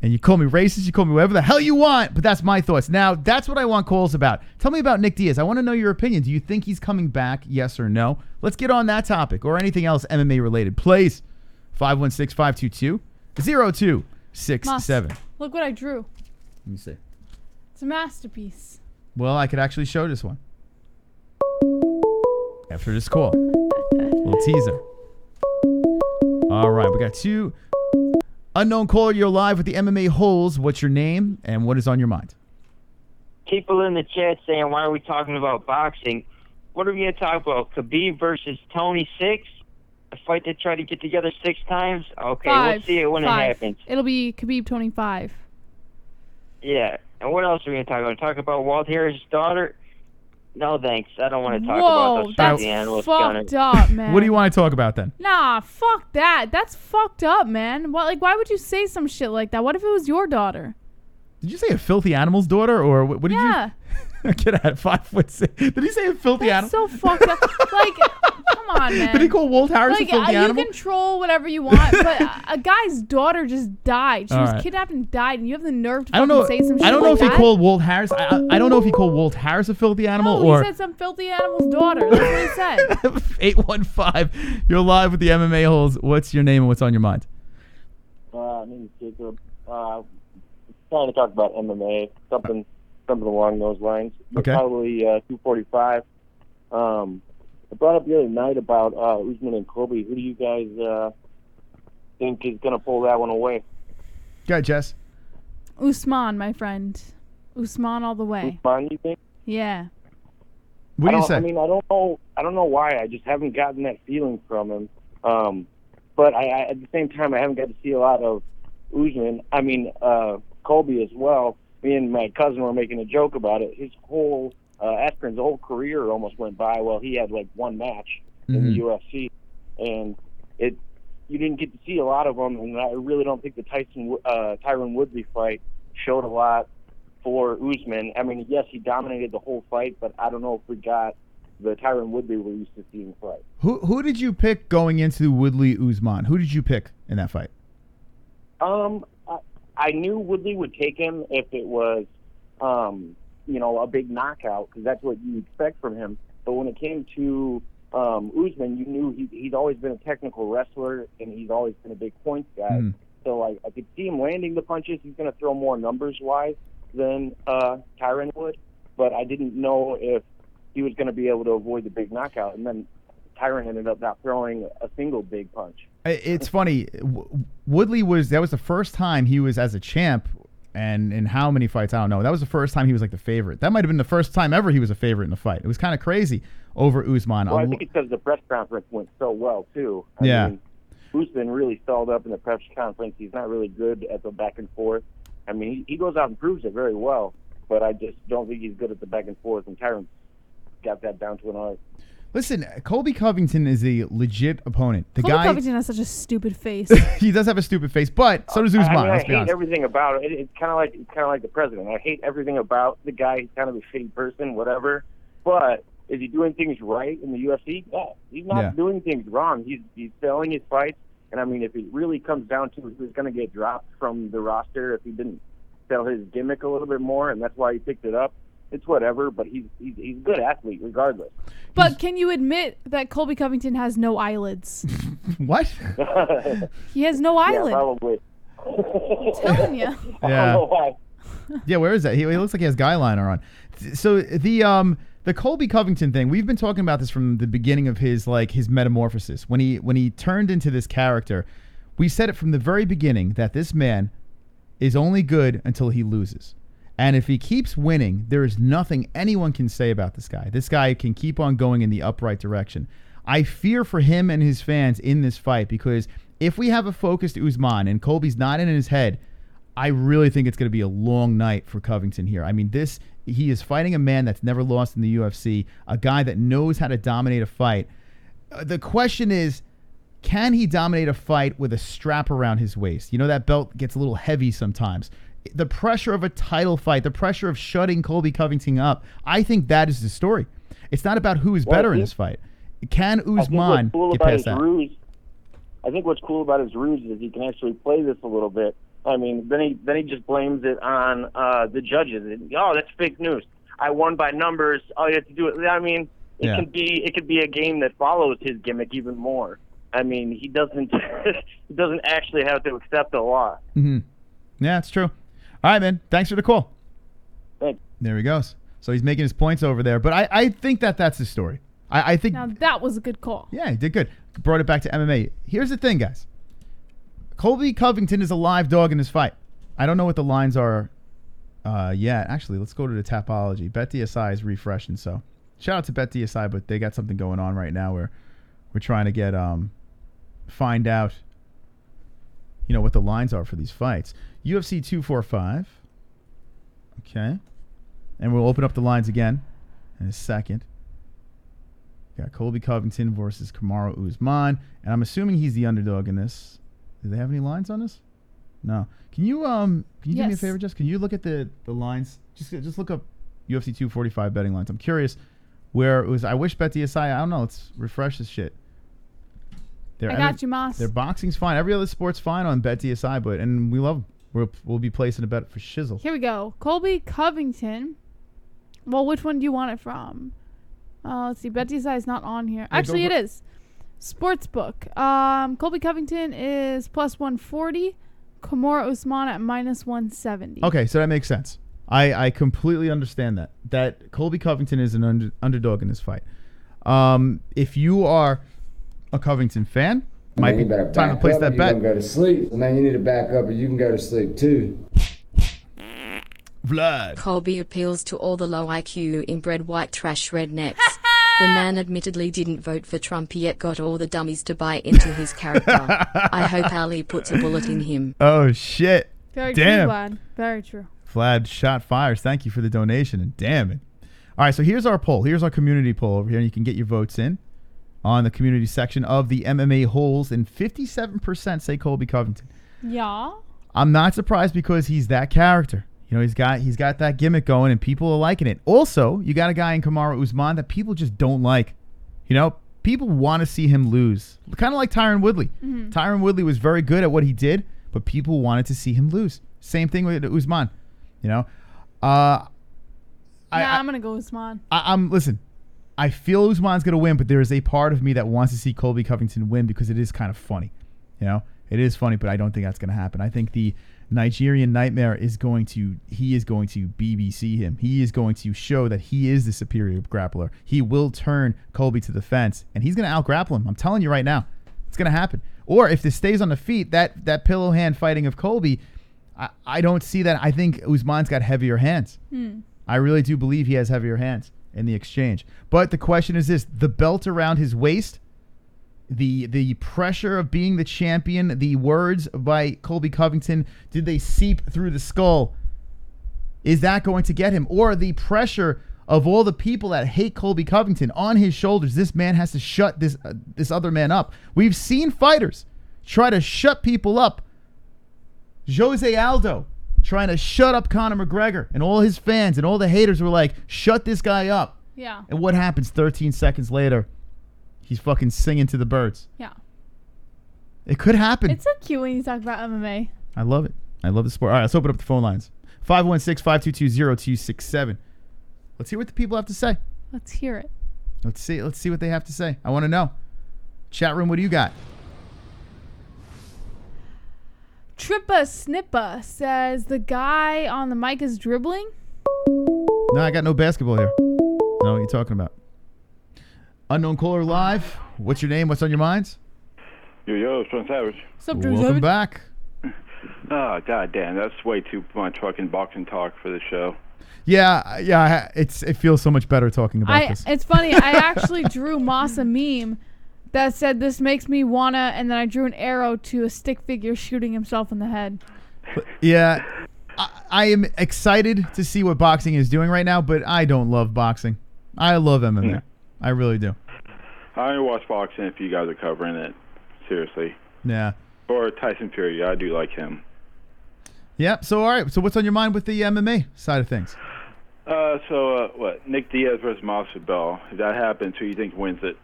And you call me racist, you call me whatever the hell you want, but that's my thoughts. Now, that's what I want calls about. Tell me about Nick Diaz. I want to know your opinion. Do you think he's coming back, yes or no? Let's get on that topic or anything else MMA related. Please, 516-522-0267. Look what I drew. Let me see. It's a masterpiece. Well, I could actually show this one after this call. Little teaser. All right, we got two. Unknown caller, you're live with the MMA-Holes. What's your name and what is on your mind? People in the chat saying, why are we talking about boxing? What are we going to talk about? Khabib versus Tony 6? A fight they try to get together 6 times? Okay, we'll see it when it happens. It'll be Khabib 25. Yeah. And what else are we going to talk about? Talk about Walt Harris' daughter? No, thanks. I don't want to talk about those that's animals. fucked up, man. What do you want to talk about then? Nah, fuck that. That's fucked up, man. Why would you say some shit like that? What if it was your daughter? Did you say a filthy animal's daughter, or what did you? Get at 5'6". Did he say a filthy animal? So fucked up. Like, come on, man. Did he call Walt Harris a filthy animal? You control whatever you want, but a guy's daughter just died. She was right. kidnapped and died, and you have the nerve to I don't know. say some shit I don't know like if that? he called Walt Harris. I don't know if he called Walt Harris a filthy animal No, or. he said some filthy animal's daughter. That's what he said. 815. You're live with the MMA Holes. What's your name and what's on your mind? My name is Jacob. Trying to talk about MMA, something along those lines. Okay. Probably 245. I brought up the other night about Usman and Colby. Who do you guys think is going to pull that one away? Go ahead, Jess. Usman, my friend. Usman all the way. Usman, you think? Yeah. What do you say? I mean, I don't know why. I just haven't gotten that feeling from him. But I at the same time, I haven't got to see a lot of Usman. I mean, Colby as well. Me and my cousin were making a joke about it. His whole Askren's whole career almost went by. Well, he had like one match in the UFC, and you didn't get to see a lot of them. And I really don't think the Tyron Woodley fight showed a lot for Usman. I mean, yes, he dominated the whole fight, but I don't know if we got the Tyron Woodley we're used to seeing fight. Who did you pick going into Woodley Usman? Who did you pick in that fight? I knew Woodley would take him if it was, a big knockout, because that's what you expect from him. But when it came to Usman, you knew he's always been a technical wrestler, and he's always been a big points guy. So I could see him landing the punches. He's going to throw more numbers-wise than Tyron would. But I didn't know if he was going to be able to avoid the big knockout. And then Tyron ended up not throwing a single big punch. It's funny. Woodley that was the first time he was as a champ, and in how many fights, I don't know. That was the first time he was like the favorite. That might have been the first time ever he was a favorite in a fight. It was kind of crazy over Usman. Well, I think it's because the press conference went so well, too. I mean, Usman really stalled up in the press conference. He's not really good at the back and forth. I mean, he goes out and proves it very well, but I just don't think he's good at the back and forth, and Tyron got that down to an art. Listen, Colby Covington is a legit opponent. Colby Covington has such a stupid face. He does have a stupid face, but so does Usman. I hate everything about it. It's kind of like the president. I hate everything about the guy. He's kind of a shitty person, whatever. But is he doing things right in the UFC? Yeah, he's not doing things wrong. He's selling his fights, and I mean, if it really comes down to who's going to get dropped from the roster if he didn't sell his gimmick a little bit more, and that's why he picked it up. It's whatever, but he's a good athlete regardless. But can you admit that Colby Covington has no eyelids? What? He has no eyelid. Yeah, probably. I'm telling you. Yeah. Yeah, where is that? He looks like he has guy liner on. So the Colby Covington thing, we've been talking about this from the beginning of his metamorphosis. When he turned into this character, we said it from the very beginning that this man is only good until he loses. And if he keeps winning, there is nothing anyone can say about this guy. This guy can keep on going in the upright direction. I fear for him and his fans in this fight, because if we have a focused Usman and Colby's not in his head, I really think it's going to be a long night for Covington here. I mean, he is fighting a man that's never lost in the UFC, a guy that knows how to dominate a fight. The question is, can he dominate a fight with a strap around his waist? You know, that belt gets a little heavy sometimes. The pressure of a title fight, the pressure of shutting Colby Covington up, I think that is the story. It's not about who is better in this fight. Can Usman get past that? I think what's cool about his ruse is he can actually play this a little bit. I mean, then he just blames it on the judges. Oh, that's fake news. I won by numbers. All you have to do it. I mean, it could be a game that follows his gimmick even more. I mean, he doesn't actually have to accept the loss. Mm-hmm. Yeah, it's true. All right, man. Thanks for the call. Thanks. There he goes. So he's making his points over there. But I think that's the story. I think now that was a good call. Yeah, he did good. Brought it back to MMA. Here's the thing, guys. Colby Covington is a live dog in this fight. I don't know what the lines are yet. Actually, let's go to the Tapology. BetDSI is refreshing, so shout out to BetDSI, but they got something going on right now where we're trying to get find out, you know, what the lines are for these fights. UFC 245. Okay. And we'll open up the lines again in a second. Got Colby Covington versus Kamaru Usman, and I'm assuming he's the underdog in this. Do they have any lines on this? No. Can you do me a favor, Jess? Can you look at the lines? Just look up UFC 245 betting lines. I'm curious where it was. I wish BetDSI. I don't know. Let's refresh this shit. I got you, Moss. Their boxing's fine. Every other sport's fine on BetDSI, and we love them. We'll be placing a bet for shizzle. Here we go. Colby Covington. Well, which one do you want it from? Let's see. BetDSI is not on here. Actually, it is. Sportsbook. Colby Covington is plus 140. Kamaru Usman at minus 170. Okay, so that makes sense. I completely understand that Colby Covington is an underdog in this fight. If you are a Covington fan, might be time to place that bet. You can go to sleep. Man, you need to back up, or you can go to sleep too. Vlad. Colby appeals to all the low IQ inbred white trash rednecks. The man admittedly didn't vote for Trump yet got all the dummies to buy into his character. I hope Ali puts a bullet in him. Oh, shit. Very damn. true, Vlad. Very true. Vlad shot fires. Thank you for the donation. And damn it. All right, so here's our poll. Here's our community poll over here. And you can get your votes in on the community section of the MMA Holes. And 57% say Colby Covington. Yeah. I'm not surprised because he's that character. You know, he's got that gimmick going, and people are liking it. Also, you got a guy in Kamaru Usman that people just don't like. You know, people want to see him lose. Kind of like Tyron Woodley. Mm-hmm. Tyron Woodley was very good at what he did, but people wanted to see him lose. Same thing with Usman. You know, I'm gonna go Usman. Listen. I feel Usman's gonna win, but there is a part of me that wants to see Colby Covington win because it is kind of funny. You know, it is funny, but I don't think that's gonna happen. I think the Nigerian Nightmare is going to BBC him. He is going to show that he is the superior grappler. He will turn Colby to the fence, and he's going to out-grapple him. I'm telling you right now. It's going to happen. Or if this stays on the feet, that pillow hand fighting of Colby, I don't see that. I think Usman's got heavier hands. I really do believe he has heavier hands in the exchange. But the question is this. The belt around his waist, the pressure of being the champion, the words by Colby Covington, did they seep through the skull? Is that going to get him? Or the pressure of all the people that hate Colby Covington on his shoulders? This man has to shut this other man up. We've seen fighters try to shut people up. Jose Aldo trying to shut up Conor McGregor, and all his fans and all the haters were like, shut this guy up. Yeah. And what happens 13 seconds later? He's fucking singing to the birds. Yeah. It could happen. It's so cute when you talk about MMA. I love it. I love the sport. All right, let's open up the phone lines. 516-522-0267. Let's hear what the people have to say. Let's hear it. Let's see what they have to say. I want to know. Chat room, what do you got? Trippa Snippa says the guy on the mic is dribbling. No, I got no basketball here. I don't know what you're talking about. Unknown caller live. What's your name? What's on your minds? Yo, Sean Savage. What's up, Welcome back. Oh, goddamn. That's way too much fucking boxing talk for the show. Yeah. It feels so much better talking about this. It's funny. I actually drew Moss a meme that said, this makes me wanna, and then I drew an arrow to a stick figure shooting himself in the head. Yeah. I am excited to see what boxing is doing right now, but I don't love boxing. I love MMA. I really do. I only watch boxing if you guys are covering it. Seriously. Yeah. Or Tyson Fury. I do like him. Yeah. So, all right. So, what's on your mind with the MMA side of things? What? Nick Diaz versus Masvidal. If that happens, who do you think wins it?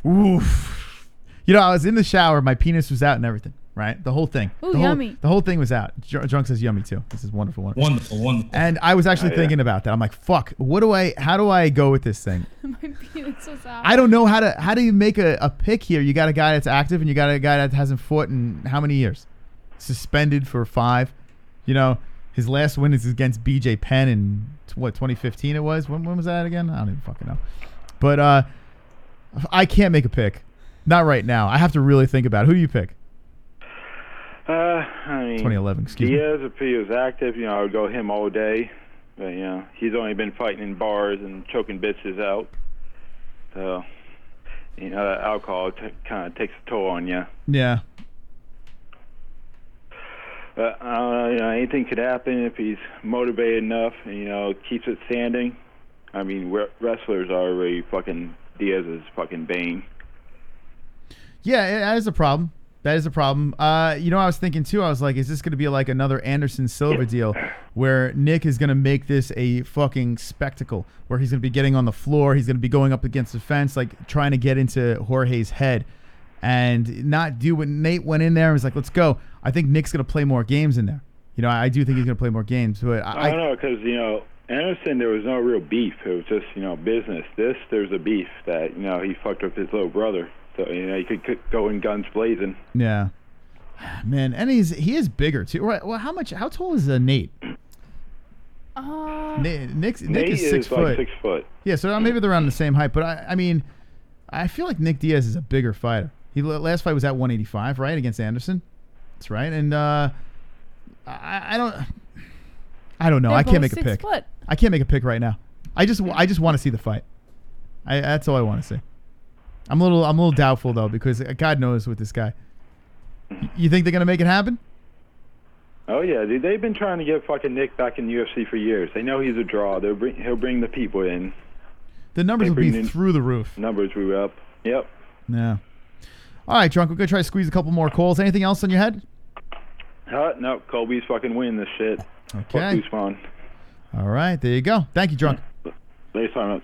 Oof. You know, I was in the shower. My penis was out and everything. Right? The whole thing. Ooh, yummy. The whole thing was out. Drunk says yummy too. This is wonderful. Wonderful. And I was actually thinking about that. I'm like, fuck, how do I go with this thing? My penis was out. I don't know how do you make a pick here? You got a guy that's active and you got a guy that hasn't fought in how many years? Suspended for 5. You know, his last win is against BJ Penn in 2015 it was? When was that again? I don't even fucking know. But I can't make a pick. Not right now. I have to really think about it. Who do you pick? I mean, 2011, excuse me. Diaz, if he was active, I would go him all day. But, he's only been fighting in bars and choking bitches out. So, that alcohol kind of takes a toll on you. Yeah. But, anything could happen if he's motivated enough and, keeps it standing. I mean, wrestlers are already fucking Diaz's fucking bane. Yeah, that is a problem. That is a problem. I was thinking too, I was like, is this going to be like another Anderson Silva deal where Nick is going to make this a fucking spectacle where he's going to be getting on the floor, he's going to be going up against the fence, like trying to get into Jorge's head and not do what Nate went in there and was like, let's go. I think Nick's going to play more games in there. I do think he's going to play more games. But I don't know, because, Anderson, there was no real beef. It was just, business. There's a beef that, he fucked up his little brother. So, he could go in guns blazing. Yeah. Man, and he is bigger, too. Right. Well, how tall is Nate? Nick is 6 foot. Like 6 foot. Yeah, so maybe they're around the same height. But, I feel like Nick Diaz is a bigger fighter. Last fight was at 185, right, against Anderson? That's right. And I don't know. I can't make a pick. I can't make a pick right now. I just want to see the fight. That's all I want to see. I'm a little doubtful though because God knows with this guy. You think they're gonna make it happen? Oh yeah, dude. They've been trying to get fucking Nick back in the UFC for years. They know he's a draw. He'll bring the people in. The numbers will be through the roof. Numbers will be up. Yep. Yeah. All right, Drunk. We're gonna try to squeeze a couple more calls. Anything else on your head? No. Colby's fucking winning this shit. Okay. Fuck Usman. All right, there you go. Thank you, Drunk. Thanks so much.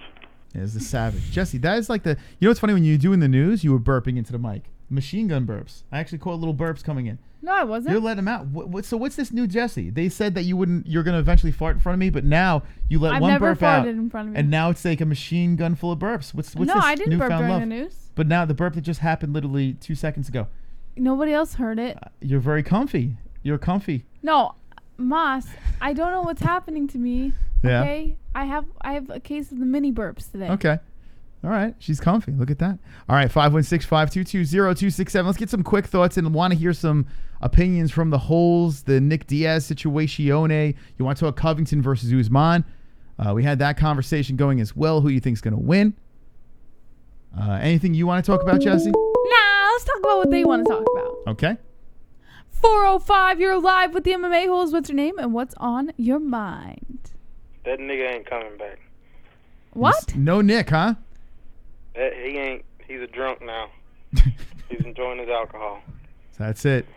Is the savage. Jesse, that is like the... You know what's funny? When you were doing the news, you were burping into the mic. Machine gun burps. I actually caught little burps coming in. No, I wasn't. You're letting them out. So what's this new Jesse? They said that you're going to eventually fart in front of me, but now you let one burp out. I've never farted in front of me. And now it's like a machine gun full of burps. What's this I didn't burp during love? the news. But now the burp that just happened literally 2 seconds ago. Nobody else heard it. You're very comfy. You're comfy. No, Moss, I don't know what's happening to me. Yeah. Okay? I have a case of the mini burps today. Okay. All right. She's comfy. Look at that. All right. 516-522-0267. Let's get some quick thoughts and want to hear some opinions from the Holes, the Nick Diaz situation. You want to talk Covington versus Usman. We had that conversation going as well. Who you think is going to win? Anything you want to talk about, Jesse? Nah, let's talk about what they want to talk about. Okay. 405, you're live with the MMA-Holes. What's your name and what's on your mind? That nigga ain't coming back. What? No Nick, huh? He ain't. He's a drunk now. He's enjoying his alcohol. That's it.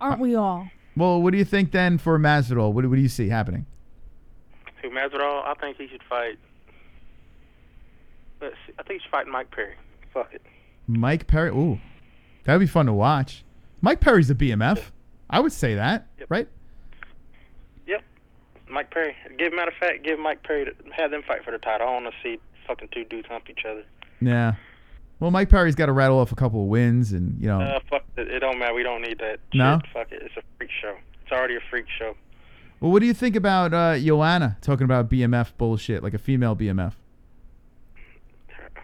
Aren't we all? Well, what do you think then for Masvidal? What do you see happening? Who, Masvidal? I think he should fight. I think he should fight Mike Perry. Fuck it. Mike Perry? Ooh. That would be fun to watch. Mike Perry's a BMF. Yep. I would say that, right? Yep. Mike Perry. Matter of fact, give Mike Perry have them fight for the title. I don't want to see fucking two dudes hump each other. Yeah. Well, Mike Perry's got to rattle off a couple of wins, and fuck it. It don't matter. We don't need that. No. Shit. Fuck it. It's a freak show. It's already a freak show. Well, what do you think about Joanna talking about BMF bullshit, like a female BMF?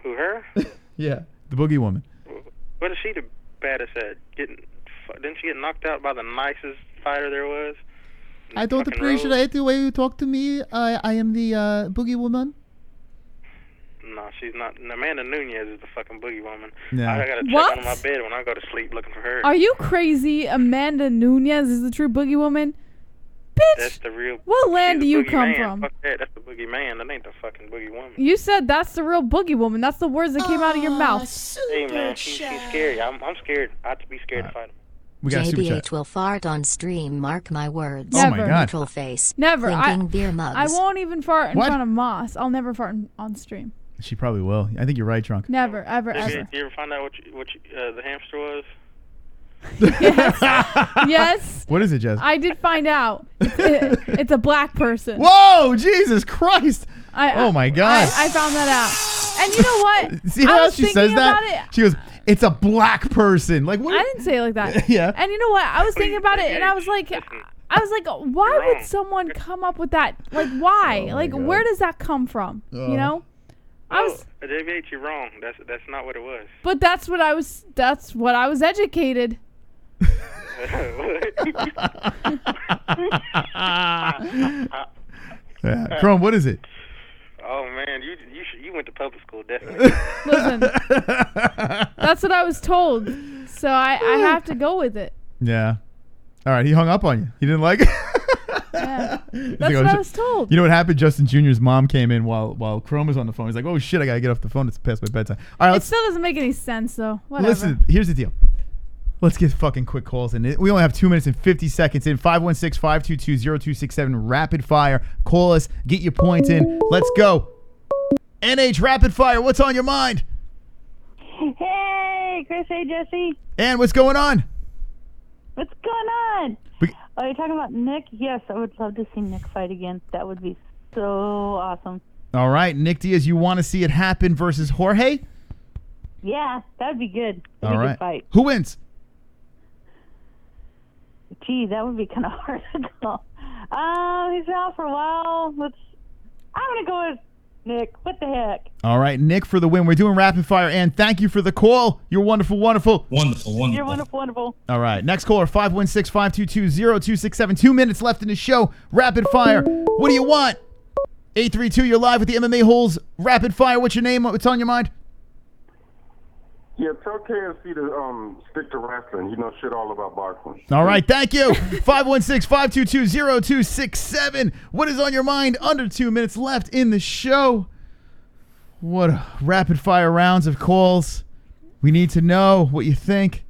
Who, her? Yeah, the boogie woman. What is she the baddest at? Didn't she get knocked out by the nicest fighter there was? I don't appreciate the way you talk to me. I am the boogie woman. No, she's not. Amanda Nunez is the fucking boogie woman. Yeah. I gotta check under my bed when I go to sleep looking for her. Are you crazy? Amanda Nunez is the true boogie woman? Bitch. That's the real. What land do she's the you boogie come man. from? Fuck that. That's the boogie man. That ain't the fucking boogie woman. You said that's the real boogie woman. That's the words that came out of your mouth. Hey man, she's scary. I'm scared. I have to be scared to fight him. We got a super chat. JBH will fart on stream, mark my words. Oh my God. Neutral face. Never. Clinking beer mugs. I won't even fart in What? front of Moss. I'll never fart on stream. She probably will. I think you're right, Drunk. Never, ever, Did ever. you ever find out what the hamster was? Yes. What is it, Jess? I did find out. It's a black person. Whoa, Jesus Christ. Oh my God. I found that out. And you know what? See how else she says that? It. She goes, it's a black person. Like what? I didn't say it like that. Yeah. And you know what? I was thinking about it, and I was like, why would someone come up with that? Like, why? Like, where does that come from? You know? JVH, you're wrong. That's not what it was. But that's what I was educated. Yeah. Chrome, what is it? Oh man, you went to public school, definitely. Listen, that's what I was told, so I have to go with it. Yeah. All right, he hung up on you. He didn't like it. Yeah. That's what I was told. You know what happened? Justin Jr.'s mom came in while Chrome was on the phone. He's like, "Oh shit, I gotta get off the phone. It's past my bedtime." All right, it still doesn't make any sense though. Whatever. Listen, here's the deal. Let's get fucking quick calls in. We only have 2 minutes and 50 seconds in. 516-522-0267. Rapid fire. Call us. Get your points in. Let's go. NH Rapid Fire. What's on your mind? Hey, Chris. Hey, Jesse. And what's going on? What's going on? Are you talking about Nick? Yes, I would love to see Nick fight again. That would be so awesome. All right, Nick Diaz, you want to see it happen versus Jorge? Yeah, that would be good. All That'd be a right. good fight. Who wins? Gee, that would be kind of hard to call. He's been out for a while. I'm going to go with Nick. What the heck? All right, Nick for the win. We're doing rapid fire, and thank you for the call. You're wonderful, wonderful. Wonderful. You're wonderful, wonderful. All right, next caller, 516-522-0267. 2 minutes left in the show. Rapid fire. What do you want? 832, you're live with the MMA-Holes Rapid Fire. What's your name? What's on your mind? Yeah, tell KFC to stick to wrestling. He knows shit all about boxing. All right, thank you. 516-522-0267. What is on your mind? Under 2 minutes left in the show. What a rapid fire rounds of calls. We need to know what you think.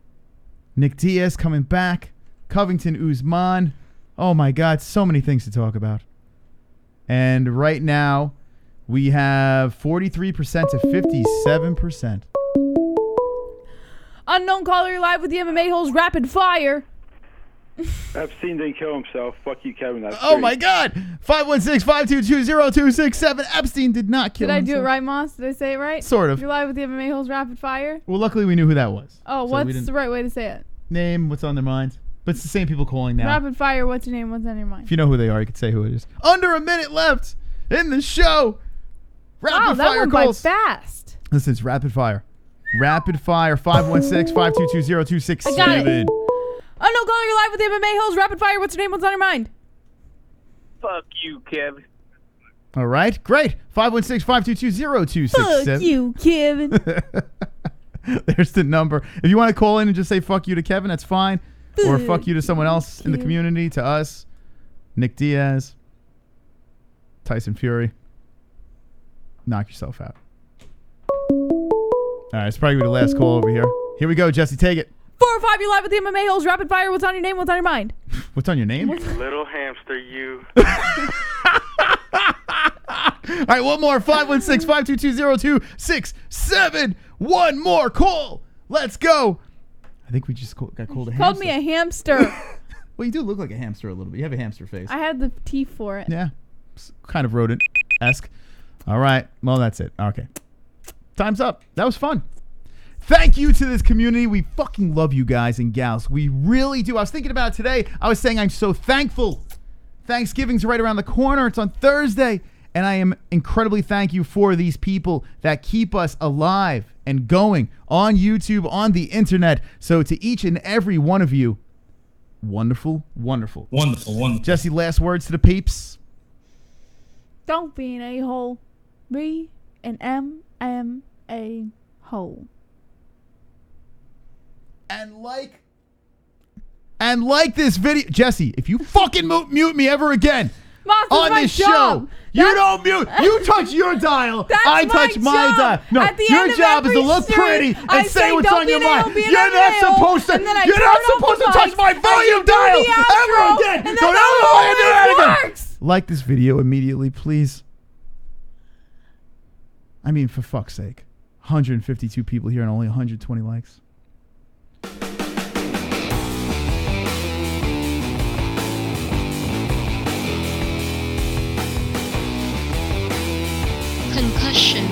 Nick Diaz coming back. Covington Usman. Oh my God, so many things to talk about. And right now, we have 43% to 57%. Unknown caller, you're live with the MMA-Holes Rapid Fire. Epstein didn't kill himself. Fuck you, Kevin. That's Oh my God. 516-522-0267. Epstein did not kill Did I himself. do it right, Moss? Did I say it right? Sort of. You're live with the MMA-Holes Rapid Fire. Well, luckily we knew who that was. Oh, So what's the right way to say it? Name, what's on their mind. But it's the same people calling now. Rapid Fire, what's your name? What's on your mind? If you know who they are, you could say who it is. Under a minute left in the show. Rapid that fire went calls. by fast. Listen, it's rapid fire. Rapid fire. 516-522-0267. I got it. Unknown caller, you're live with the MMA-Holes Rapid Fire. What's your name? What's on your mind? Fuck you, Kevin. All right, great. 516-522-0267. Fuck you, Kevin. There's the number. If you want to call in and just say fuck you to Kevin, that's fine. Or fuck you to someone else in the community, to us. Nick Diaz. Tyson Fury. Knock yourself out. All right, it's probably the last call over here. Here we go, Jesse, take it. 4 or 5, you're live with the MMA-Holes Rapid Fire. What's on your name? What's on your mind? What's on your name? Little hamster, you. All right, one more. 516-522-0267. One more call. Let's go. I think we just got called a hamster. Called me a hamster. Well, you do look like a hamster a little bit. You have a hamster face. I had the teeth for it. Yeah. Kind of rodent-esque. All right. Well, that's it. Okay. Time's up. That was fun. Thank you to this community. We fucking love you guys and gals. We really do. I was thinking about it today. I was saying I'm so thankful. Thanksgiving's right around the corner. It's on Thursday. And I am incredibly thankful for these people that keep us alive and going on YouTube, on the internet. So to each and every one of you, wonderful, wonderful. Wonderful, wonderful. Jesse, last words to the peeps. Don't be an a-hole. Be an MMA hole. And like and like this video. Jesse, if you fucking mute me ever again on this show, you don't mute. You touch your dial. I touch my dial. No, your job is to look pretty and say what's on your mind. You're not supposed to. You're not supposed to touch my volume dial ever again. Don't ever want to do that again. Like this video immediately, please. I mean, for fuck's sake. 152 people here and only 120 likes. Concussion.